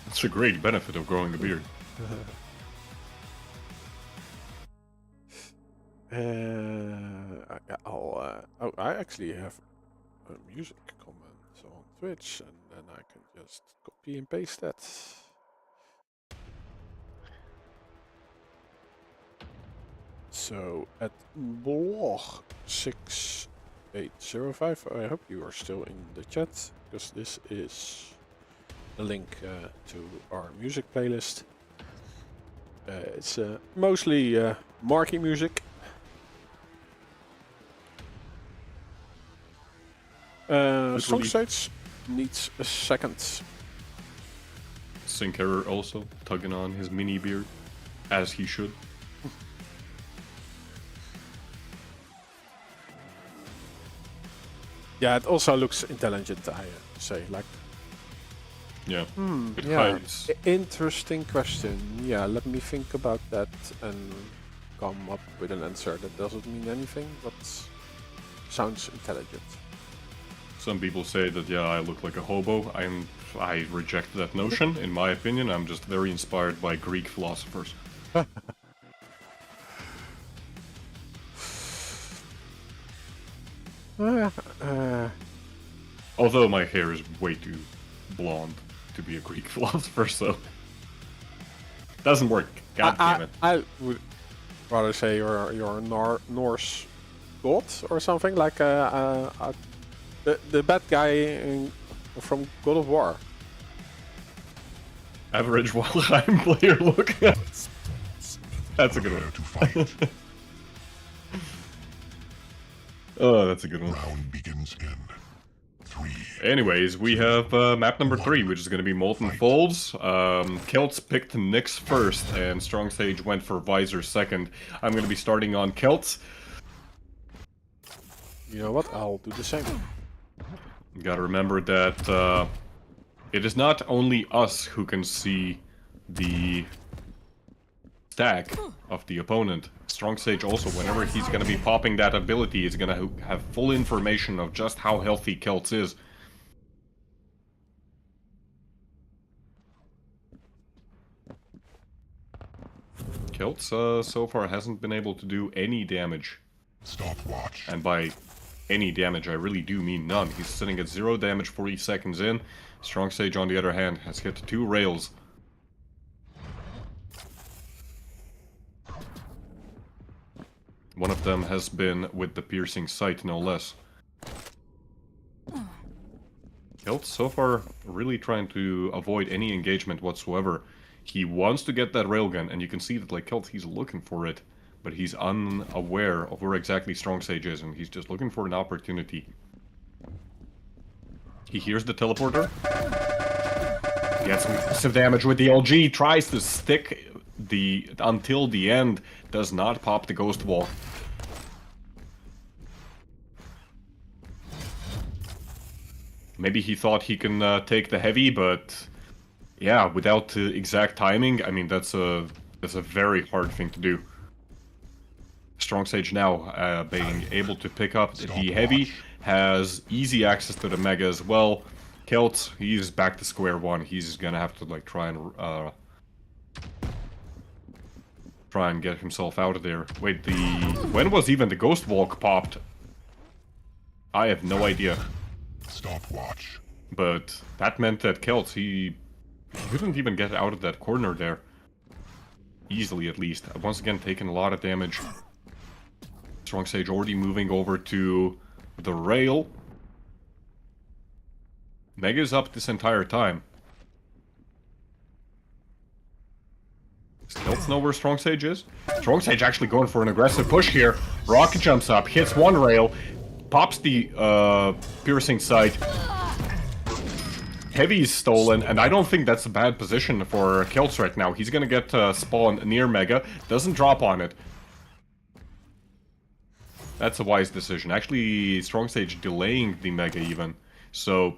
it's a great benefit of growing a beard. I actually have a music comment on Twitch, and then I can just copy and paste that. So at blog 6805, I hope you are still in the chat, because this is the link to our music playlist. It's mostly marquee music. Strong Sage needs a second. Sync error also tugging on his mini beard, as he should. Yeah, it also looks intelligent, I say. Like, Yeah. It yeah, hides. interesting question. Yeah, let me think about that and come up with an answer that doesn't mean anything, but sounds intelligent. Some people say that, yeah, I look like a hobo. I reject that notion. In my opinion, I'm just very inspired by Greek philosophers. Although my hair is way too blonde to be a Greek philosopher, so doesn't work. God damn it. I would rather say you're a Norse god or something, like the bad guy from God of War. Average Valheim player look. That's a good one. To fight. Oh, that's a good one. Round begins in 3. Anyways, we have map number 3, which is going to be Molten Folds. Celts picked Nyx first, and Strong Sage went for Visor second. I'm going to be starting on Celts. You know what? I'll do the same. You gotta remember that it is not only us who can see the stack of the opponent. Strong Sage also, whenever he's gonna be popping that ability, is gonna have full information of just how healthy Celts is. Celts so far hasn't been able to do any damage. Stopwatch. And by any damage, I really do mean none. He's sitting at 0 damage 40 seconds in. Strong Sage, on the other hand, has hit 2 rails. One of them has been with the piercing sight, no less. Celts so far really trying to avoid any engagement whatsoever. He wants to get that railgun, and you can see that, like, Celts, he's looking for it. But he's unaware of where exactly Strong Sage is, and he's just looking for an opportunity. He hears the teleporter. Gets massive damage with the LG, tries to stick until the end, does not pop the Ghost Wall. Maybe he thought he can take the heavy, but yeah, without exact timing, I mean, that's a very hard thing to do. Strong Sage now being able to pick up the heavy, has easy access to the mega as well. Celts, he's back to square one. He's gonna have to like try and get himself out of there. Wait, when was even the Ghost Walk popped? I have no idea. Stopwatch. But that meant that Celts, he couldn't even get out of that corner there. Easily, at least. Once again, taking a lot of damage. Strong Sage already moving over to the rail. Mega's up this entire time. Does Celts know where Strong Sage is? Strong Sage actually going for an aggressive push here. Rocket jumps up, hits one rail, pops the piercing sight. Heavy is stolen, and I don't think that's a bad position for Celts right now. He's gonna get spawned near Mega, doesn't drop on it. That's a wise decision. Actually, Strong Sage delaying the Mega even. So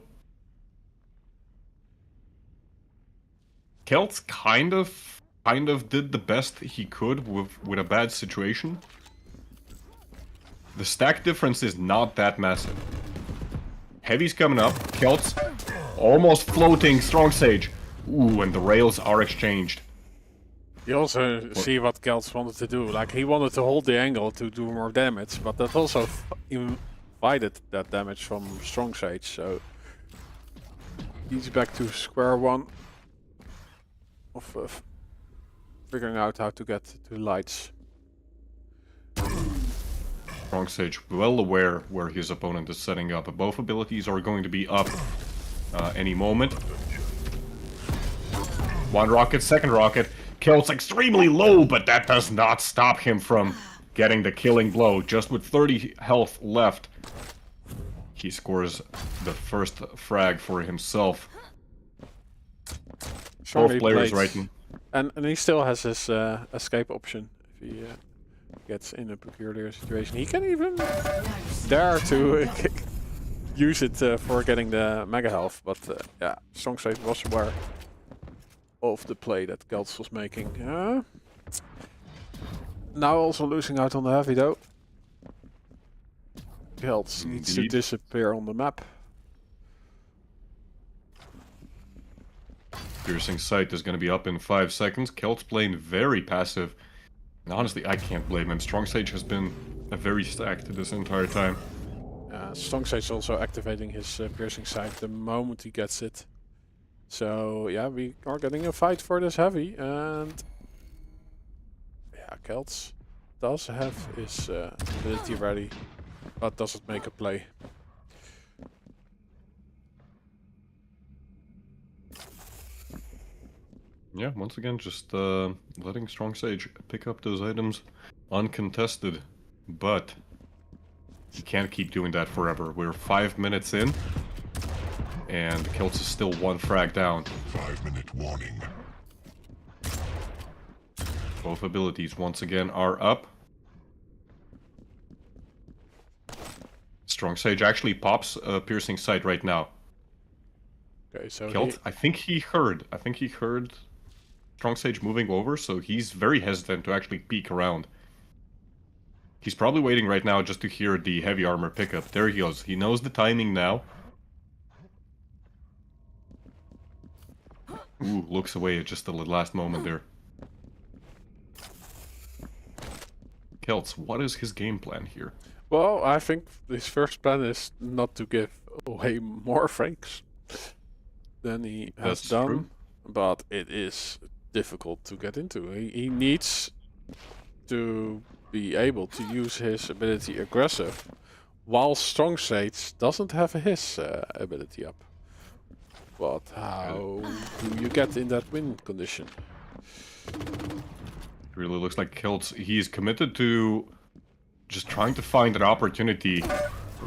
Celts kind of did the best he could with a bad situation. The stack difference is not that massive. Heavy's coming up. Celts almost floating Strong Sage. Ooh, and the rails are exchanged. You also see what Celts wanted to do. Like, he wanted to hold the angle to do more damage, but that also invited that damage from Strong Sage, so he's back to square one of figuring out how to get to lights. Strong Sage well aware where his opponent is setting up. Both abilities are going to be up any moment. One rocket, second rocket. Kelt's extremely low, but that does not stop him from getting the killing blow. Just with 30 health left, he scores the first frag for himself. Both players right in. And he still has his escape option if he gets in a peculiar situation. He can even dare to use it for getting the mega health, but yeah, Strong Sage was aware of the play that Kelts was making. Now also losing out on the heavy though. Kelts needs to disappear on the map. Piercing Sight is going to be up in 5 seconds. Kelt's playing very passive. And honestly, I can't blame him. Strong Sage has been very stacked this entire time. Strong Sage is also activating his Piercing Sight the moment he gets it. So yeah, we are getting a fight for this heavy, and yeah, Kelts does have his ability ready, but doesn't make a play. Yeah, once again, just letting Strong Sage pick up those items uncontested, but you can't keep doing that forever. We're 5 minutes in, and Kelts is still 1 frag down. 5-minute warning. Both abilities once again are up. Strong Sage actually pops Piercing Sight right now. Okay, so Kelt, I think he heard Strong Sage moving over, so he's very hesitant to actually peek around. He's probably waiting right now just to hear the heavy armor pickup. There he goes. He knows the timing now. Ooh, looks away at just the last moment there. Kelts, what is his game plan here? well, I think his first plan is not to give away more frags than he has That's done, true. but it is difficult to get into. He needs to be able to use his ability aggressive, while Strong Sage doesn't have his ability up. But how do you get in that win condition? It really looks like Kelts, he's committed to just trying to find an opportunity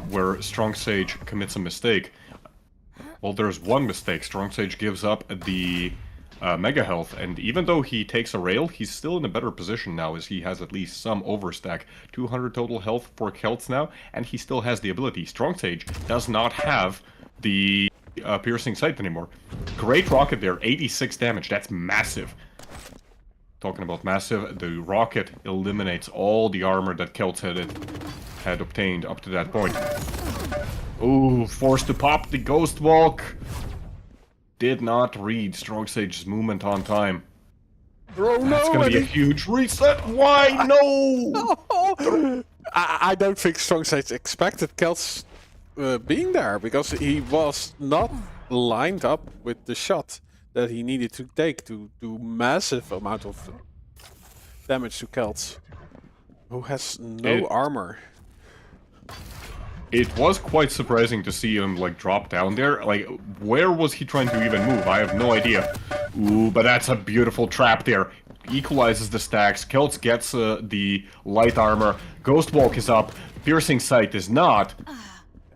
where Strong Sage commits a mistake. Well, there's one mistake. Strong Sage gives up the mega health, and even though he takes a rail, he's still in a better position now, as he has at least some overstack. 200 total health for Kelts now, and he still has the ability. Strong Sage does not have the Piercing Sight anymore. Great rocket there, 86 damage, that's massive. Talking about massive, the rocket eliminates all the armor that Kelts had obtained up to that point. Ooh, forced to pop the Ghost Walk. Did not read Strong Sage's movement on time. Bro, no! That's gonna be a huge reset. Why no? I don't think Strong Sage expected Kelts being there, because he was not lined up with the shot that he needed to take to do massive amount of damage to Kelts, who has no armor. It was quite surprising to see him like drop down there. Like, where was he trying to even move? I have no idea. Ooh, but that's a beautiful trap there. Equalizes the stacks. Kelts gets the light armor. Ghost Walk is up. Piercing Sight is not.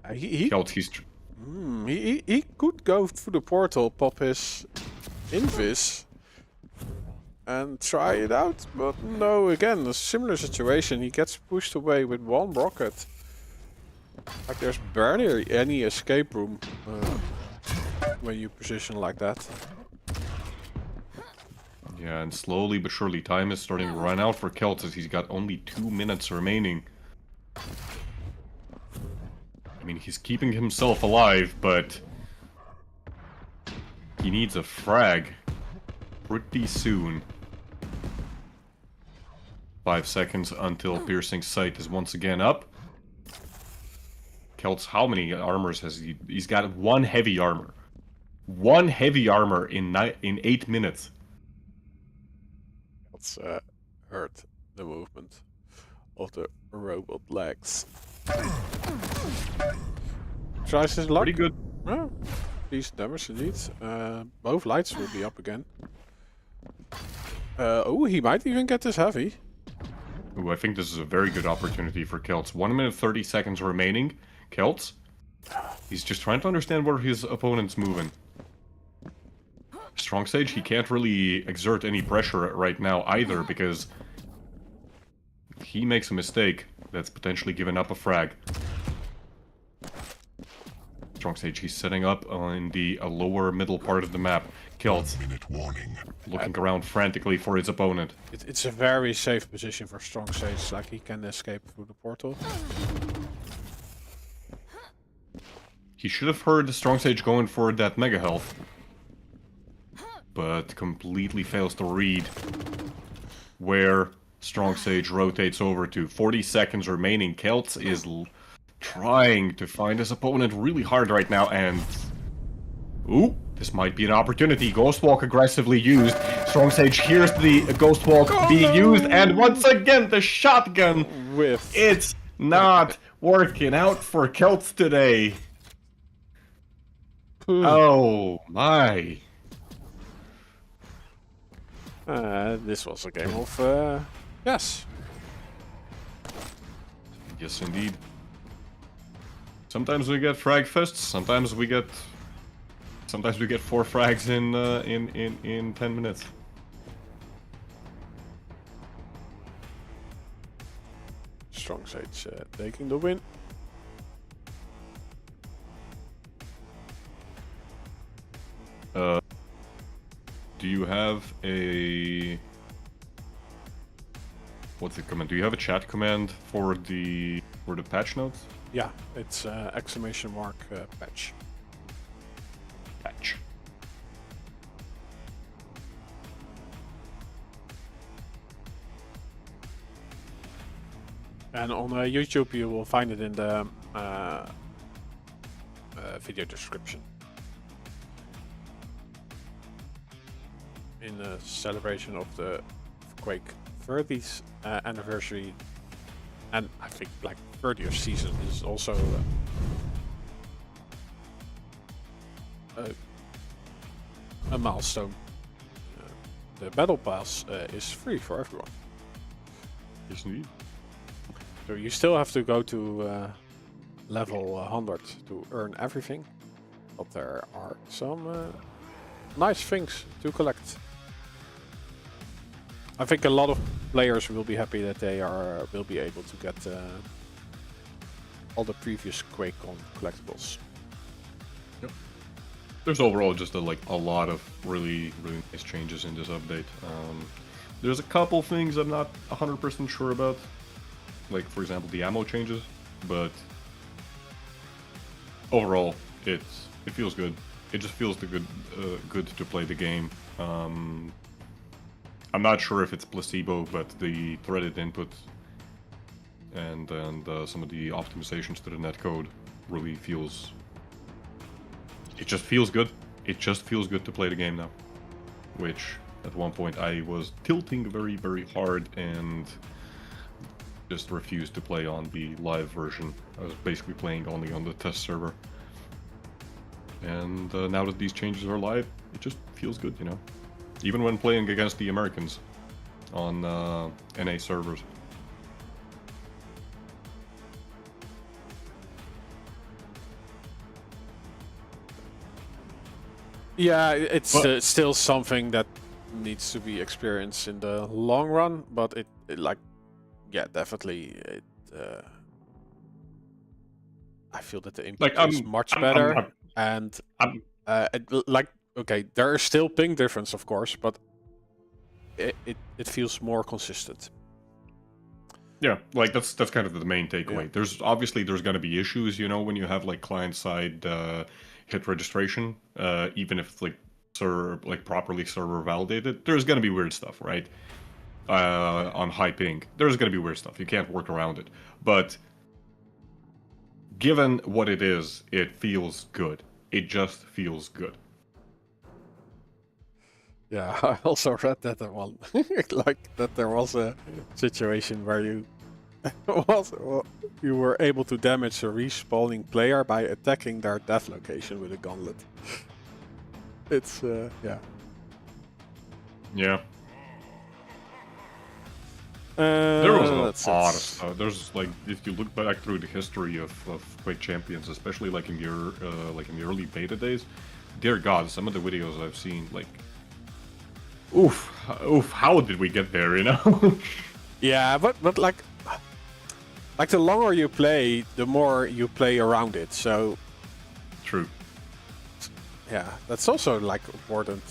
Kelts, He could go through the portal, pop his invis, and try it out, but no, again, a similar situation. He gets pushed away with 1 rocket. Like, there's barely any escape room when you position like that. Yeah, and slowly but surely time is starting to run out for Kelts, as he's got only 2 minutes remaining. I mean, he's keeping himself alive, but he needs a frag pretty soon. 5 seconds until Piercing Sight is once again up. Kelts, how many armors has he? He's got 1 heavy armor. 1 heavy armor in 8 minutes. Let's hurt the movement of the robot legs. Tries his luck. Pretty good. Oh, decent damage indeed. Both lights will be up again. Oh, he might even get this heavy. Ooh, I think this is a very good opportunity for Celts. 1 minute 30 seconds remaining. Celts? He's just trying to understand where his opponent's moving. Strong Sage, he can't really exert any pressure right now either, because if he makes a mistake, that's potentially giving up a frag. Strong Sage, he's setting up on the lower middle part of the map. Celts, 1 minute warning. looking around frantically for his opponent. It's a very safe position for Strong Sage, like he can escape through the portal. He should have heard Strong Sage going for that mega health, but completely fails to read where Strong Sage rotates over to. 40 seconds remaining. Celts is trying to find his opponent really hard right now, and... Ooh, this might be an opportunity. Ghost Walk aggressively used. Strong Sage hears the Ghost Walk being used, and once again, the shotgun With It's not working out for Celts today. Oh my. this was a game of yes. Yes, indeed. Sometimes we get frag fests. Sometimes we get 4 frags in 10 minutes. Strong Sage taking the win. Do you have a... What's the command? Do you have a chat command for the patch notes? Yeah, it's exclamation mark patch. Patch. And on YouTube you will find it in the video description. In the celebration of the Quake 30th anniversary, and I think like 30th season is also a milestone. The battle pass is free for everyone. Yes, indeed. So you still have to go to level 100 to earn everything, but there are some nice things to collect. I think a lot of players will be happy that they will be able to get all the previous QuakeCon collectibles. Yep. There's overall just a lot of really nice changes in this update. There's a couple things I'm not 100% sure about, like for example the ammo changes, but overall it feels good. It just feels good to play the game. I'm not sure if it's placebo, but the threaded input and some of the optimizations to the netcode really feels... It just feels good. It just feels good to play the game now. Which, at one point, I was tilting very hard and just refused to play on the live version. I was basically playing only on the test server. And now that these changes are live, it just feels good, you know? Even when playing against the Americans on NA servers. Yeah, it's still something that needs to be experienced in the long run, but it yeah, definitely I feel that the input is much better, and okay, there is still ping difference, of course, but it feels more consistent. Yeah, like that's kind of the main takeaway. Yeah. There's going to be issues, you know, when you have like client-side hit registration, even if it's properly server validated. There's going to be weird stuff, right? On high ping, there's going to be weird stuff. You can't work around it. But given what it is, it feels good. It just feels good. Yeah, I also read that one, like that there was a situation where you you were able to damage a respawning player by attacking their death location with a gauntlet. It's yeah. Yeah. There was a lot That's of it. stuff. There's like, if you look back through the history of Quake Champions, especially like in the early beta days, dear God, some of the videos I've seen, like, oof, how did we get there? You know? Yeah, but like the longer you play, the more you play around it. So True. yeah, that's also like important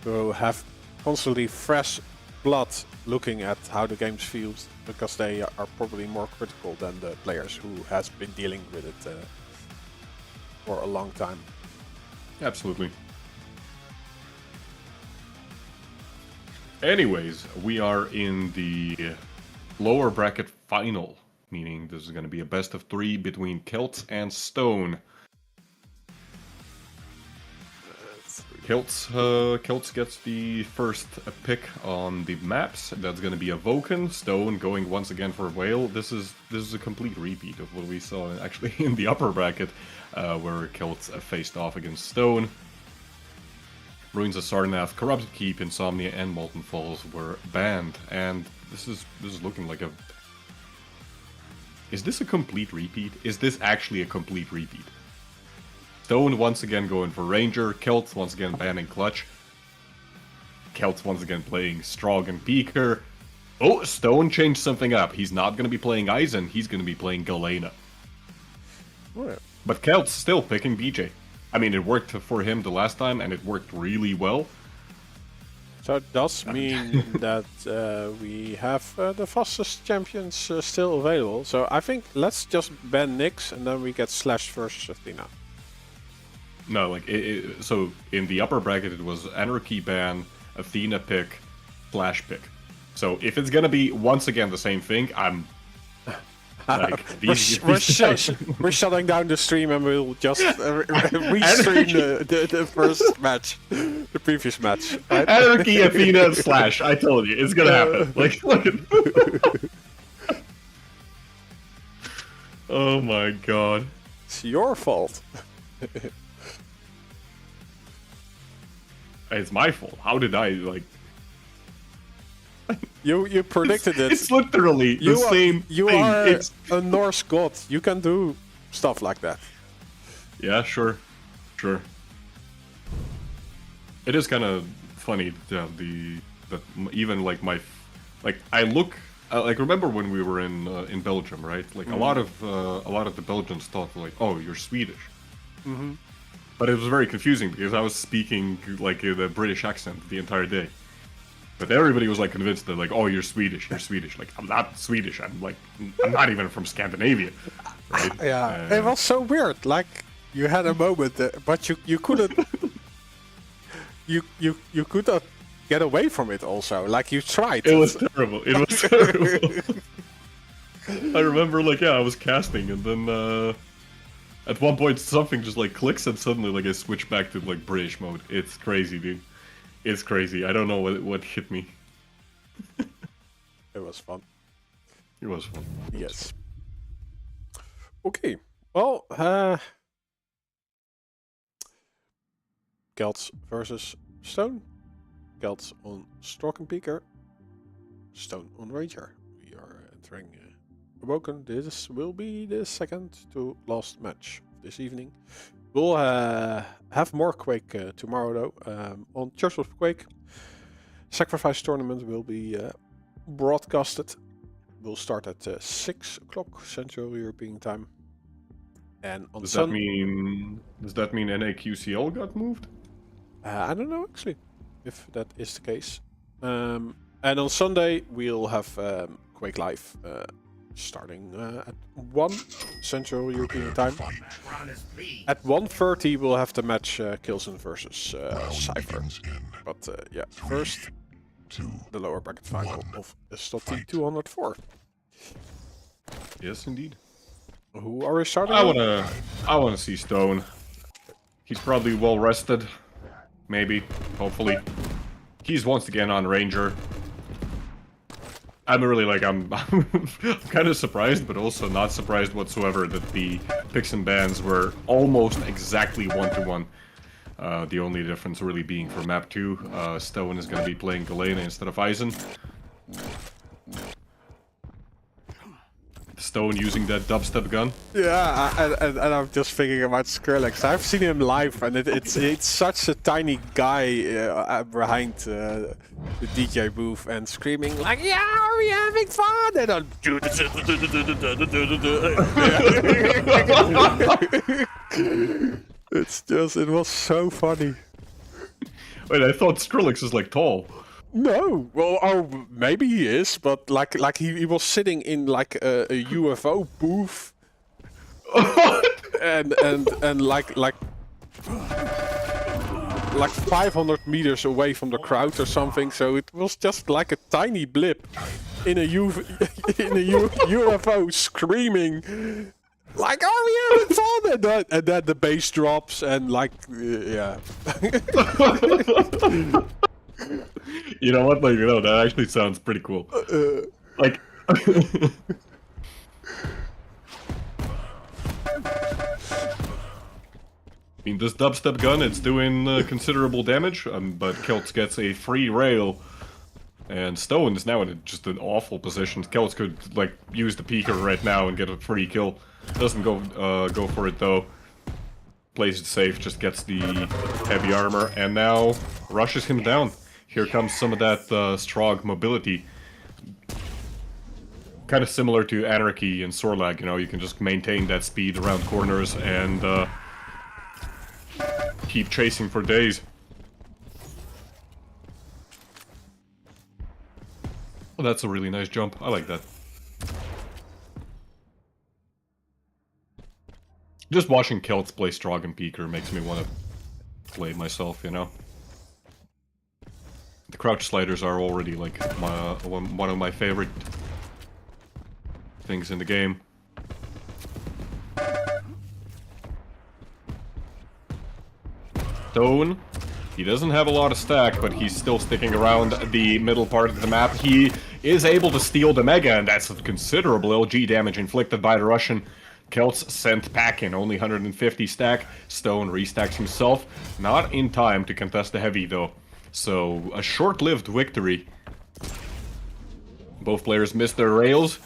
to have constantly fresh blood looking at how the game feels, because they are probably more critical than the players who has been dealing with it for a long time. Absolutely. Anyways, we are in the lower bracket final, meaning this is going to be a best of 3 between Celts and Stone. Celts gets the first pick on the maps. That's going to be a Vulcan. Stone going once again for Whale. This is a complete repeat of what we saw actually in the upper bracket, where Celts faced off against Stone. Ruins of Sarnath, Corrupted Keep, Insomnia, and Molten Falls were banned, and this is looking like a. Is this a complete repeat? Is this actually a complete repeat? Stone once again going for Ranger, Celts once again banning Clutch. Celts once again playing Strog and Peaker. Oh, Stone changed something up. He's not going to be playing Eisen, he's going to be playing Galena. Oh, yeah. But Celts still picking BJ. I mean, it worked for him the last time, and it worked really well. So it does mean that we have the fastest champions still available. So I think let's just ban Nyx and then we get Slash versus Athena. No, like, so in the upper bracket it was Anarchy ban, Athena pick, Slash pick. So if it's gonna be once again the same thing, I'm like, We're shutting down the stream and we'll just restream the first match, the previous match. Right? Anarchy, Athena, and Slash. I told you, it's gonna happen. Like, look at. Oh my god. It's your fault. It's my fault. How did I, like... You predicted it. It's literally the same You thing. are It's... a Norse god. You can do stuff like that. Yeah, sure. Sure. It is kind of funny that even like my... Like, I look... like, remember when we were in Belgium, right? Like, a lot of the Belgians thought, like, oh, you're Swedish. Mm-hmm. But it was very confusing because I was speaking like in a British accent the entire day. But everybody was like convinced that, like, oh, you're Swedish. Like, I'm not Swedish. I'm not even from Scandinavia, right? Yeah, it was so weird. Like, you had a moment, but you couldn't. you could not get away from it. Also, like, you tried. It was terrible. It was terrible. I remember, like, yeah, I was casting, and then. At one point, something just like clicks, and suddenly, like, I switch back to like British mode. It's crazy, dude. It's crazy. I don't know what hit me. It was fun. It was fun. Yes. Okay. Well, Celts versus Stone. Celts on Stork and Peaker. Stone on Ranger. We are entering. Awoken. This will be the second to last match of this evening. We'll have more Quake tomorrow though. On Church of Quake, Sacrifice Tournament will be broadcasted. We'll start at 6 o'clock Central European time. And on does that mean NAQCL got moved? I don't know actually if that is the case. And on Sunday we'll have Quake Live. Starting at 1 Central European time. At 1:30 we'll have the match Kilson versus Cypher. But yeah, first the lower bracket final of Estoty 204. Yes, indeed. Who are we starting? I wanna see Stone. He's probably well rested. Maybe, hopefully. He's once again on Ranger. I'm really like, I'm kind of surprised, but also not surprised whatsoever that the picks and bans were almost exactly 1-to-1. The only difference really being for map 2, Stone is going to be playing Galena instead of Eisen. Stone using that dubstep gun. Yeah, and I'm just thinking about Skrillex. I've seen him live, and it's such a tiny guy behind the DJ booth and screaming like, "Yeah, are we having fun?" And I'm it was so funny. Wait, I thought Skrillex is like tall. No, well, oh, maybe he is, but like he was sitting in like a UFO booth, and like 500 meters away from the crowd or something. So it was just like a tiny blip in a UFO screaming. Like, are we having fun? And then the bass drops and like, yeah. You know what? Like, that actually sounds pretty cool. Like, I mean, this dubstep gun, it's doing considerable damage, but Celts gets a free rail. And Stone is now in just an awful position. Celts could, like, use the peeker right now and get a free kill. Doesn't go for it, though. Plays it safe, just gets the heavy armor, and now rushes him down. Here comes some of that strong mobility. Kind of similar to Anarchy and Sorlag, you know, you can just maintain that speed around corners and keep chasing for days. Well, that's a really nice jump. I like that. Just watching Celts play Strog and Peeker makes me want to play myself, you know? The crouch sliders are already, like, one of my favorite things in the game. Stone. He doesn't have a lot of stack, but he's still sticking around the middle part of the map. He is able to steal the Mega, and that's considerable LG damage inflicted by the Russian. Celts sent packing, only 150 stack. Stone restacks himself, not in time to contest the heavy though. So, a short-lived victory. Both players missed their rails.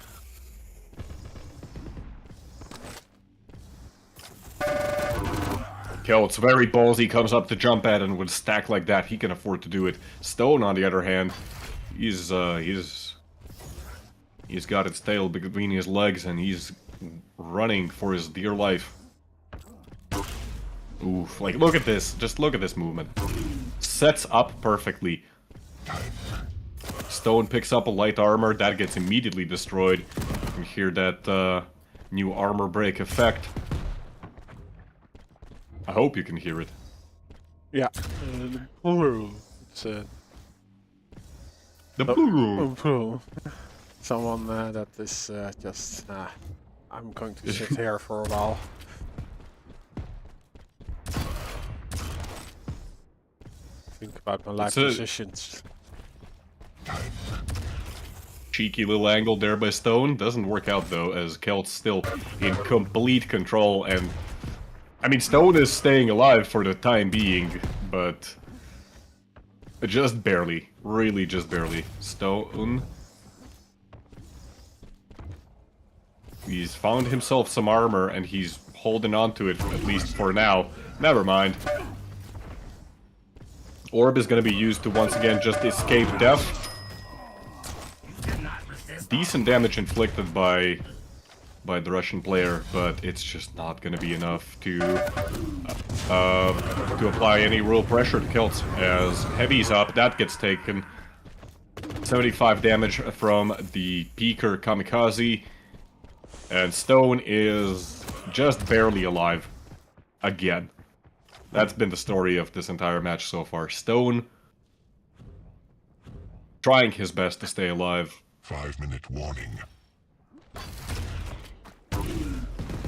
Celts, very ballsy, comes up to jump at, and with a stack like that, he can afford to do it. Stone, on the other hand, he's got its tail between his legs, and he's running for his dear life. Oof, like, look at this. Just look at this movement. Sets up perfectly. Stone picks up a light armor. That gets immediately destroyed. You can hear that new armor break effect. I hope you can hear it. Yeah. It's The blue. someone that is just... I'm going to sit here for a while. Think about my life positions. Cheeky little angle there by Stone. Doesn't work out though, as Celt's still in complete control, and... I mean, Stone is staying alive for the time being, but... just barely. Really just barely. Stone... He's found himself some armor, and he's holding on to it, at least for now. Never mind. Orb is going to be used to once again just escape death. Decent damage inflicted by the Russian player, but it's just not going to be enough to apply any real pressure to Celts. As Heavy's up, that gets taken. 75 damage from the Peeker Kamikaze. And Stone is just barely alive. Again. That's been the story of this entire match so far. Stone trying his best to stay alive. 5-minute warning.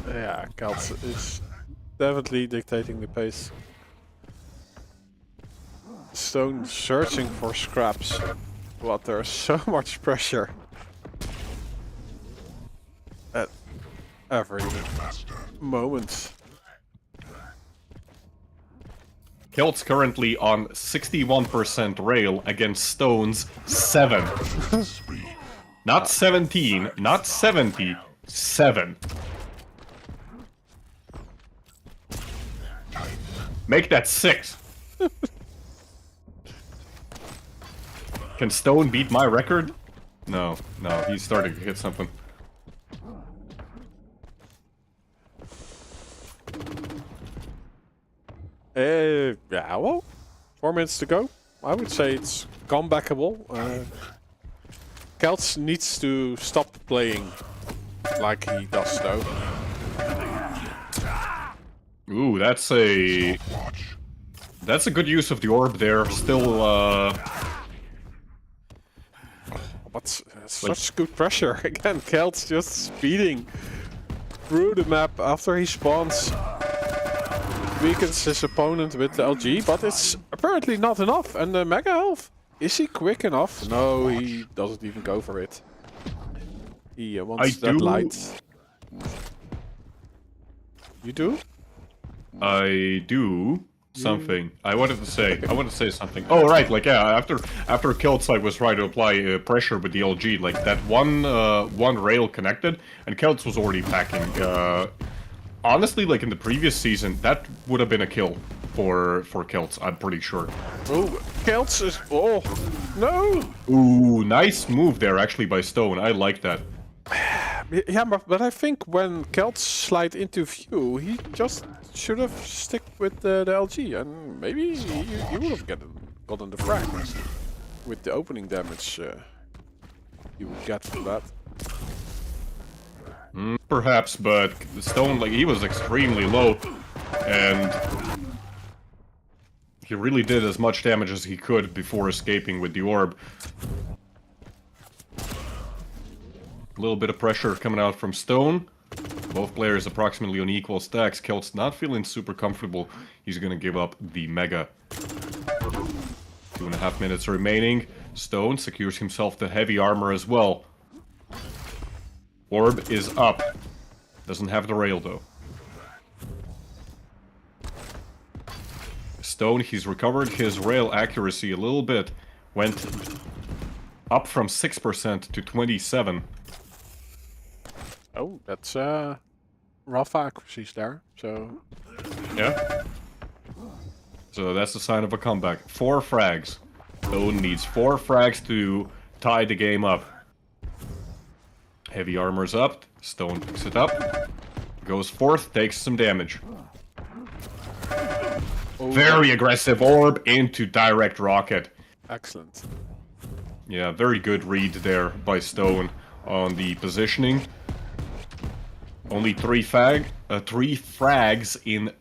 Yeah, Celts is definitely dictating the pace. Stone searching for scraps, but there's so much pressure at every moment. Celts currently on 61% rail against Stone's 7. Not 17, not 70, 7. Make that 6. Can Stone beat my record? No, he's starting to hit something. Yeah, well, 4 minutes to go. I would say it's comebackable. Kelts needs to stop playing like he does, though. Ooh, that's a good use of the orb there. Still, But such good pressure. Again, Kelt's just speeding through the map after he spawns. Weakens his opponent with the LG, but it's apparently not enough. And the Mega Health, is he quick enough? No, he doesn't even go for it. He wants that light. You do? I do something. I wanted to say something. Oh right, like yeah. After Keltside was trying to apply pressure with the LG, like that one rail connected, and Kelts was already packing. Honestly, like in the previous season, that would have been a kill for Kelts. I'm pretty sure. Oh, Kelts is. Oh, no! Ooh, nice move there actually by Stone. I like that. Yeah, but I think when Kelts slide into view, he just should have stick with the LG, and maybe he would have gotten the frag with the opening damage he would get from that. Perhaps, but Stone, like, he was extremely low, and he really did as much damage as he could before escaping with the orb. A little bit of pressure coming out from Stone. Both players approximately on equal stacks. Kelt's not feeling super comfortable. He's gonna give up the Mega. 2.5 minutes remaining. Stone secures himself the heavy armor as well. Orb is up. Doesn't have the rail though. Stone, he's recovered his rail accuracy a little bit. Went up from 6% to 27%. Oh, that's rough accuracies there. So Yeah. So that's the sign of a comeback. 4 frags. Stone needs 4 frags to tie the game up. Heavy armor's up. Stone picks it up. Goes forth, takes some damage. oh, Very aggressive orb into direct rocket. excellent. Yeah, very good read there by Stone on the positioning. Only 3 frags in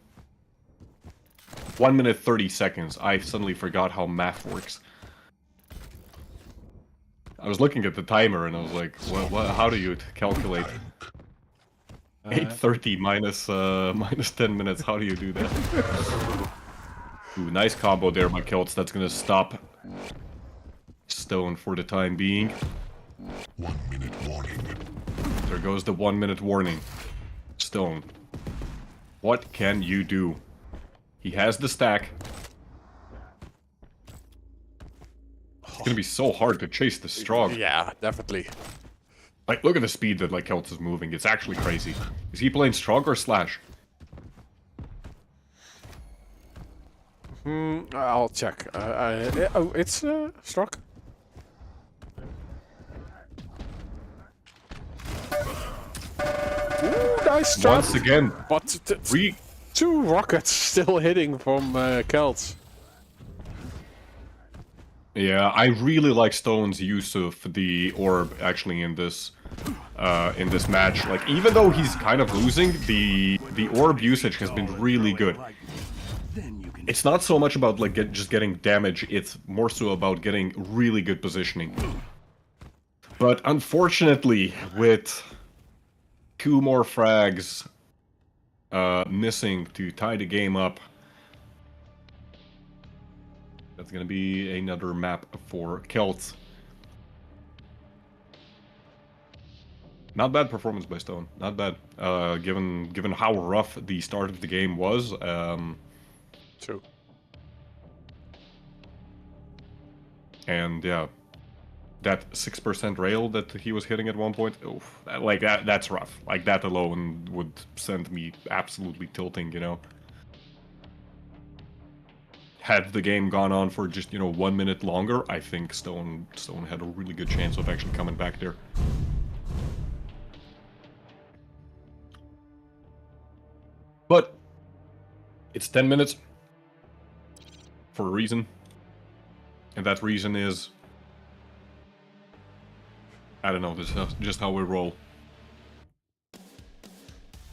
1 minute 30 seconds. I suddenly forgot how math works. I was looking at the timer and I was like, what, how do you calculate? 8:30 minus 10 minutes, how do you do that? Ooh, nice combo there by Kelts. That's gonna stop Stone for the time being. 1 minute warning. There goes the 1 minute warning. Stone, what can you do? He has the stack. It's gonna be so hard to chase the strong. Yeah, definitely. Like, look at the speed that like Kelts is moving. It's actually crazy. Is he playing strong or slash? I'll check. Oh, it's struck. Ooh, nice trap. Once again, But 2 rockets still hitting from Kelts. yeah, I really like Stone's use of the orb actually in this match. Like, even though he's kind of losing, the orb usage has been really good. It's not so much about like just getting damage, it's more so about getting really good positioning. But unfortunately, with 2 more frags missing to tie the game up, that's gonna be another map for Kelts. Not bad performance by Stone. Not bad. Given how rough the start of the game was. True. And yeah. that 6% rail that he was hitting at one point, oof, that's rough. Like, that alone would send me absolutely tilting, you know? Had the game gone on for just, 1 minute longer, I think Stone had a really good chance of actually coming back there. But it's 10 minutes for a reason. And that reason is, I don't know, this is just how we roll.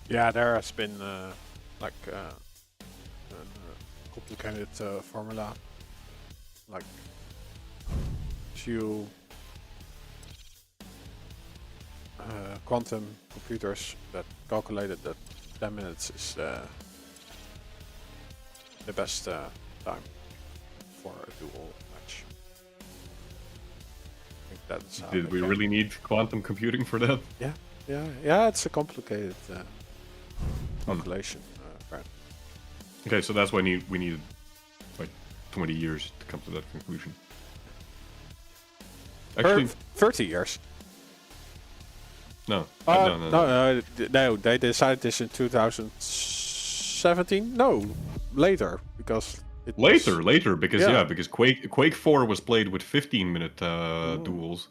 Yeah, there has been like a complicated formula, like few quantum computers that calculated that 10 minutes is the best time for a duel match. I think that's how Did we really need quantum computing for that? Yeah, it's a complicated calculation. Apparently. Okay, so that's why we needed like 20 years to come to that conclusion. Actually, 30 years. no. No, they decided this in 2017. No, later, because it was- Later, because Yeah. because Quake 4 was played with 15-minute duels,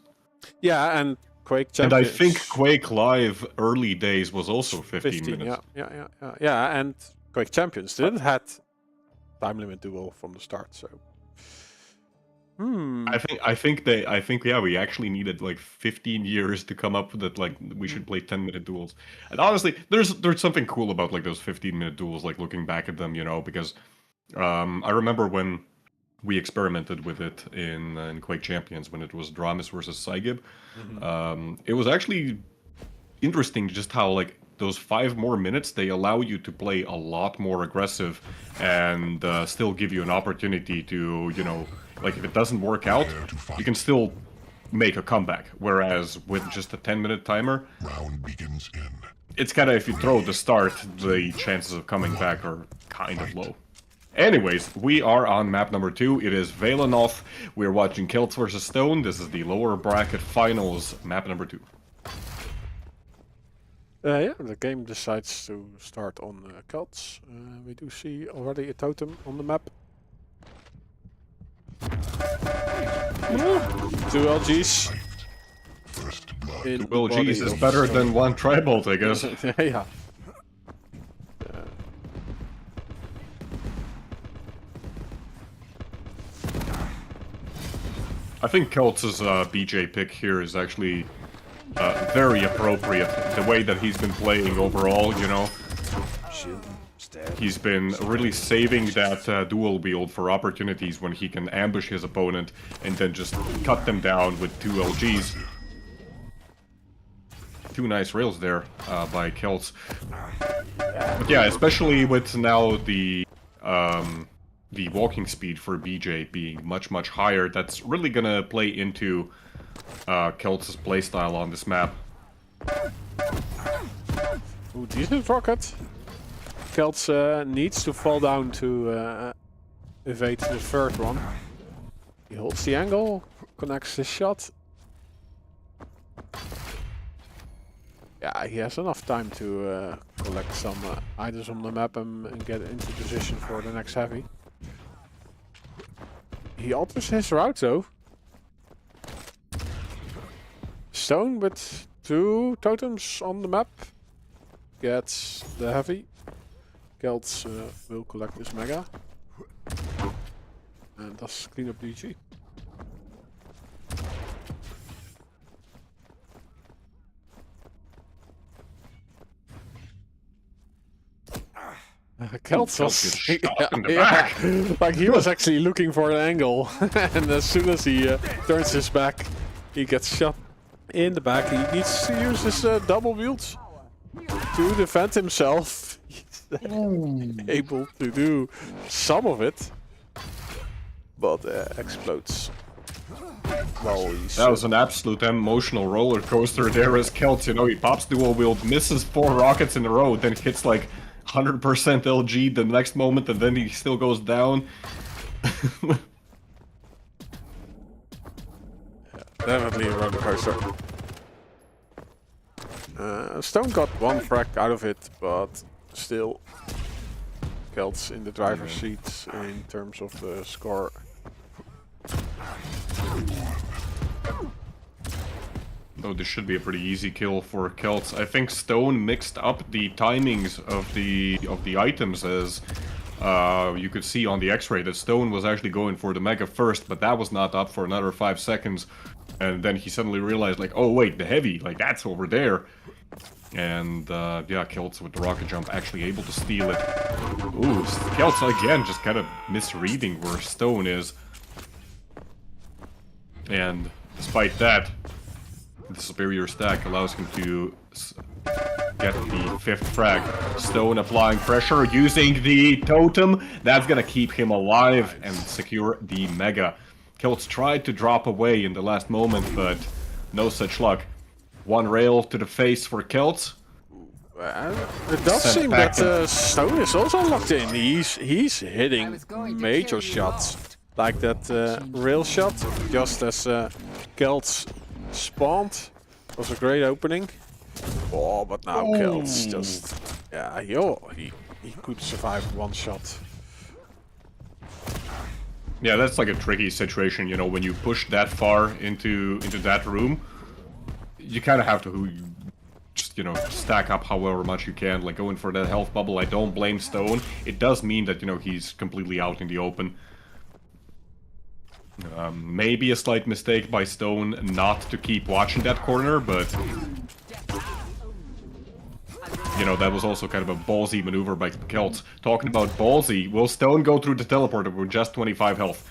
Yeah, and Quake and Champions. I think Quake Live early days was also 15 minutes. Yeah, and Quake Champions didn't had time limit duel from the start, so. I think we actually needed like 15 years to come up with that, like we should play 10-minute duels. And honestly, there's something cool about like those 15-minute duels, like looking back at them, because I remember when we experimented with it in Quake Champions when it was Dramis versus Saigib. It was actually interesting just how like those 5 more minutes they allow you to play a lot more aggressive and still give you an opportunity to, like if it doesn't work out, you can still make a comeback. Whereas with just a 10-minute timer, Round begins in. it's kind of, if you throw the start, the chances of coming back are kind of low. Anyways, we are on map number 2. It is Valenov. We're watching Celts versus Stone. This is the lower bracket finals, map number 2. Yeah, the game decides to start on Celts. We do see already a totem on the map. 2 LGs. First blood. In Well, body geez, it's of better Stone. than 1 Tribolt, I guess. Yeah. I think Celts' BJ pick here is actually very appropriate. The way that he's been playing overall, he's been really saving that dual wield for opportunities when he can ambush his opponent and then just cut them down with 2 LGs. 2 nice rails there by Celts. But yeah, especially with now the walking speed for BJ being much, much higher, that's really gonna play into Celts' playstyle on this map. Ooh, decent rocket. Celts needs to fall down to evade the third one. He holds the angle, connects his shot. Yeah, he has enough time to collect some items on the map and get into position for the next heavy. He alters his route though. Stone with 2 totems on the map gets the heavy. Celts will collect his mega. And thus clean up DG. Celts was gets shot in the back. like he was actually looking for an angle, and as soon as he turns his back, he gets shot in the back. He needs to use his double wields to defend himself. He's able to do some of it, but explodes. Well, That was an absolute emotional roller coaster there as Celts, he pops dual wield, misses 4 rockets in a row, then hits like 100% LG the next moment, and then he still goes down. definitely a roller coaster. Stone got one frag out of it, but still, Kelt's in the driver's seat in terms of the score. Oh, this should be a pretty easy kill for Celts. I think Stone mixed up the timings of the items, as you could see on the X-ray that Stone was actually going for the Mega first, but that was not up for another 5 seconds. And then he suddenly realized, like, oh wait, the Heavy, like that's over there. And yeah, Celts with the rocket jump actually able to steal it. Ooh, Celts again just kind of misreading where Stone is. And despite that, the superior stack allows him to get the 5th frag. Stone applying pressure using the totem. That's gonna keep him alive and secure the Mega. Celts tried to drop away in the last moment, but no such luck. One rail to the face for Celts. It does seem that Stone is also locked in. He's hitting major shots. Like that rail shot, just as Celts spawned. Was a great opening. Oh, but now Celts just... Yeah, he could survive one shot. Yeah, that's like a tricky situation, you know, when you push that far into that room. You kind of have to just, you know, stack up however much you can, like going for that health bubble. I don't blame Stone. It does mean that, you know, he's completely out in the open. Maybe a slight mistake by Stone not to keep watching that corner, but... You know, that was also kind of a ballsy maneuver by Celts. Talking about ballsy, will Stone go through the teleporter with just 25 health?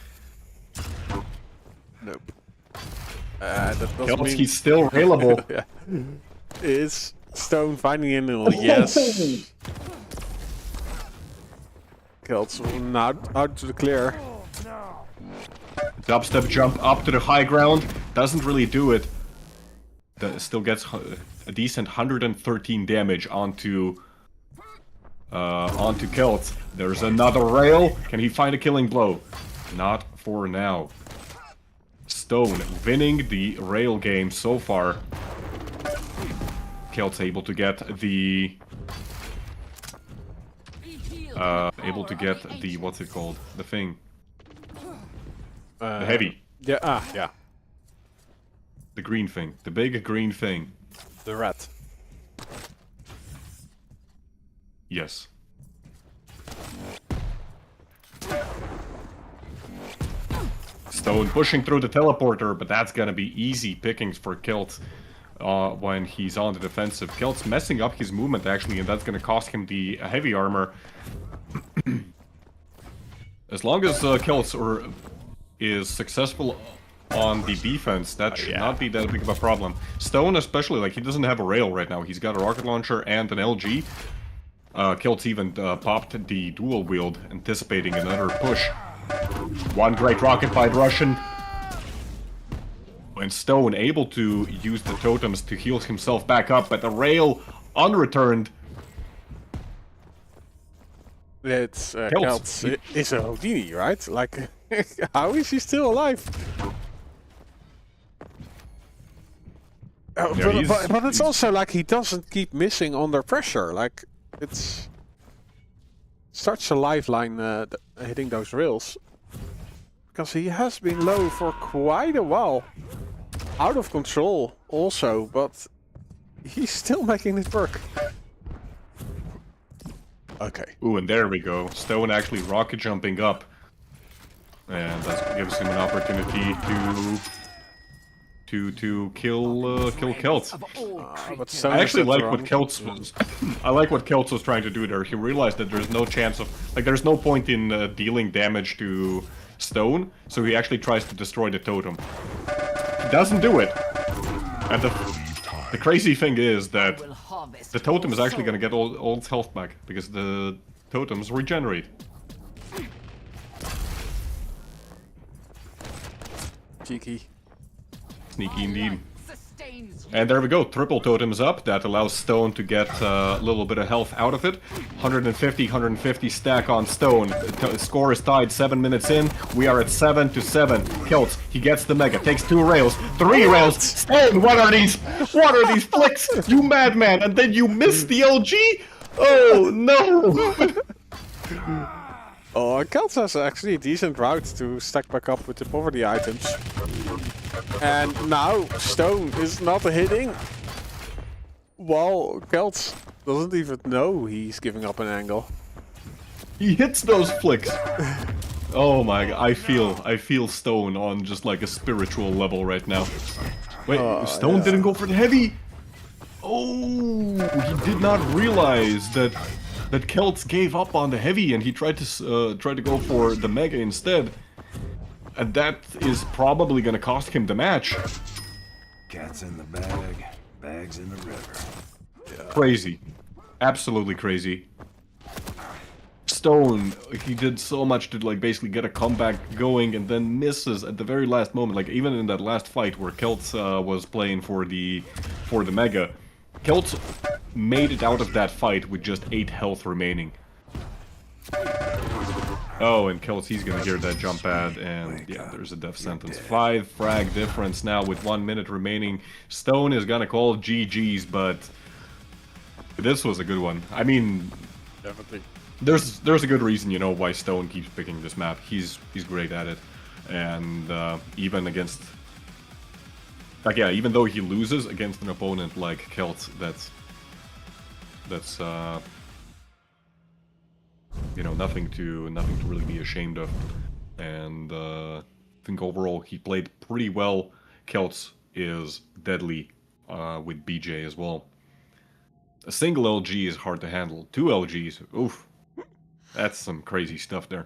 Nope. Celts, mean... he's still available. Yeah. Is Stone finding him? Yes. Celts now out to the clear. Dubstep jump up to the high ground, doesn't really do it. Still gets a decent 113 damage onto Celts. There's another rail. Can he find a killing blow? Not for now. Stone winning the rail game so far. Celts able to get the what's it called? The thing. The Heavy. Yeah, yeah. The green thing. The big green thing. The rat. Yes. Stone pushing through the teleporter, but that's gonna be easy pickings for Celts when he's on the defensive. Celts messing up his movement actually, and that's gonna cost him the heavy armor. As long as Celts is successful on the defense, that should not be that big of a problem. Stone especially, like, he doesn't have a rail right now. He's got a rocket launcher and an LG. Celts even popped the dual wield, anticipating another push. One great rocket by the Russian. And Stone able to use the totems to heal himself back up, but the rail unreturned. It's Celts is a Houdini, right? Like, how is he still alive? But it's also like he doesn't keep missing under pressure. Like, it's such a lifeline hitting those rails. Because he has been low for quite a while. Out of control also, but he's still making it work. Okay. Ooh, and there we go. Stone actually rocket jumping up. And that gives him an opportunity to kill Celts. I actually like what Celts was. I like what Celts was trying to do there. He realized that there's no chance of, like, there's no point in dealing damage to Stone, so he actually tries to destroy the totem. He doesn't do it. And the crazy thing is that the totem is actually going to get all its health back, because the totems regenerate. Cheeky. Sneaky indeed. remains. And there we go, triple totems up. That allows Stone to get a little bit of health out of it. 150 stack on Stone. Score is tied 7 minutes in. We are at 7-7. Kelts, he gets the Mega, takes 2 rails, 3 rails. Stone, what are these? What are these flicks? You madman, and then you miss the LG? Oh no! Oh, Kels has actually a decent route to stack back up with the poverty items. And now Stone is not hitting. While Kels doesn't even know he's giving up an angle. He hits those flicks. Oh my god, I feel Stone on just like a spiritual level right now. Wait, Stone didn't go for the heavy. Oh, he did not realize that Kelts gave up on the heavy and he tried to go for the Mega instead. And that is probably gonna cost him the match. Cat's in the bag, bag's in the river. Crazy. Absolutely crazy. Stone, he did so much to like basically get a comeback going and then misses at the very last moment. Like even in that last fight where Kelts was playing for the Mega, Kelts made it out of that fight with just 8 health remaining. Oh, and Kelts, he's gonna hear that jump pad, and yeah, there's a death sentence. 5 frag difference now with 1 minute remaining. Stone is gonna call GG's, but this was a good one. I mean, Definitely. there's a good reason, you know, why Stone keeps picking this map. He's great at it, and even against, like, yeah, even though he loses against an opponent like Kelts, that's you know, nothing to really be ashamed of. And I think overall he played pretty well. Kelts is deadly with BJ as well. A single LG is hard to handle. 2 LGs, oof, that's some crazy stuff there.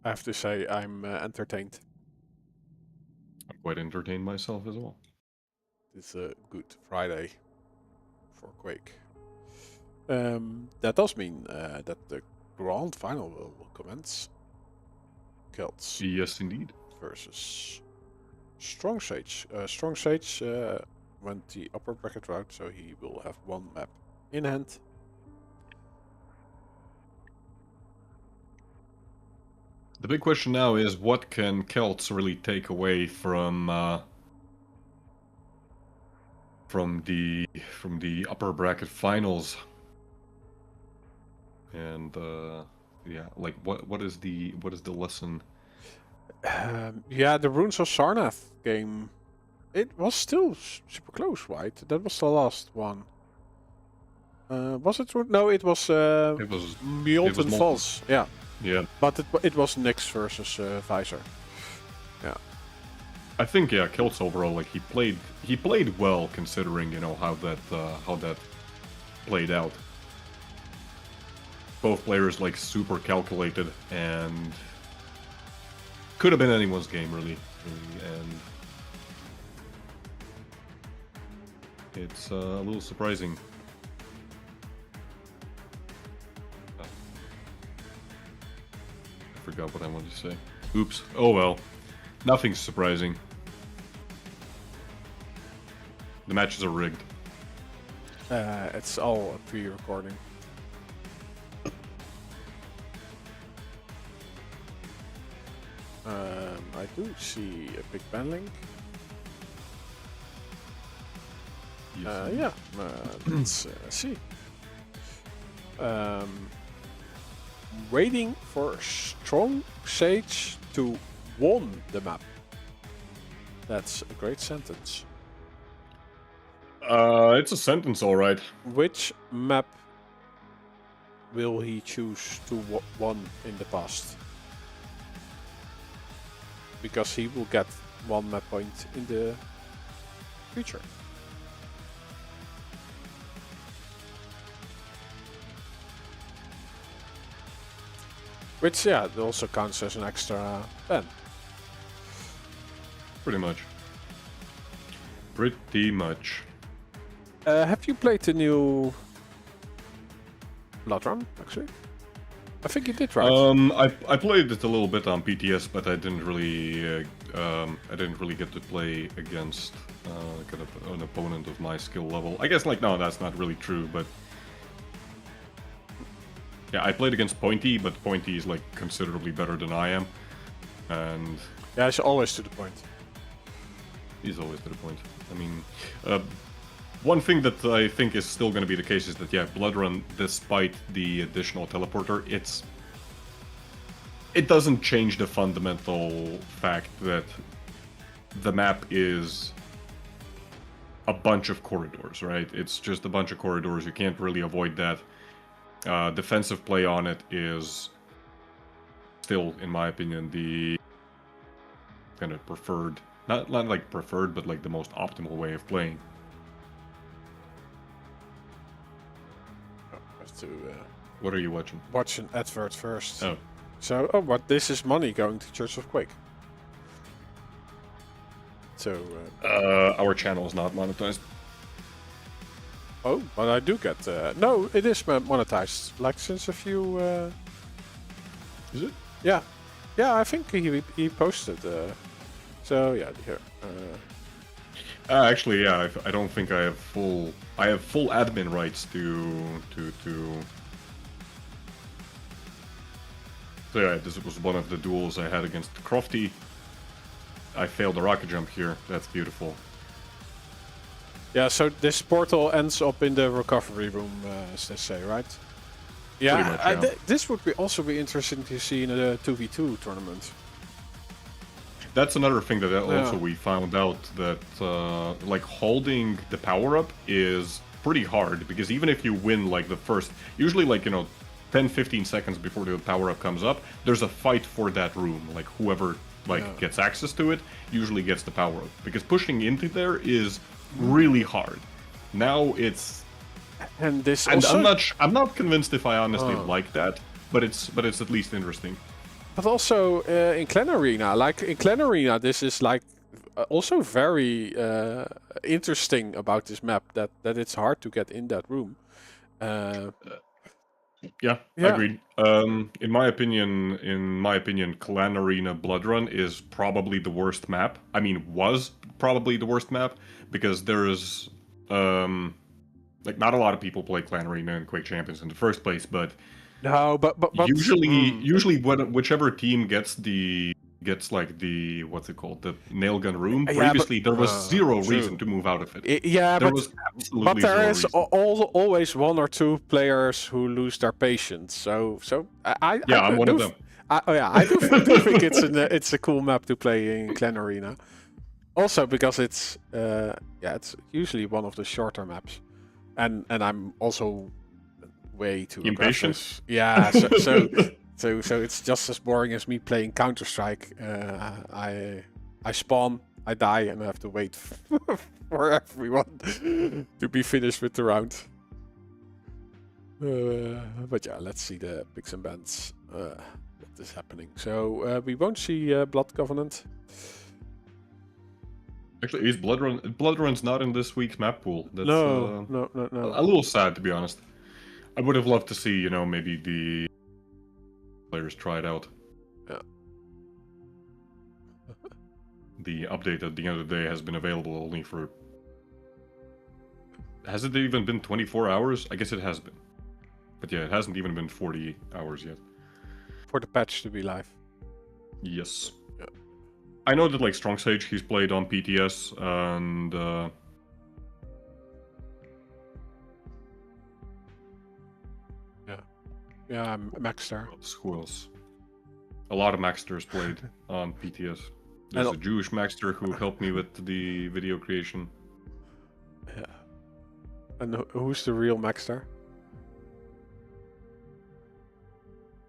I have to say, I'm entertained. I'm quite entertained myself as well. It's a good Friday for Quake. That does mean that the grand final will commence. Kelts Yes, indeed. versus Strong Sage. Strong Sage went the upper bracket route, so he will have 1 map in hand. The big question now is, what can Kelts really take away from the upper bracket finals? And yeah, like what is the lesson? Yeah, the Runes of Sarnath game. It was still super close, right? That was the last one. Was it? No, it was. It was Molten Falls. Yeah, yeah. but it was Nyx versus Visor. Yeah. I think yeah, Kelts overall, like he played well considering, you know, how that played out. Both players like super calculated and could have been anyone's game really, and it's a little surprising. I forgot what I wanted to say. Oops. Oh well. Nothing's surprising. The matches are rigged. It's all a pre-recording. I do see a big ban link. Yes. Yeah, let's see. Waiting for Strong Sage to won the map. That's a great sentence. It's a sentence, all right. Which map will he choose to won in the past? Because he will get 1 map point in the future. Which, yeah, it also counts as an extra ban. Pretty much. Pretty much. Have you played the new Blood Run, actually? I think you did right. I played it a little bit on PTS, but I didn't really get to play against kind of an opponent of my skill level. I guess no, that's not really true, but yeah, I played against Pointy, but Pointy is like considerably better than I am, and yeah, it's always to the point. he's always to the point. I mean, one thing that I think is still going to be the case is that, yeah, Blood Run, despite the additional teleporter, it doesn't change the fundamental fact that the map is a bunch of corridors, right? It's just a bunch of corridors. You can't really avoid that. Defensive play on it is still, in my opinion, the kind of preferred, not like preferred, but like the most optimal way of playing. What are you watching? Watch an advert first. Oh. So, but this is money going to Church of Quake. So. Our channel is not monetized. Oh, but I do get. No, it is monetized. Like since a few. Is it? Yeah, yeah. I think he posted. So yeah, here. Actually, yeah. I don't think I have full. I have full admin rights to. So yeah, this was one of the duels I had against Crofty. I failed the rocket jump here. That's beautiful. Yeah, so this portal ends up in the recovery room, as they say, right? Yeah, Pretty much, yeah. This would also be interesting to see in a 2v2 tournament. That's another thing that also we found out, that like holding the power up is pretty hard, because even if you win like the first, usually like 10-15 seconds before the power up comes up, there's a fight for that room. Like whoever gets access to it usually gets the power up, because pushing into there is really hard. Now it's, and this and also, I'm not convinced if I honestly like that, but it's at least interesting. But also in Clan Arena, this is like also very interesting about this map, that it's hard to get in that room. Yeah, I agree. In my opinion, Clan Arena Blood Run is probably the worst map. I mean, was probably the worst map, because there is like not a lot of people play Clan Arena and Quake Champions in the first place, but no, but usually whichever team gets like the, what's it called, the nail gun room. Previously, there was zero reason to move out of it. There was absolutely there zero is reason. always one or two players who lose their patience. So I'm one of them. I do think it's a cool map to play in Clan Arena. Also because it's usually one of the shorter maps, and I'm also way too impatient. Aggressive. Yeah, so it's just as boring as me playing Counter-Strike. I spawn, I die, and I have to wait for everyone to be finished with the round. But yeah, let's see the picks and bans. What is happening? So we won't see Blood Covenant. Actually, is Blood Run's not in this week's map pool? That's, No. A little sad, to be honest. I would have loved to see, maybe the players try it out. Yeah. The update at the end of the day has been available only for... Has it even been 24 hours? I guess it has been. But yeah, it hasn't even been 40 hours yet. For the patch to be live. Yes. Yeah. I know that, like, Strong Sage, he's played on PTS, and... Yeah, Maxstar. Who else? A lot of Maxsters played on PTS. There's a Jewish Maxter who helped me with the video creation. Yeah. And who's the real Maxstar?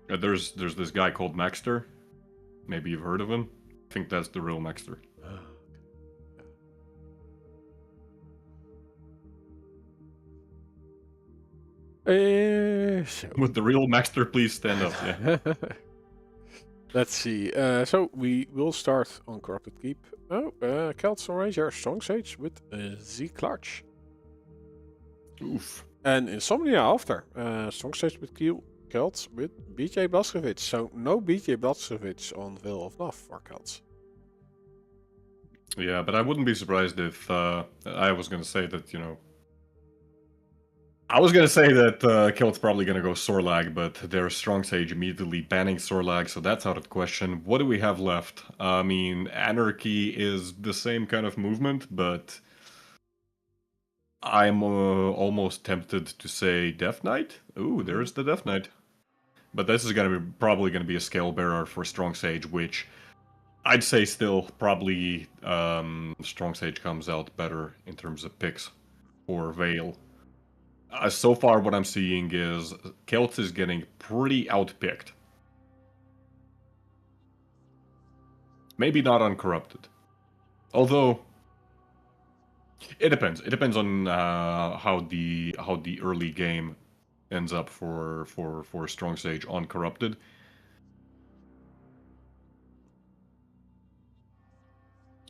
There's this guy called Maxter. Maybe you've heard of him. I think that's the real Maxter. Would the real Maxter please stand up? Yeah. Let's see. So we will start on Corrupted Keep. Kelton Ranger, Strong Sage with Z Clutch. Oof. And Insomnia after. Strong Sage with killed with BJ Blazkowicz. So no BJ Blazkowicz on Veil of Love for kills. Yeah, but I wouldn't be surprised if I was gonna say that, you know. I was gonna say that Kilt's probably gonna go Sorlag, but there's Strong Sage immediately banning Sorlag, so that's out of the question. What do we have left? I mean, Anarchy is the same kind of movement, but I'm almost tempted to say Death Knight. Ooh, there's the Death Knight. But this is probably gonna be a Scale Bearer for Strong Sage, which I'd say still probably Strong Sage comes out better in terms of picks for Veil. So far, what I'm seeing is Kelt is getting pretty outpicked. Maybe not Uncorrupted. Although, it depends. It depends on how the early game ends up for Strong Sage Uncorrupted.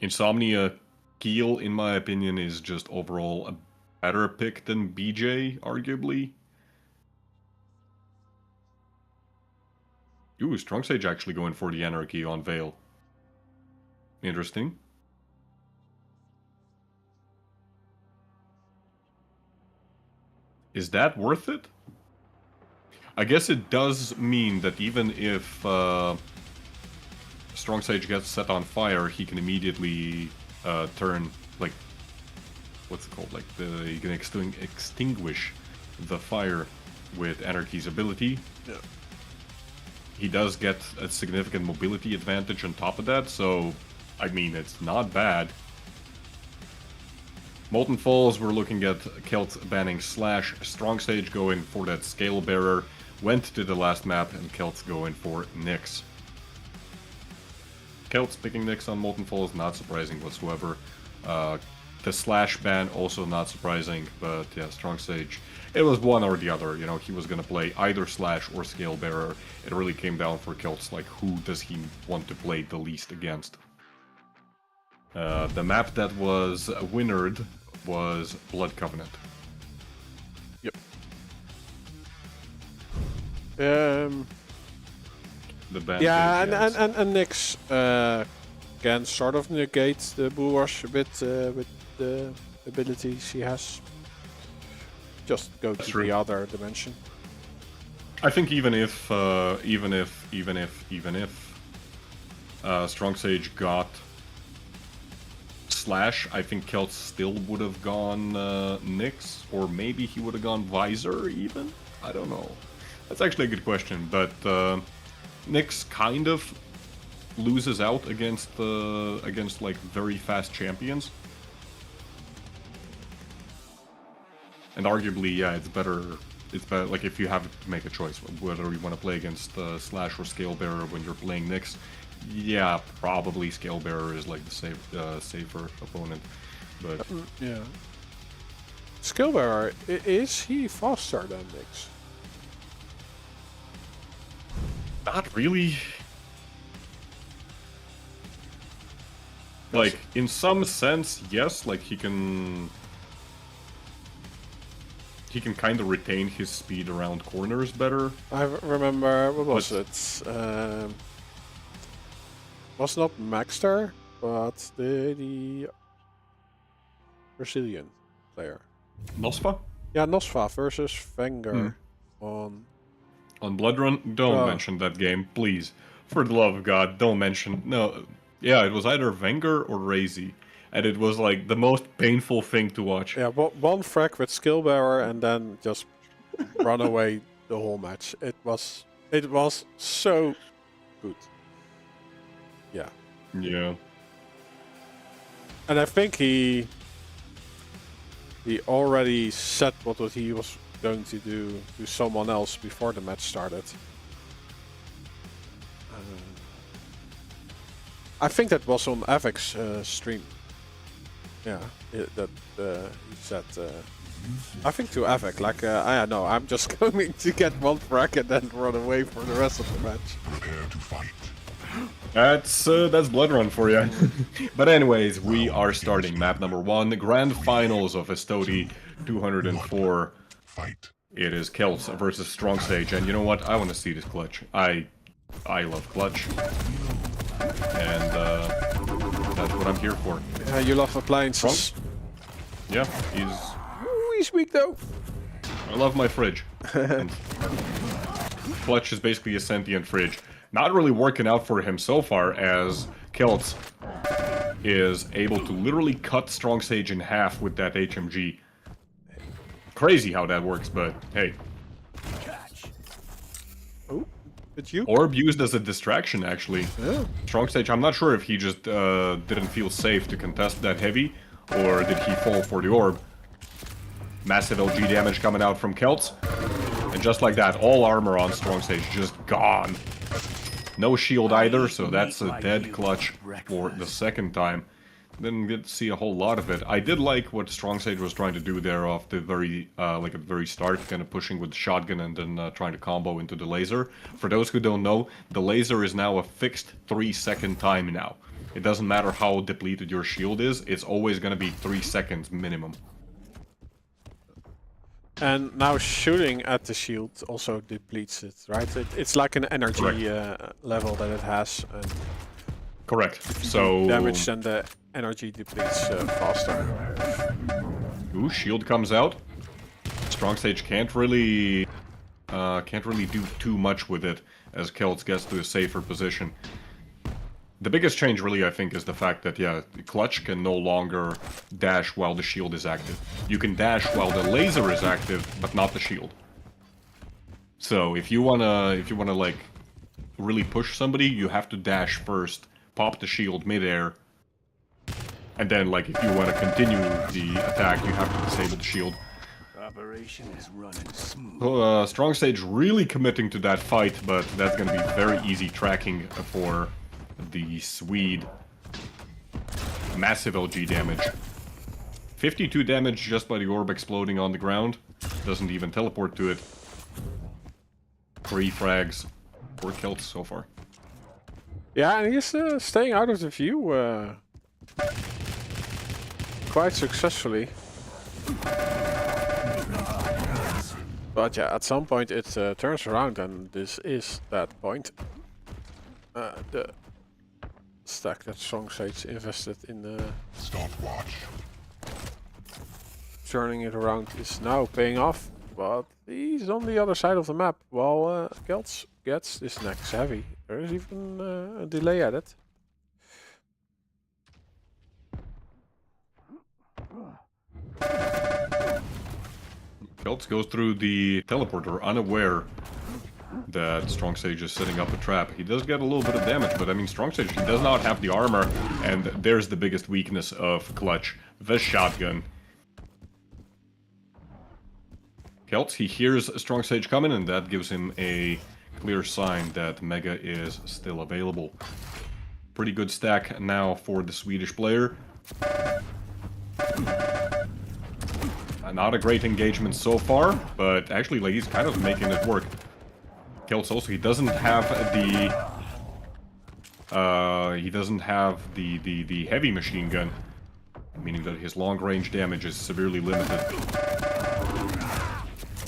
Insomnia Keel, in my opinion, is just overall a better pick than BJ, arguably. Ooh, Strong Sage actually going for the Anarchy on Veil. Interesting. Is that worth it? I guess it does mean that even if Strong Sage gets set on fire, he can immediately turn, like, what's it called? Like, you can extinguish the fire with Anarchy's ability. Yeah. He does get a significant mobility advantage on top of that, so, I mean, it's not bad. Molten Falls, we're looking at Kelt banning Slash, Strong Sage going for that Scale Bearer, went to the last map, and Kelt's going for Nyx. Kelt's picking Nyx on Molten Falls, not surprising whatsoever. The Slash ban, also not surprising, but yeah, Strong Sage, it was one or the other, you know, he was gonna play either Slash or Scale Bearer. It really came down for Kelt's, like, who does he want to play the least against? The map that was winnered was Blood Covenant. Yep. The ban Yeah, yes. and Nyx can sort of negate the Bull Rush a bit with the abilities he has. Just go to true. the other dimension. I think even if Strong Sage got Slash, I think Kelt still would have gone Nyx, or maybe he would have gone Visor even? I don't know. That's actually a good question, but Nyx kind of loses out against like very fast champions. And arguably, yeah, it's better, like, if you have to make a choice, whether you want to play against Slash or Scale Bearer when you're playing Nyx, yeah, probably Scale Bearer is, like, the safer opponent, but... Yeah. Scale Bearer, is he faster than Nyx? Not really. Like, in some sense, yes, like, he can kind of retain his speed around corners better. I remember, what was it? Was not Maxter, but the Brazilian player. Nosfa? Yeah, Nosfa versus Wenger on Blood Run? Don't mention that game, please. For the love of God, don't mention... No, yeah, it was either Wenger or Razy. And it was, like, the most painful thing to watch. Yeah, one frag with Skill Bearer and then just run away the whole match. It was so good. Yeah. Yeah. And I think he already said what he was going to do to someone else before the match started. I think that was on Avic's stream. Yeah, he said, I think to Avic, like, I know, I'm just going to get one frag and then run away for the rest of the match. Prepare to fight. That's Blood Run for you. But anyways, we are starting map number 1, Grand Finals of Estoty 204. Fight. It is Kelts versus Strong Sage, and you know what? I want to see this clutch. I love clutch, and that's what I'm here for. Yeah, you love appliances. Yeah, He's weak though. I love my fridge. And clutch is basically a sentient fridge. Not really working out for him so far, as Kelts is able to literally cut Strong Sage in half with that HMG. Crazy how that works, but hey. Oh, it's you. Orb used as a distraction, actually. Yeah. Strong Sage, I'm not sure if he just didn't feel safe to contest that heavy, or did he fall for the orb. Massive LG damage coming out from Kelts. And just like that, all armor on Strong Sage just gone. No shield either, so that's a dead clutch for the second time. Didn't get to see a whole lot of it. I did like what Strong Sage was trying to do there off the very, like at the very start, kind of pushing with the shotgun and then trying to combo into the laser. For those who don't know, the laser is now a fixed 3-second time now. It doesn't matter how depleted your shield is, it's always going to be 3 seconds minimum. And now shooting at the shield also depletes it, right? It's like an energy level that it has. And correct. So damage, then the energy depletes faster. Ooh, shield comes out. Strong Sage can't really do too much with it as Kelts gets to a safer position. The biggest change really, I think, is the fact that, yeah, the clutch can no longer dash while the shield is active. You can dash while the laser is active, but not the shield. So if you wanna like really push somebody, you have to dash first, pop the shield midair, and then like if you want to continue the attack, you have to disable the shield. Operation is running smooth. Strong Sage really committing to that fight, but that's gonna be very easy tracking for the Swede. Massive LG damage. 52 damage just by the orb exploding on the ground. Doesn't even teleport to it. 3 frags. 4 kills so far. Yeah, and he's staying out of the view quite successfully. But yeah, at some point it turns around, and this is that point. The stack that Strong Sage invested in Stopwatch. turning it around is now paying off, but he's on the other side of the map while Kelts gets this next heavy. There is even a delay at it. Kelts goes through the teleporter unaware that Strong Sage is setting up a trap. He does get a little bit of damage, but I mean, Strong Sage, he does not have the armor, and there's the biggest weakness of Clutch, the shotgun. Kelts, he hears Strong Sage coming, and that gives him a clear sign that Mega is still available. Pretty good stack now for the Swedish player. Not a great engagement so far, but actually, like, he's kind of making it work. Kelts also, he doesn't have the heavy machine gun, meaning that his long range damage is severely limited.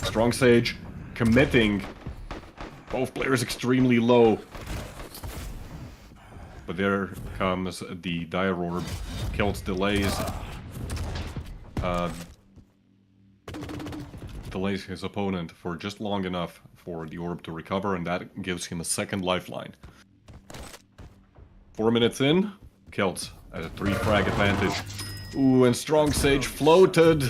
Strong Sage committing. Both players extremely low. But there comes the Dire Orb. Kelts delays his opponent for just long enough for the orb to recover, and that gives him a second lifeline. 4 minutes in, Kelts at a 3 frag advantage. Ooh, and Strong Sage floated.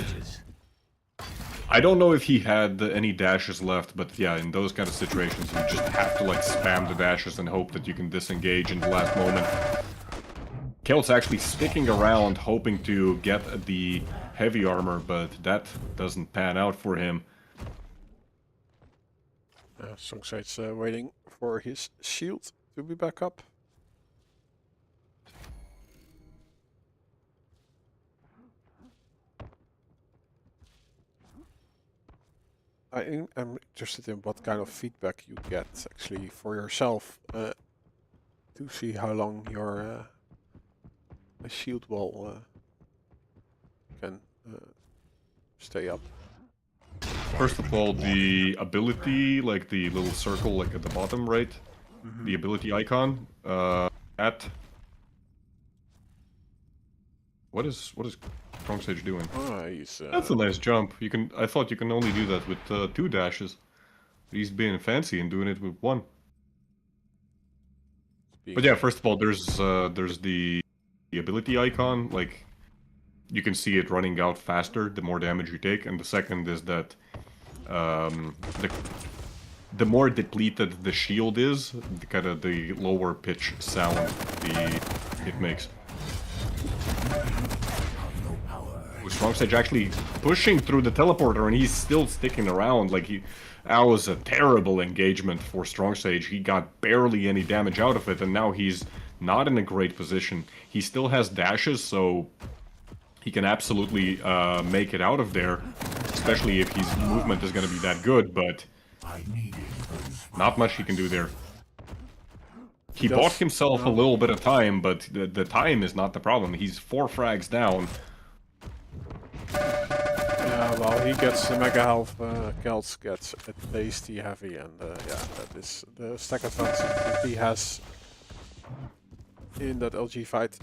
I don't know if he had any dashes left, but yeah, in those kind of situations, you just have to like spam the dashes and hope that you can disengage in the last moment. Kelts actually sticking around, hoping to get the heavy armor, but that doesn't pan out for him. Strong Sage waiting for his shield to be back up. I'm interested in what kind of feedback you get actually for yourself to see how long your shield wall can stay up. First of all, the ability, like the little circle, like at the bottom, right? The ability icon. At what is Strong Sage doing? Oh, he's That's a nice jump. You can. I thought you can only do that with 2 dashes. But he's being fancy and doing it with 1. But yeah, first of all, there's the ability icon. Like, you can see it running out faster the more damage you take, and the second is that the more depleted the shield is, the lower pitch sound it makes. Strong Sage actually pushing through the teleporter, and he's still sticking around. Like, that was a terrible engagement for Strong Sage. He got barely any damage out of it, and now he's not in a great position. He still has dashes, so he can absolutely make it out of there, especially if his movement is going to be that good, but not much he can do there. He bought himself a little bit of time, but the time is not the problem. He's 4 frags down. Yeah, well, he gets the mega health. Kelts gets a tasty heavy, and yeah, that is the stack advantage that he has in that LG fight.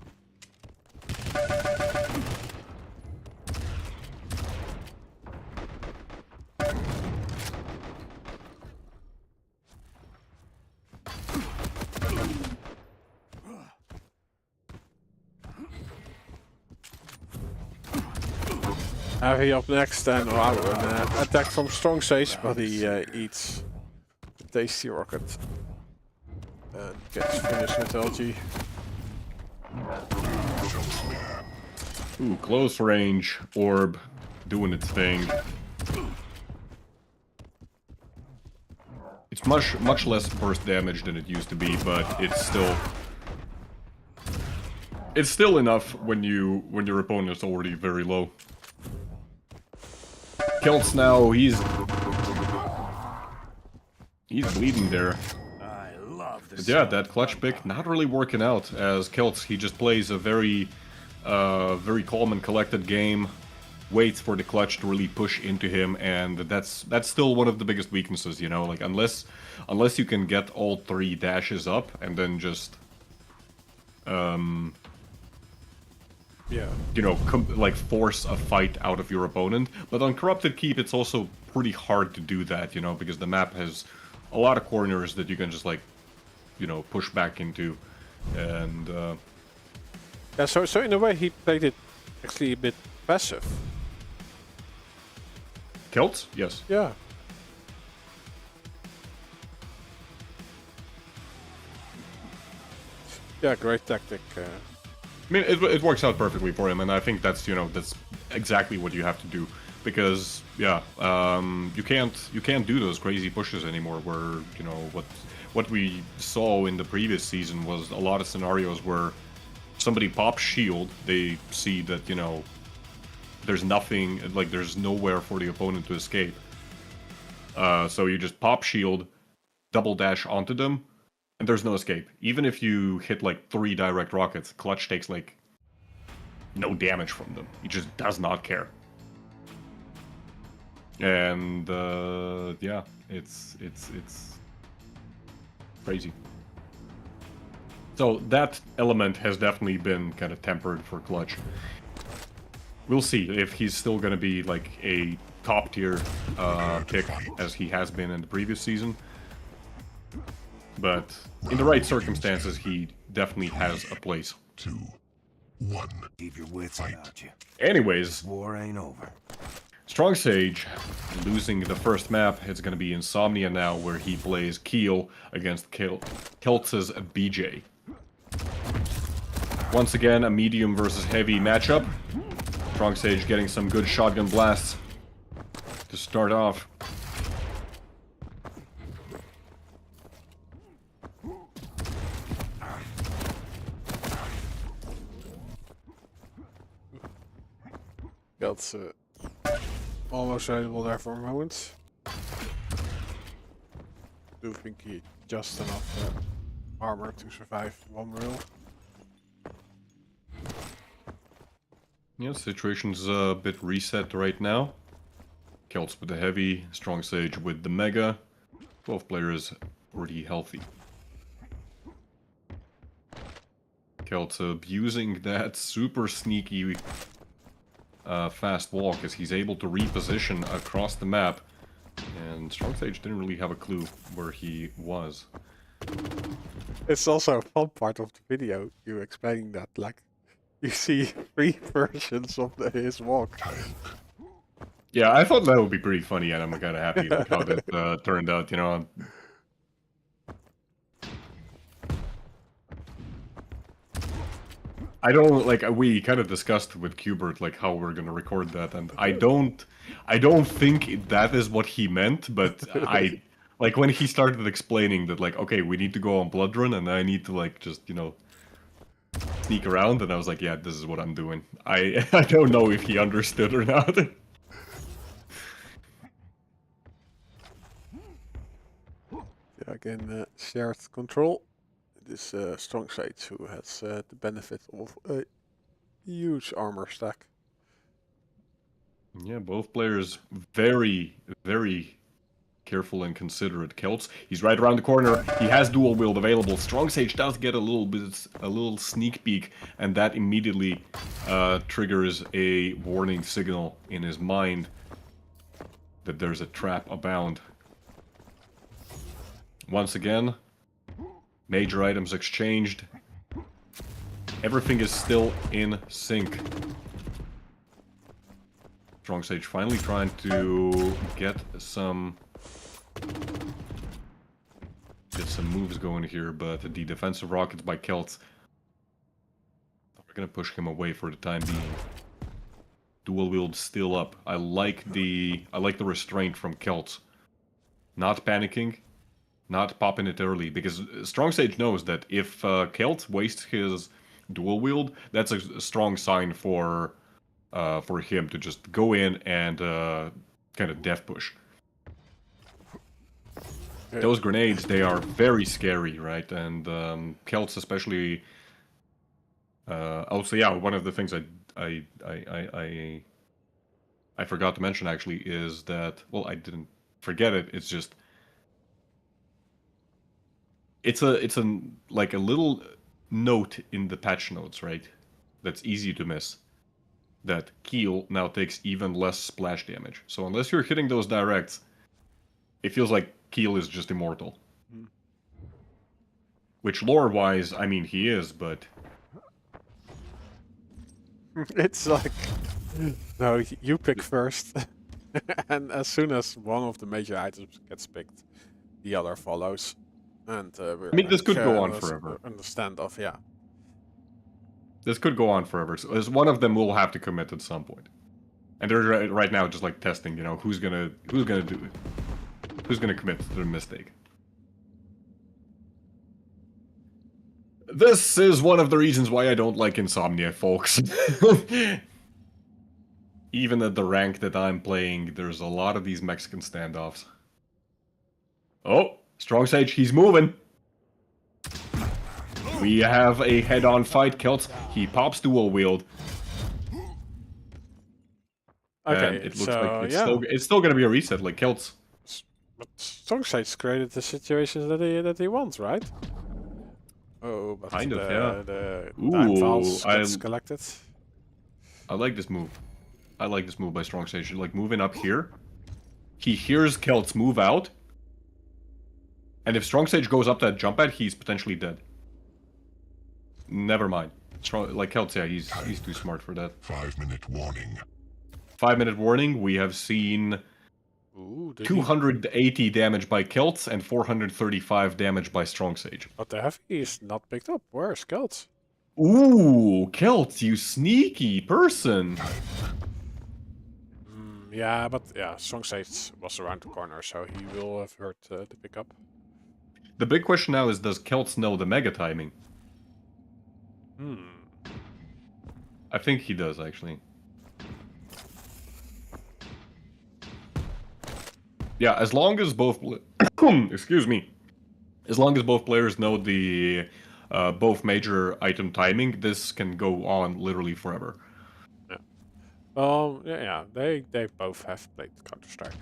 Heavy up next, and wow, an attack from Strong Sage, but he eats the tasty rocket and gets finished with LG. Ooh, close range orb doing its thing. It's much less burst damage than it used to be, but it's still enough when your opponent is already very low. Kelts now, he's bleeding there. I love this. But yeah, that clutch pick not really working out, as Kelts, he just plays a very calm and collected game, waits for the clutch to really push into him, and that's still one of the biggest weaknesses, you know, like unless you can get all 3 dashes up and then just Yeah. you know, like force a fight out of your opponent. But on Corrupted Keep, it's also pretty hard to do that, you know, because the map has a lot of corners that you can just, like, you know, push back into. And Yeah, so in a way he played it actually a bit passive. Kelts? Yes. Yeah. Yeah, great tactic. I mean, it works out perfectly for him, and I think that's, you know, that's exactly what you have to do, because yeah, you can't do those crazy pushes anymore. Where, you know, what we saw in the previous season was a lot of scenarios where somebody pops shield, they see that, you know, there's nothing, like there's nowhere for the opponent to escape. So you just pop shield, double dash onto them, and there's no escape. Even if you hit like 3 direct rockets, Clutch takes like no damage from them. He just does not care. And yeah, it's crazy. So that element has definitely been kind of tempered for Clutch. We'll see if he's still going to be like a top tier pick as he has been in the previous season. But in the right circumstances, he definitely has a place. 2, 1. Keep your wits about you. Anyways, War ain't over. Strong Sage losing the first map. It's going to be Insomnia now, where he plays Keel against Kelts' BJ. Once again, a medium versus heavy matchup. Strong Sage getting some good shotgun blasts to start off. That's almost available there for a moment. Do think he just enough armor to survive 1 reel. Yeah, situation's a bit reset right now. Celts with the heavy, Strong Sage with the mega. Both players already healthy. Celts abusing that super sneaky fast walk as he's able to reposition across the map. And Strong Sage didn't really have a clue where he was. It's also a fun part of the video, you explaining that, like, you see 3 versions of his walk. Yeah, I thought that would be pretty funny, and I'm kind of happy like, how that turned out, you know. I don't, like, we kind of discussed with Qbert, like, how we're gonna record that, and I don't think that is what he meant, but like, when he started explaining that, like, okay, we need to go on Blood Run, and I need to, like, just, you know, sneak around, and I was like, yeah, this is what I'm doing. I don't know if he understood or not. Yeah, again, shared control. This Strong Sage who has the benefit of a huge armor stack. Yeah, both players very, very careful and considerate. Celts, he's right around the corner. He has dual wield available. Strong Sage does get a little sneak peek, and that immediately triggers a warning signal in his mind that there's a trap abound. Once again, major items exchanged. Everything is still in sync. Strong Sage finally trying to get some moves going here, but the defensive rockets by Celts are gonna push him away for the time being. Dual wield still up. I like the restraint from Celts. Not panicking, not popping it early, because Strong Sage knows that if Celt wastes his dual wield, that's a strong sign for him to just go in and kind of death push. Those grenades, they are very scary, right? And Celts especially. Also, yeah, one of the things I forgot to mention actually is that, well, I didn't forget it. It's just it's a like a little note in the patch notes, right? That's easy to miss. That Keel now takes even less splash damage. So unless you're hitting those directs, it feels like Keel is just immortal. Which lore-wise, I mean, he is, but It's like, no, you pick first. And as soon as one of the major items gets picked, the other follows. And I mean, this could go on forever. On the standoff, yeah. This could go on forever. So as one of them will have to commit at some point. And they're right now just like testing, you know, who's gonna commit to the mistake. This is one of the reasons why I don't like Insomnia, folks. Even at the rank that I'm playing, there's a lot of these Mexican standoffs. Oh, Strong Sage, he's moving. We have a head-on fight, Celts. He pops dual wield. Okay, and it looks so, like yeah. it's still gonna be a reset, like Celts. But Strong Sage created the situations that he wants, right? Oh, but Kind of, yeah. the Ooh, time files gets collected. I like this move. I like this move by Strong Sage. Like, moving up here. He hears Celts move out. And if Strong Sage goes up that jump pad, he's potentially dead. Never mind. Like Celts, yeah, he's too smart for that. 5-minute warning. 5-minute warning. We have seen 280 damage by Celts and 435 damage by Strong Sage. But the heavy is not picked up. Where's Celts? Ooh, Celts, you sneaky person. Yeah, but yeah, Strong Sage was around the corner, so he will have heard the pickup. The big question now is, does Celts know the mega timing? I think he does, actually. Yeah, as long as both excuse me, as long as both players know the both major item timing, this can go on literally forever. Yeah. Yeah, they both have played Counter-Strike.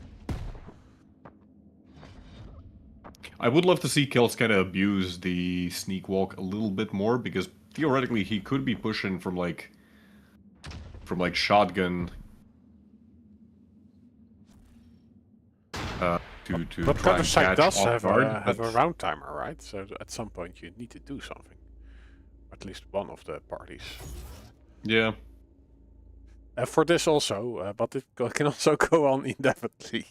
I would love to see Kelts kind of abuse the sneak walk a little bit more, because theoretically he could be pushing from like shotgun to But try and Counter-Strike catch does off have guard, have a but- round timer, right? So at some point you need to do something. At least one of the parties. Yeah. For this also, but it can also go on indefinitely.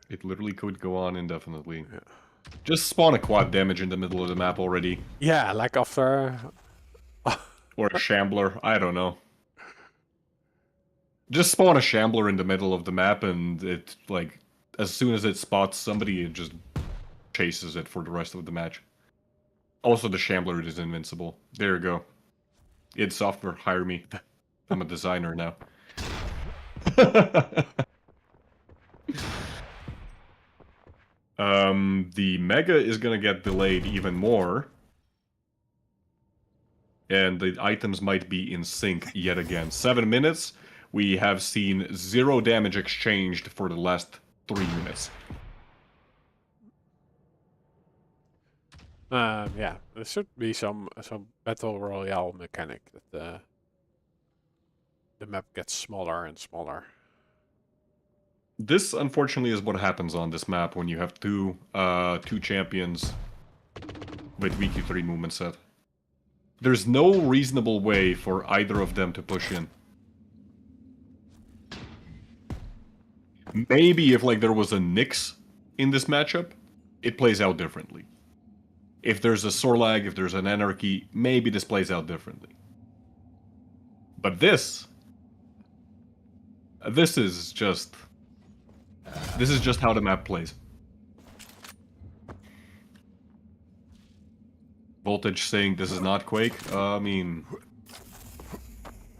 It literally could go on indefinitely. Yeah. Just spawn a quad damage in the middle of the map already. Yeah, like after... Or a shambler, I don't know. Just spawn a shambler in the middle of the map and it, like, as soon as it spots somebody, it just chases it for the rest of the match. Also, the shambler is invincible. There you go. id Software, hire me. I'm a designer now. The Mega is gonna get delayed even more. And the items might be in sync yet again. 7 minutes. We have seen 0 damage exchanged for the last 3 minutes. Yeah, there should be some battle royale mechanic that the map gets smaller and smaller. This, unfortunately, is what happens on this map when you have two champions with VQ3 movement set. There's no reasonable way for either of them to push in. Maybe if like there was a Nyx in this matchup, it plays out differently. If there's a Sorlag, if there's an Anarchy, maybe this plays out differently. But this is just how the map plays. Voltage saying this is not Quake. I mean,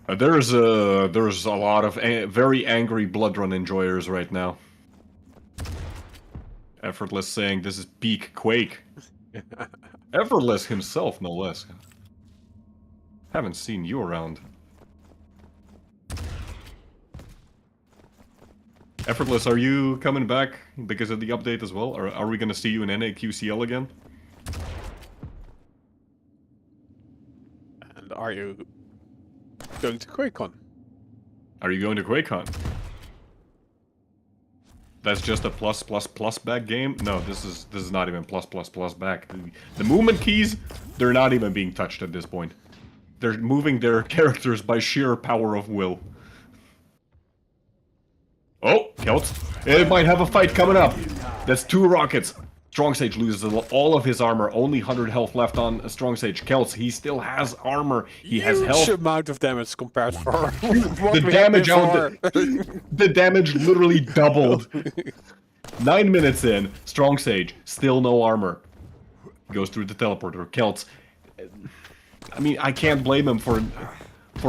there's a lot of very angry Bloodrun enjoyers right now. Effortless saying this is peak Quake. Effortless himself, no less. Haven't seen you around. Effortless, are you coming back because of the update as well? Or are we gonna see you in NAQCL again? And are you going to QuakeCon? Are you going to QuakeCon? That's just a plus back game? No, this is not even plus back. The movement keys, they're not even being touched at this point. They're moving their characters by sheer power of will. Oh, Celts. It might have a fight coming up. That's 2 rockets. Strong Sage loses all of his armor. Only 100 health left on Strong Sage. Celts, he still has armor. He has health. Huge amount of damage compared for The damage the damage literally doubled. 9 minutes in, Strong Sage, still no armor. Goes through the teleporter. Celts. I mean, I can't blame him for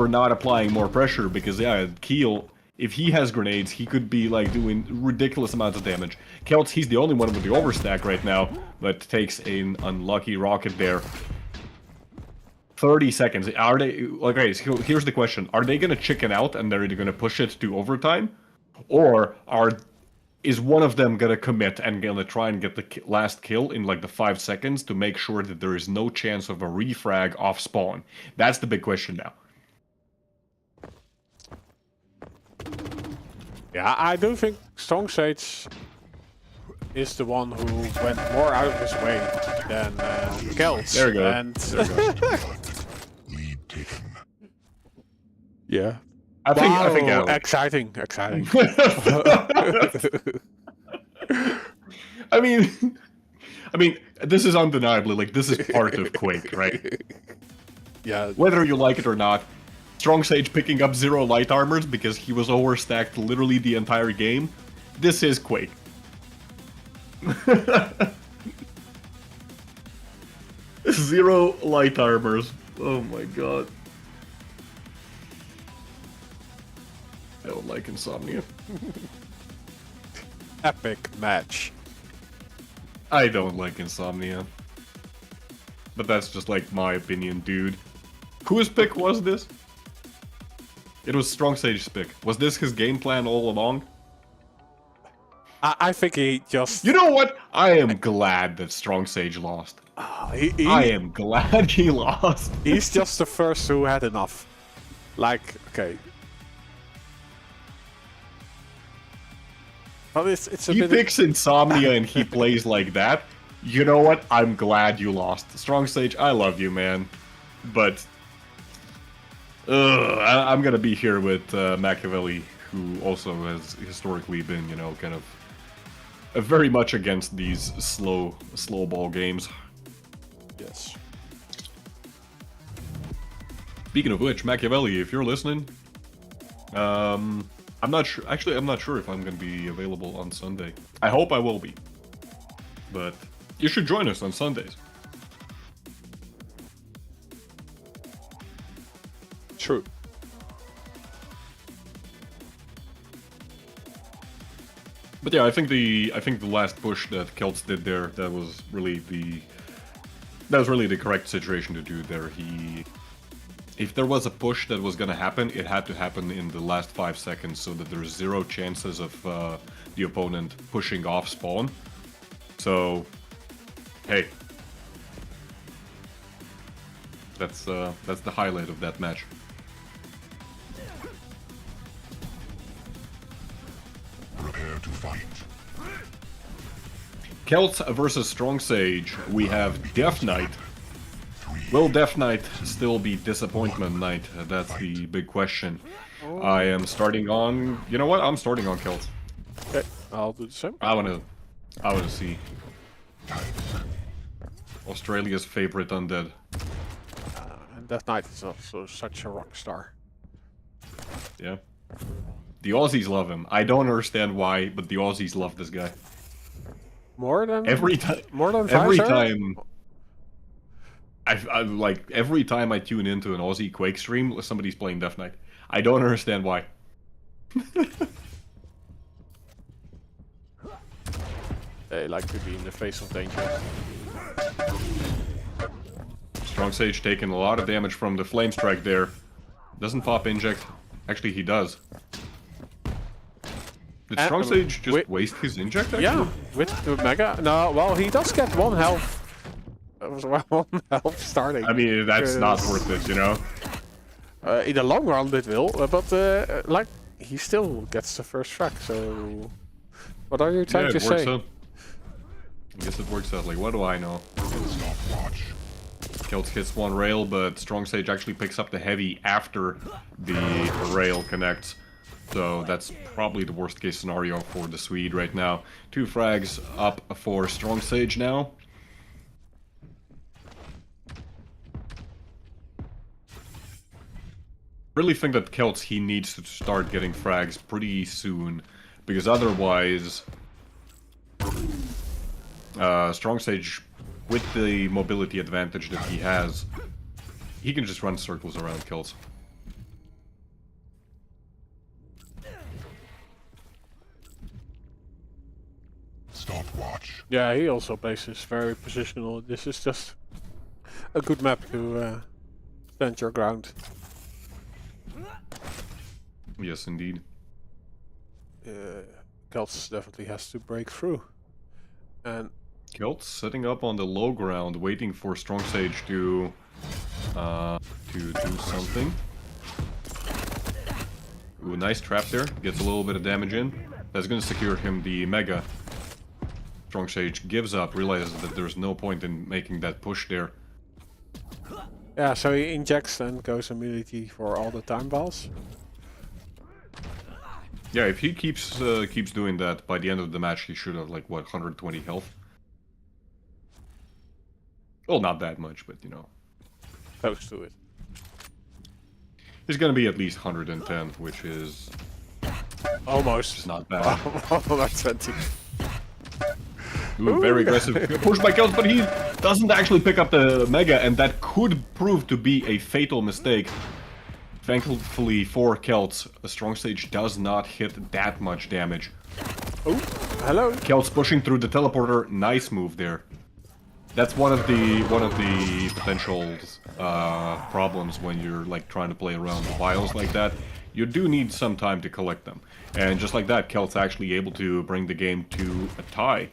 not applying more pressure because yeah, Keel, if he has grenades, he could be like doing ridiculous amounts of damage. Celts, he's the only one with the overstack right now, but takes an unlucky rocket there. 30 seconds. Are they... Okay, so here's the question. Are they gonna chicken out and they're either gonna push it to overtime? Or is one of them gonna commit and gonna try and get the last kill in like the 5 seconds to make sure that there is no chance of a refrag off spawn? That's the big question now. Yeah, I do think Strong Sage is the one who went more out of his way than Celts. There we go. And there we go. Lead taken. yeah. I think yeah. Exciting. I mean, this is undeniably, like, this is part of Quake, right? Yeah. Whether you like it or not, Strong Sage picking up 0 light armors because he was overstacked literally the entire game. This is Quake. 0 light armors. Oh my god. I don't like Insomnia. Epic match. I don't like Insomnia. But that's just like my opinion, dude. Whose pick was this? It was Strong Sage's pick. Was this his game plan all along? I think he just... You know what? I am glad that Strong Sage lost. I am glad he lost. He's just the first who had enough. Like, okay. But it's a He bit... picks Insomnia and he plays like that. You know what? I'm glad you lost. Strong Sage, I love you, man. But... I'm gonna be here with Machiavelli, who also has historically been, you know, kind of very much against these slow ball games. Yes. Speaking of which, Machiavelli, if you're listening, I'm not sure. Actually, I'm not sure if I'm gonna be available on Sunday. I hope I will be, but you should join us on Sundays. True. But yeah, I think the last push that Celts did there, that was really the correct situation to do there. If there was a push that was gonna happen, it had to happen in the last 5 seconds, so that there's zero chances of the opponent pushing off spawn. So, hey, that's the highlight of that match. Prepare to fight. Celts versus Strong Sage. We have Death Knight. Will Death Knight still be Disappointment Knight? That's the big question. I am starting on... You know what? I'm starting on Celts. Okay, I'll do the same. I wanna see. Australia's favorite undead. And Death Knight is also such a rock star. Yeah. The Aussies love him. I don't understand why, but the Aussies love this guy. More than Every time. I like every time I tune into an Aussie Quake stream, somebody's playing Death Knight. I don't understand why. They like to be in the face of danger. Strong Sage taking a lot of damage from the Flame Strike there. Doesn't pop Inject. Actually, he does. Did Strong Sage just waste his Inject, actually? Yeah, with the Mega. No, well, he does get 1 health. That was 1 health starting. I mean, that's not worth it, you know? In the long run, it will, but like, he still gets the first frag, so... What are you trying to say? Out. I guess it works out. Like, what do I know? Stopwatch. Celts hits 1 rail, but Strong Sage actually picks up the heavy after the rail connects. So that's probably the worst case scenario for the Swede right now. 2 frags up for Strong Sage now. Really think that Celts, he needs to start getting frags pretty soon, because otherwise Strong Sage, with the mobility advantage that he has, he can just run circles around Celts. Stopwatch. Yeah, he also plays this very positional. This is just a good map to stand your ground. Yes, indeed. Celts definitely has to break through. And Celts setting up on the low ground, waiting for Strong Sage to do something. Ooh, nice trap there. Gets a little bit of damage in. That's gonna secure him the Mega. Strong Sage gives up, realizes that there's no point in making that push there. yeah, so he injects and goes immediately for all the time balls. Yeah, if he keeps doing that, by the end of the match he should have, like, what, 120 health? Well, not that much, but, you know. Close to it. He's gonna be at least 110, which is Almost. not bad. Almost 20. Ooh, very aggressive push by Celts, but he doesn't actually pick up the Mega, and that could prove to be a fatal mistake. Thankfully for Celts, a Strong Sage does not hit that much damage. Oh, hello. Celts pushing through the teleporter, nice move there. That's one of the potential problems when you're like trying to play around the vials like that. you do need some time to collect them. And just like that, Kelt's actually able to bring the game to a tie.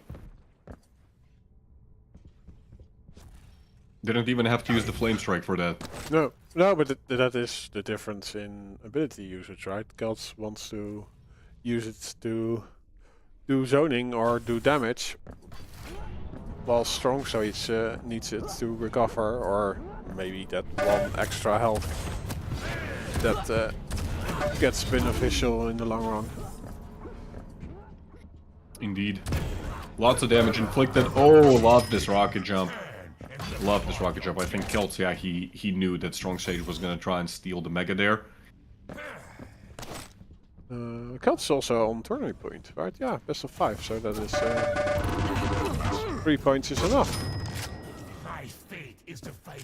Didn't even have to use the Flame Strike for that. No, no, but that is the difference in ability usage, right? Kelts wants to use it to do zoning or do damage, while Strong Sage needs it to recover, or maybe that one extra health that gets beneficial in the long run. Indeed. Lots of damage inflicted. Oh, love this rocket jump. Love this rocket jump. I think Kelts, yeah, he knew that Strong Sage was gonna try and steal the Mega there. Kelt's also on tournament point, right? Yeah, best of 5, so that is 3 points is enough. My fate is to fight.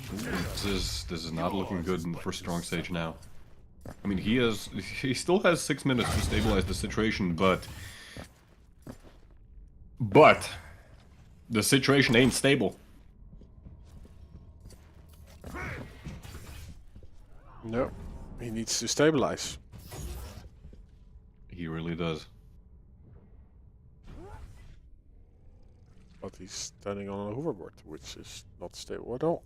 This is not looking good for Strong Sage now. I mean, he still has 6 minutes to stabilize the situation, but the situation ain't stable. No, he needs to stabilize. He really does. But he's standing on a hoverboard, which is not stable at all.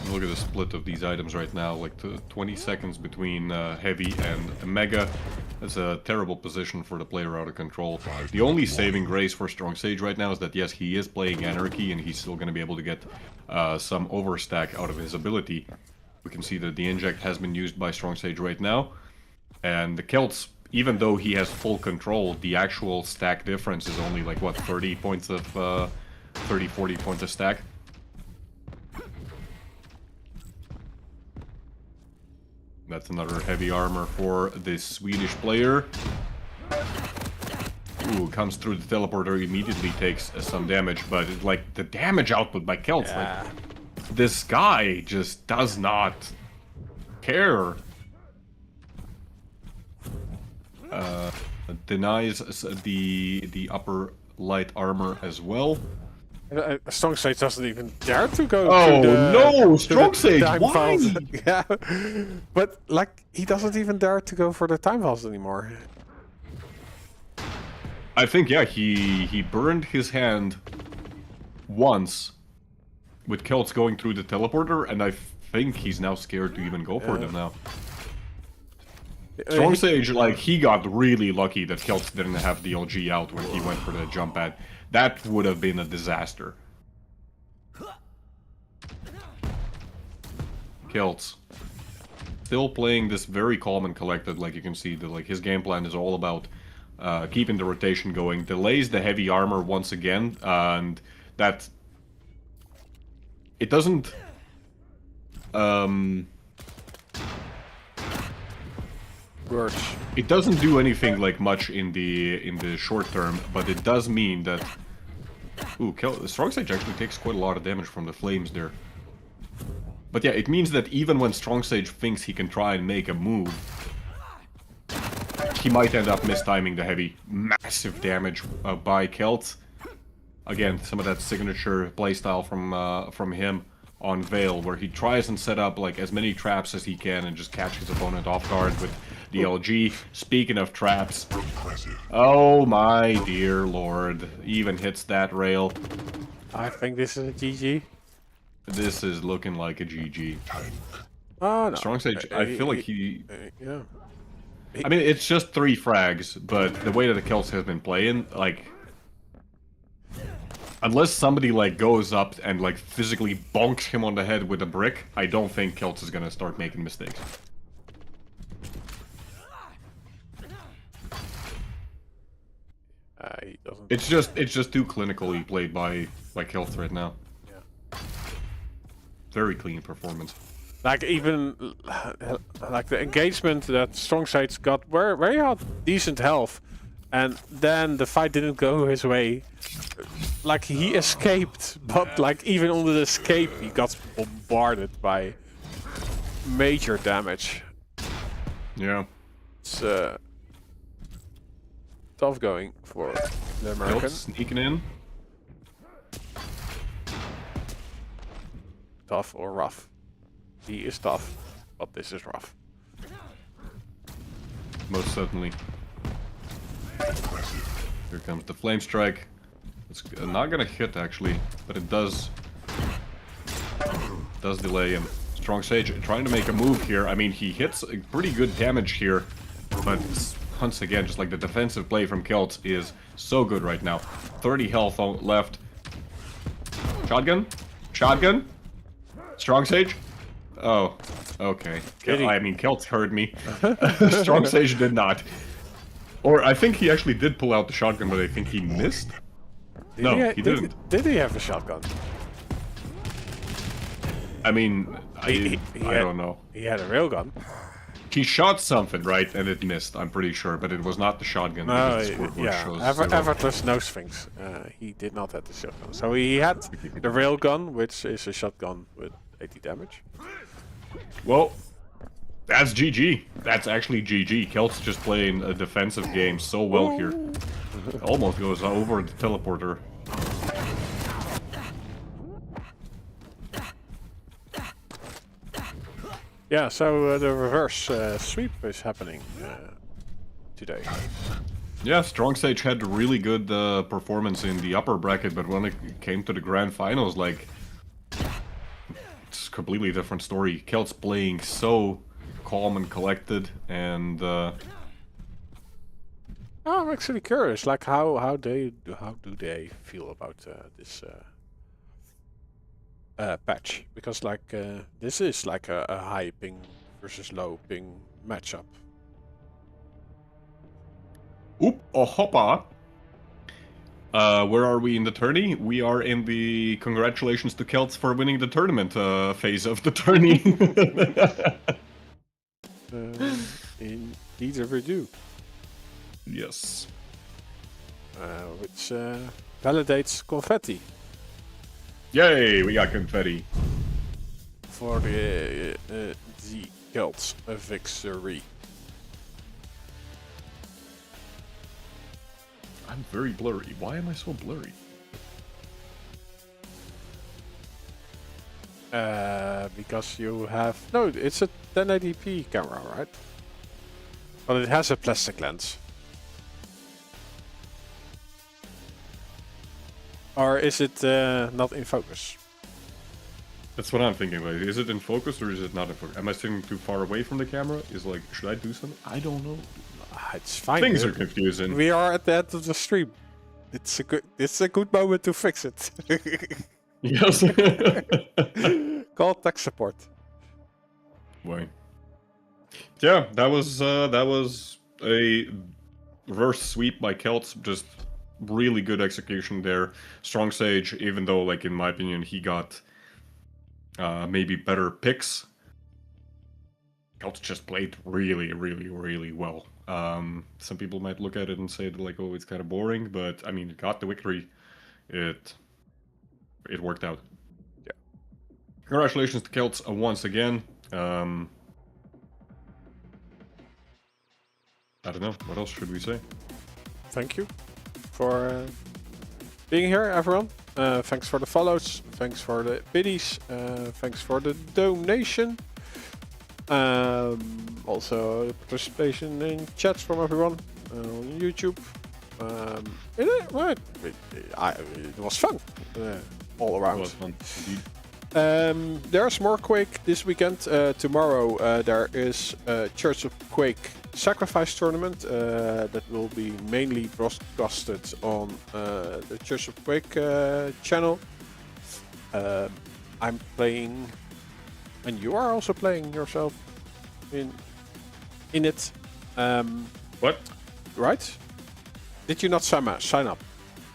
Look at the split of these items right now, like 20 seconds between Heavy and Mega. That's a terrible position for the player out of control. The only saving grace for Strong Sage right now is that, yes, he is playing Anarchy and he's still going to be able to get some overstack out of his ability. We can see that the inject has been used by Strong Sage right now. And the Kelts, even though he has full control, the actual stack difference is only like, what, 30 points of... 30, 40 points of stack. That's another heavy armor for this Swedish player. Ooh, comes through the teleporter, immediately takes some damage, but like the damage output by Kelts, Yeah. like this guy just does not care. Denies the upper light armor as well. Strong Sage doesn't even dare to go Oh to the, no, to Strong the Sage, time why? vault. Yeah, but like he doesn't even dare to go for the time vaults anymore. I think, yeah, he burned his hand once with Kelts going through the teleporter, and I think he's now scared to even go for them now. Strong Sage, like, he got really lucky that Kelts didn't have the LG out when he went for the jump pad. That would have been a disaster. Kelts. Still playing this very calm and collected, like you can see, like his game plan is all about keeping the rotation going, delays the heavy armor once again, and that... It doesn't... Works. It doesn't do anything like much in the short term, but it does mean that... Ooh, Strong Sage actually takes quite a lot of damage from the flames there. But yeah, it means that even when Strong Sage thinks he can try and make a move, he might end up mistiming the heavy, massive damage by Kelt. Again, some of that signature playstyle from him on Veil, where he tries and set up like as many traps as he can and just catch his opponent off guard with the LG. Speaking of traps, oh my dear lord, even hits that rail. I think this is a GG. This is looking like a GG. Oh no. Strong Sage, I feel like he... Yeah. I mean, it's just 3 frags, but the way that the Kelts has been playing, like... Unless somebody, like, goes up and, like, physically bonks him on the head with a brick, I don't think Kelts is gonna start making mistakes. He doesn't. It's just too clinically played by Kelts right now. Yeah. Very clean performance. Like even like the engagement that Strong Sage got, where he had decent health, and then the fight didn't go his way. Like he escaped, but like even on the escape, he got bombarded by major damage. Yeah. It's Tough going for the American. Kilt sneaking in. Tough or rough? He is tough, but this is rough. Most certainly. Here comes the flame strike. It's not gonna hit actually, but it does delay him. Strong Sage trying to make a move here. I mean, he hits pretty good damage here, but once again, just like the defensive play from Kilt is so good right now. 30 health left. Shotgun? Shotgun? Strong Sage? Oh, okay. I mean, Kilt heard me. Strong Sage did not. Or I think he actually did pull out the shotgun, but I think he missed. No, he didn't. Did he have a shotgun? I mean, I don't know. He had a railgun. He shot something, right, and it missed, I'm pretty sure, but it was not the shotgun. No, because the scoreboard yeah, shows effortless no sphinx. He did not have the shotgun. So he had the railgun, which is a shotgun with 80 damage. Well, that's GG. That's actually GG. Kelt's just playing a defensive game so well here. Almost goes over the teleporter. Yeah, so the reverse sweep is happening today. Yeah, Strong Sage had really good performance in the upper bracket, but when it came to the grand finals, like, it's a completely different story. Kelt's playing so calm and collected, and I'm actually curious, like how do they feel about this patch? Because like this is like a high ping versus low ping matchup. Oop, a hoppa. Where are we in the tourney? We are in the congratulations to Kelts for winning the tournament phase of the tourney. Indeed, we do. Yes. Which validates confetti Yay, we got confetti. for the Celts victory. I'm very blurry. Why am I so blurry? Because you have it's a 1080p camera, right? But it has a plastic lens. Or is it not in focus? That's what I'm thinking. Like, is it in focus or is it not in focus? Am I sitting too far away from the camera? Is like, should I do something? I don't know. It's fine. Things are confusing. We are at the end of the stream. It's a good moment to fix it. Yes. Call tech support. Why? Yeah, that was a reverse sweep by Celts. Just really good execution there. Strong Sage, even though, like, in my opinion, he got maybe better picks. Celts just played really, really, really well. Some people might look at it and say that, like, oh, it's kind of boring, but I mean, it got the victory. It worked out. Yeah. Congratulations to Celts once again. I don't know. What else should we say? Thank you for being here, everyone. Thanks for the follows. Thanks for the biddies. Thanks for the donation. Also participation in chats from everyone on YouTube. It was fun all around. It was fun, indeed. There's more Quake this weekend. Tomorrow there is a Church of Quake Sacrifice tournament that will be mainly broadcasted on the Church of Quake channel. I'm playing, and you are also playing yourself in it. What? Right? Did you not sign up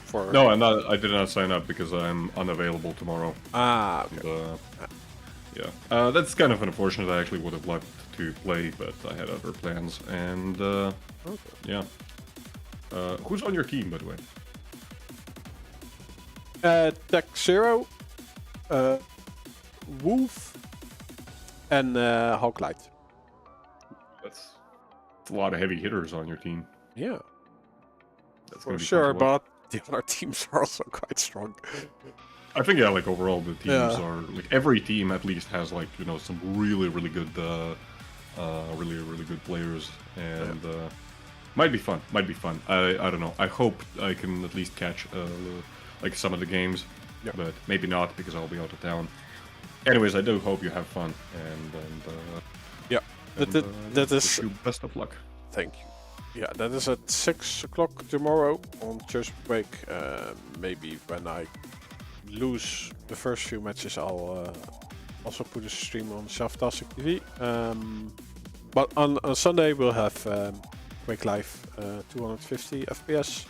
for? No, I'm not. I did not sign up because I'm unavailable tomorrow. Ah, okay. And, yeah, that's kind of unfortunate. I actually would have liked to play, but I had other plans. And yeah, who's on your team, by the way? Tech Zero, Wolf, and Hawklight. That's a lot of heavy hitters on your team. Yeah. That's For gonna be fun sure, to watch. but the other teams are also quite strong. I think yeah, like overall the teams Yeah. are like every team at least has like some really good really good players and might be fun. Might be fun. I don't know. I hope I can at least catch like some of the games, Yeah. but maybe not because I'll be out of town. Anyways, I do hope you have fun and Yeah, that wish is. you best of luck. Thank you. Yeah, that is at 6 o'clock tomorrow on Just Break. Maybe when I lose the first few matches, I'll also put a stream on Self-Tastic TV. But on Sunday, we'll have Quake Live 250 FPS.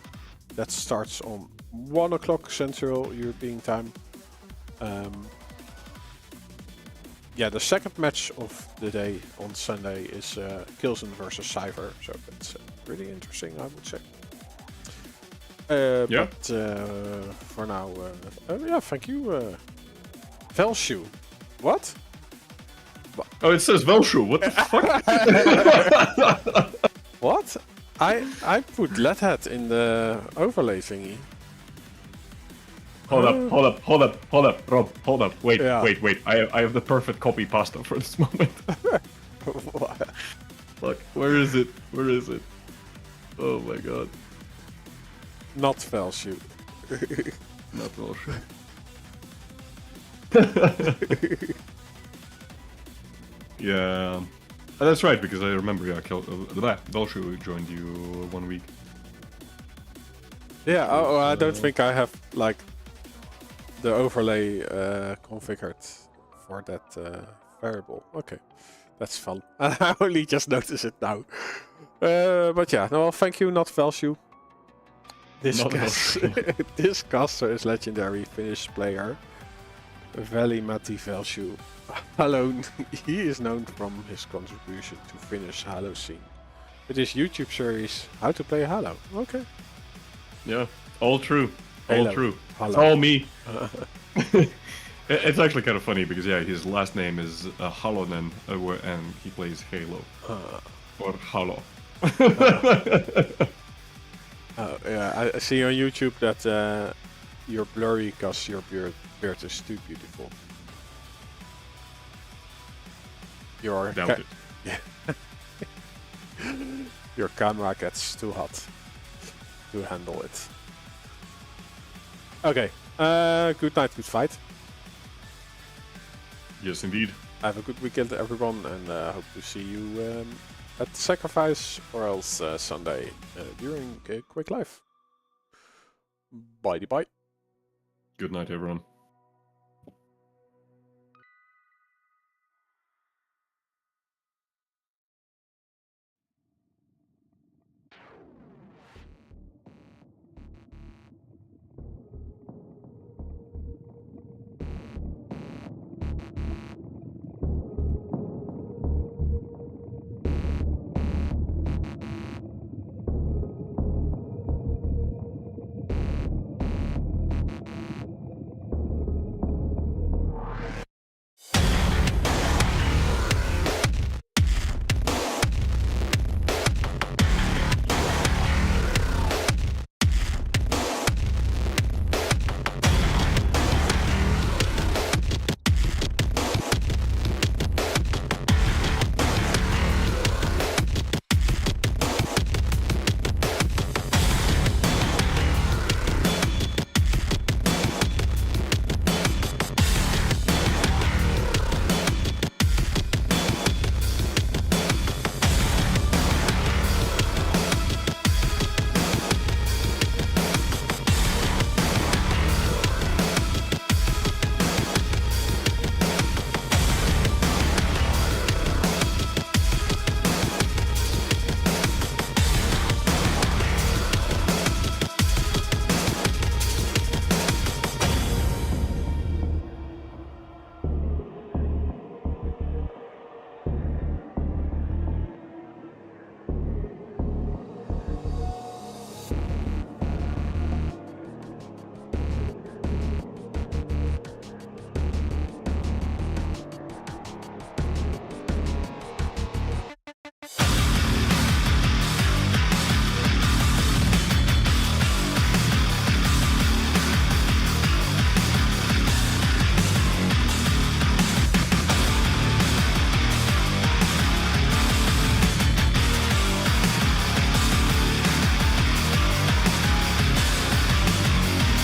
That starts on 1 o'clock Central European time. Yeah, the second match of the day on Sunday is Kilson versus Cypher, so that's pretty interesting, I would say. Yeah. But for now, yeah, thank you, Velshoe. What? Oh, it says Velshoe. What the fuck? What? I put Lead Hat in the overlay thingy. Hold up, Rob, hold up. Wait, Yeah. wait. I have the perfect copy pasta for this moment. Look, where is it? Where is it? Oh my god. Not Velshoe. Not Velshoe. Yeah. That's right, because I remember, yeah, Velshoe joined you 1 week. Yeah, I don't think I have like the overlay configured for that variable. Okay, that's fun. I only just noticed it now. But yeah, no, thank you, not Velshoe. This this caster is legendary Finnish player Veli-Matti Velshoe. Alone, he is known from his contribution to Finnish Halo scene with his YouTube series How to Play Halo. Okay. Yeah, all true. All Halo. true. Halo. It's all me. It's actually kind of funny because, yeah, his last name is Halonen and he plays Halo. Or Halo. Yeah, I see on YouTube that you're blurry because your beard is too beautiful. Your Doubt it. your camera gets too hot to handle it. Okay, good night, good fight. Yes, indeed. Have a good weekend, everyone, and hope to see you at Sacrifice or else Sunday during Quake Live. Bye. Good night, everyone.